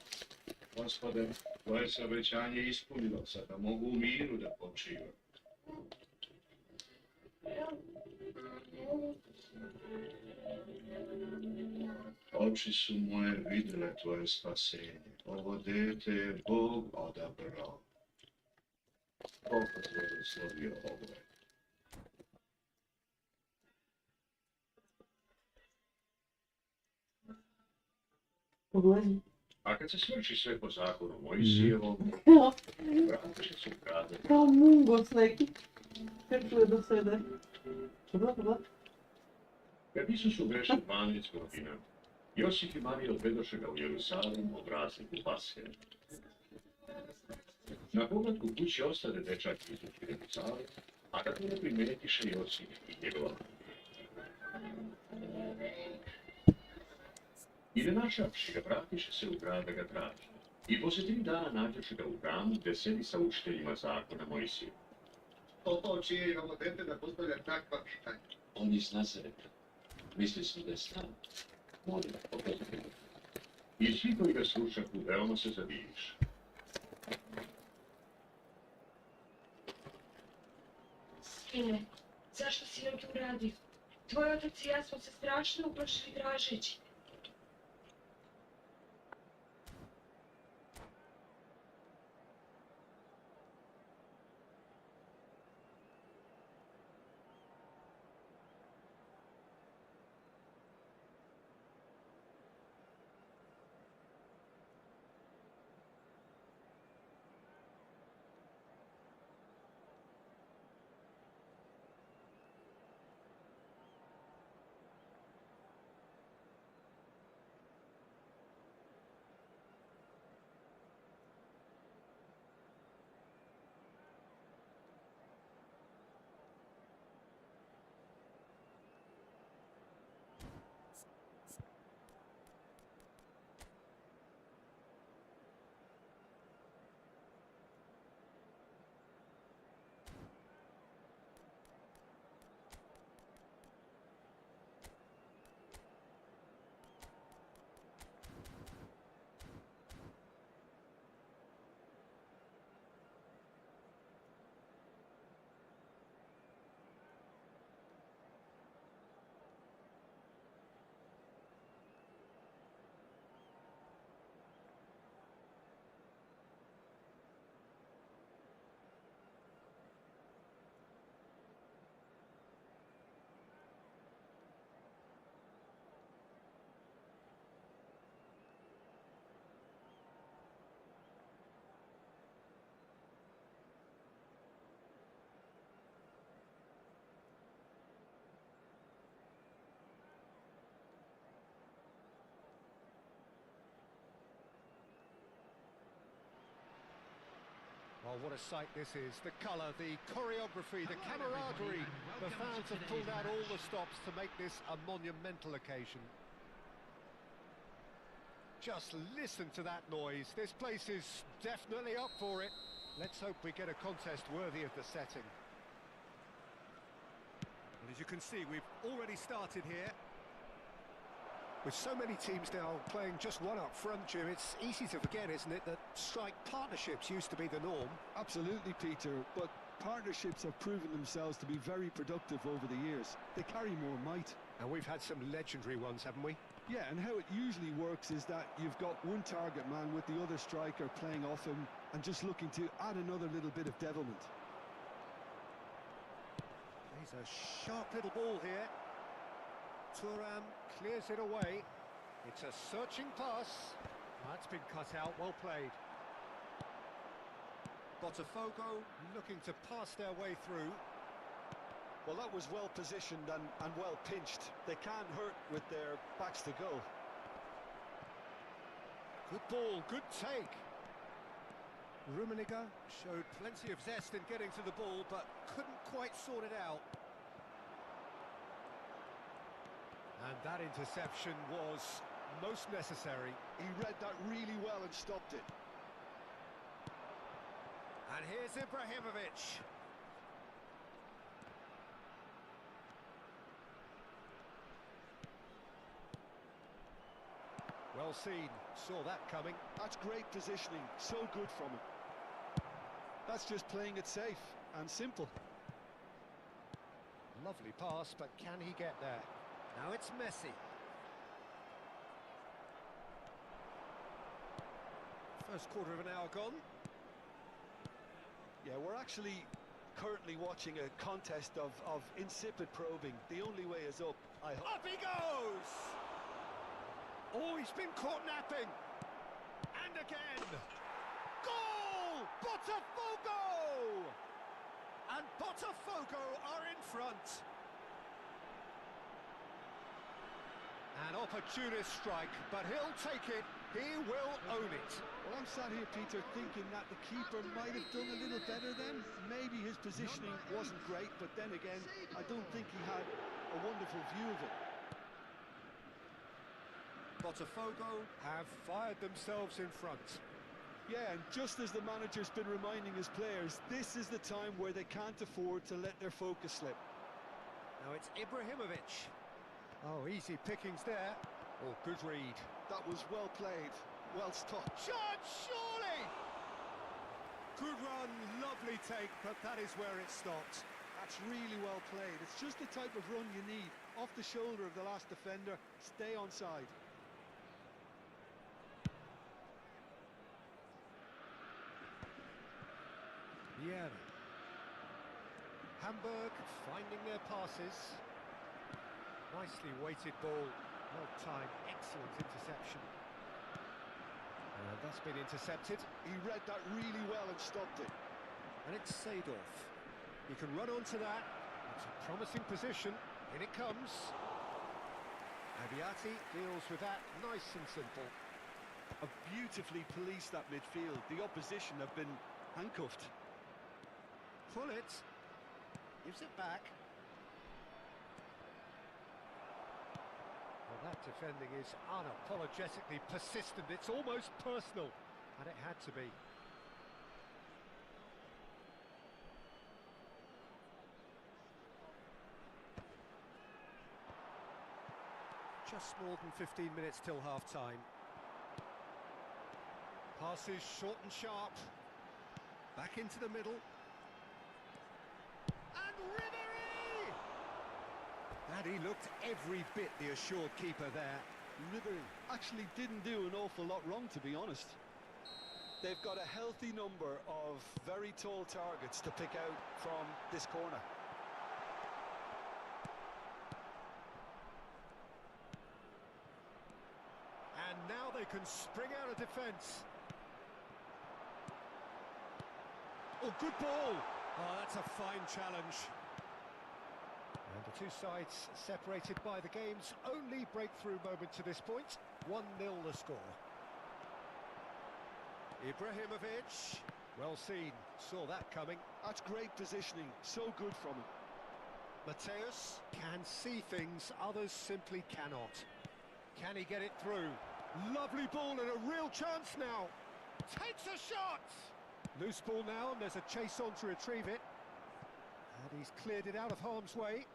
Gospode, tvoje se obećanje ispunilo, sada mogu u miru da počivam. Oči su moje vidjele tvoje spasenje. Ovo dete je Bog odabrao. Bog tvoj uslovio ovo je. Pogledaj. A kad se svrši sve po zakonu Mojsijevom, Evo, vratiše su grade. kao mungos neki. Krčuje do sebe. Pogledaj. Kad Isusu greše 12 godina, Josif i Marija odvedoše ga u Jerusalim o prazniku Paske. Na povratku kući ostade dečak iz Jerusalim, a kad ne primetiše Josif i njegova. I ne našavši ga, vratiše se u grad da ga traži. I poslije 3 dana nađoše ga u hramu gde sedi sa učiteljima zakona Mojsije. Čije je ovo dete da postavlja takva pitanja? On iz Nazareta. Misli smo da je stan. Molim, opetite. I svi koji ga slušahu, veoma se zadiviš. Sine, zašto si nam to uradio? Tvoj otac i ja smo se strašno uplašili tražeći. Oh, what a sight this is. The colour, the choreography, the camaraderie. The fans have pulled out all the stops to make this a monumental occasion. Just listen to that noise. This place is definitely up for it. Let's hope we get a contest worthy of the setting. And as you can see, we've already started here. With so many teams now playing just one up front, Jim, it's easy to forget, isn't it, that strike partnerships used to be the norm. Absolutely, Peter, but partnerships have proven themselves to be very productive over the years. They carry more might. And we've had some legendary ones, haven't we? Yeah, and how it usually works is that you've got one target man with the other striker playing off him and just looking to add another little bit of devilment. He's a sharp little ball here. Thuram clears it away. It's a searching pass. That's been cut out, well played. Botafogo looking to pass their way through. Well, that was well positioned and well pinched. They can't hurt with their backs to goal. Good ball, good take. Rummenigge showed plenty of zest in getting to the ball, but couldn't quite sort it out. And that interception was most necessary. He read that really well and stopped it. And here's Ibrahimovic. Well seen, saw that coming. That's great positioning, so good from him. That's just playing it safe and simple. Lovely pass, but can he get there? Now it's Messi. First quarter of an hour gone. Yeah, we're actually currently watching a contest of insipid probing. The only way is up, I hope. Up he goes! Oh, he's been caught napping. And again. Goal! Botafogo! And Botafogo are in front. An opportunist strike, but he'll take it. He will own it. Well, I'm sat here, Peter, thinking that the keeper might have done a little better then. Maybe his positioning wasn't great, but then again, I don't think he had a wonderful view of it. Botafogo have fired themselves in front. Yeah, and just as the manager's been reminding his players, this is the time where they can't afford to let their focus slip. Now it's Ibrahimovic. Oh, easy pickings there. Oh, good read. That was well played, well stopped. Shot, surely! Good run, lovely take, but that is where it stopped. That's really well played. It's just the type of run you need. Off the shoulder of the last defender, stay onside. Yeah. Hamburg finding their passes. Nicely weighted ball. Well timed, excellent interception. That's been intercepted. He read that really well and stopped it. And it's Seedorf. He can run onto that. It's a promising position. In it comes. Abiati deals with that nice and simple. Have beautifully policed that midfield. The opposition have been handcuffed. Pull it. Gives it back. Well, that defending is unapologetically persistent. It's almost personal. And it had to be. Just more than 15 minutes till half-time. Passes short and sharp. Back into the middle. And Ribéry! And he looked every bit the assured keeper there. Ribéry actually didn't do an awful lot wrong, to be honest. They've got a healthy number of very tall targets to pick out from this corner. And now they can spring out of defence. Oh, good ball! Oh, that's a fine challenge. And the two sides separated by the game's only breakthrough moment to this point. 1-0 the score. Ibrahimovic, well seen, saw that coming. That's great positioning, so good from him. Mateus can see things others simply cannot. Can he get it through? Lovely ball and a real chance now. Takes a shot! Loose ball now, and there's a chase on to retrieve it. And he's cleared it out of harm's way.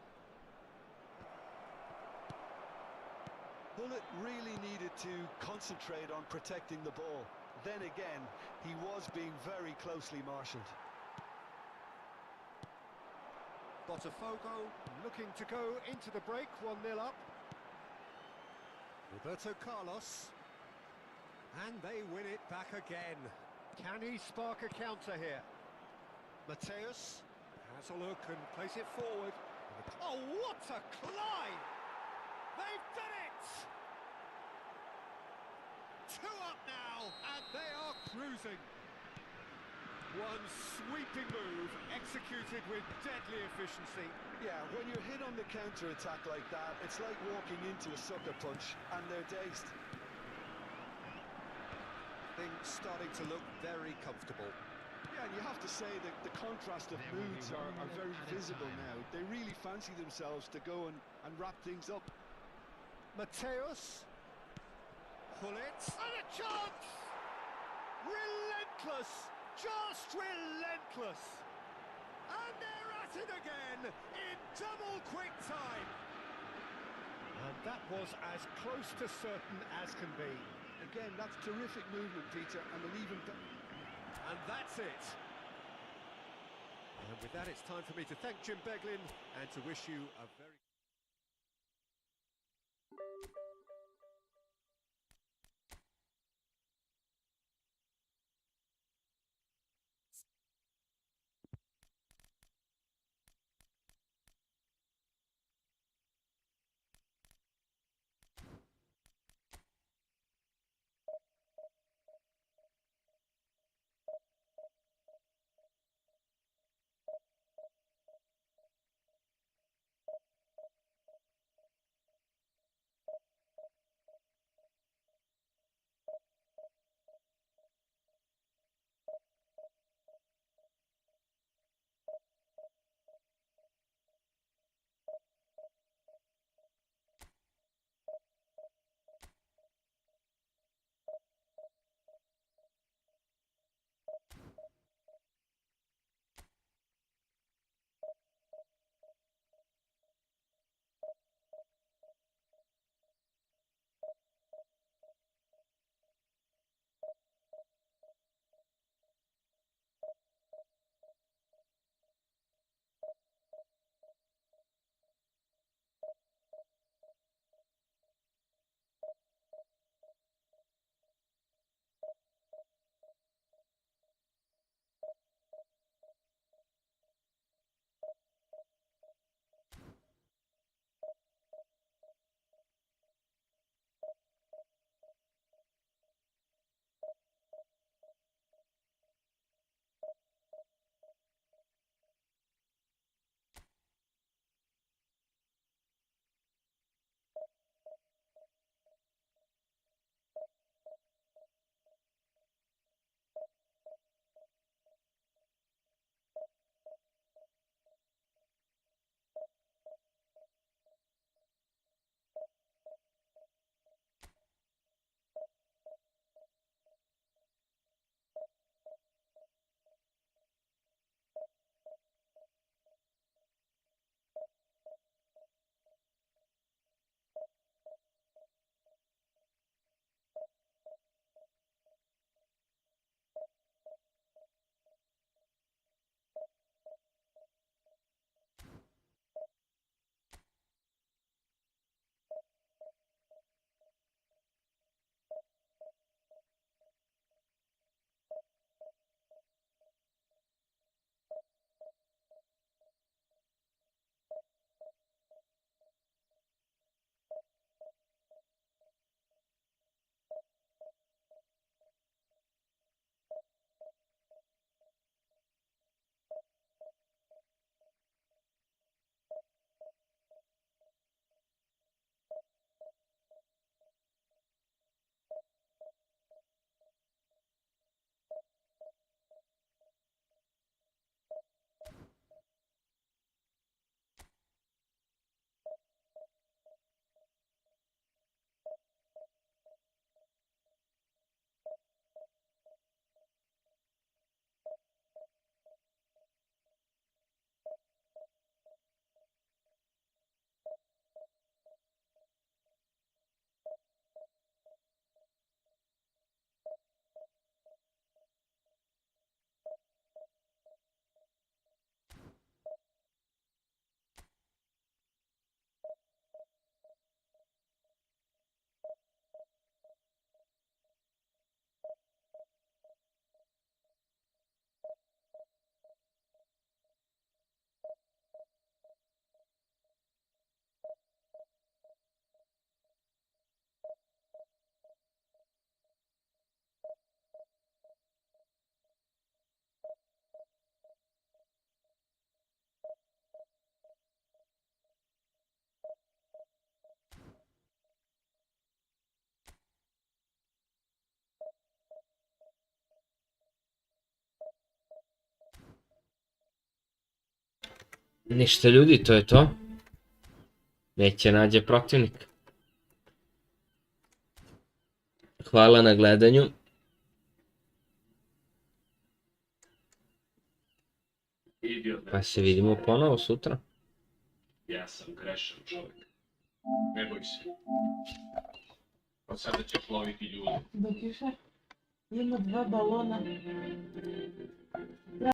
Bullet really needed to concentrate on protecting the ball. Then again, he was being very closely marshalled. Botafogo looking to go into the break, 1-0 up. Roberto Carlos. And they win it back again. Can he spark a counter here? Mateus has a look and plays it forward. Oh, what a climb! They've done it! 2 up now, and they are cruising. One sweeping move, executed with deadly efficiency. Yeah, when you're hit on the counter-attack like that, it's like walking into a sucker punch, and they're dazed. Things starting to look very comfortable. Yeah, and you have to say that the contrast of There will be moods one are minute very at a visible time. now. They really fancy themselves to go and wrap things up. Mateus. Pullet. And a chance! Relentless! Just relentless! And they're at it again in double quick time! And that was as close to certain as can be. Again, that's terrific movement, Peter, and an even... And that's it. And with that, it's time for me to thank Jim Beglin and to wish you a very... Ništa ljudi, to je to. Neće nađe protivnik. Hvala na gledanju. Idiot. Pa se vidimo ponovo sutra. Ja sam grešan čovjek. Ne boj se. Od sada će ploviti ljudi. Dok još ima 2 balona.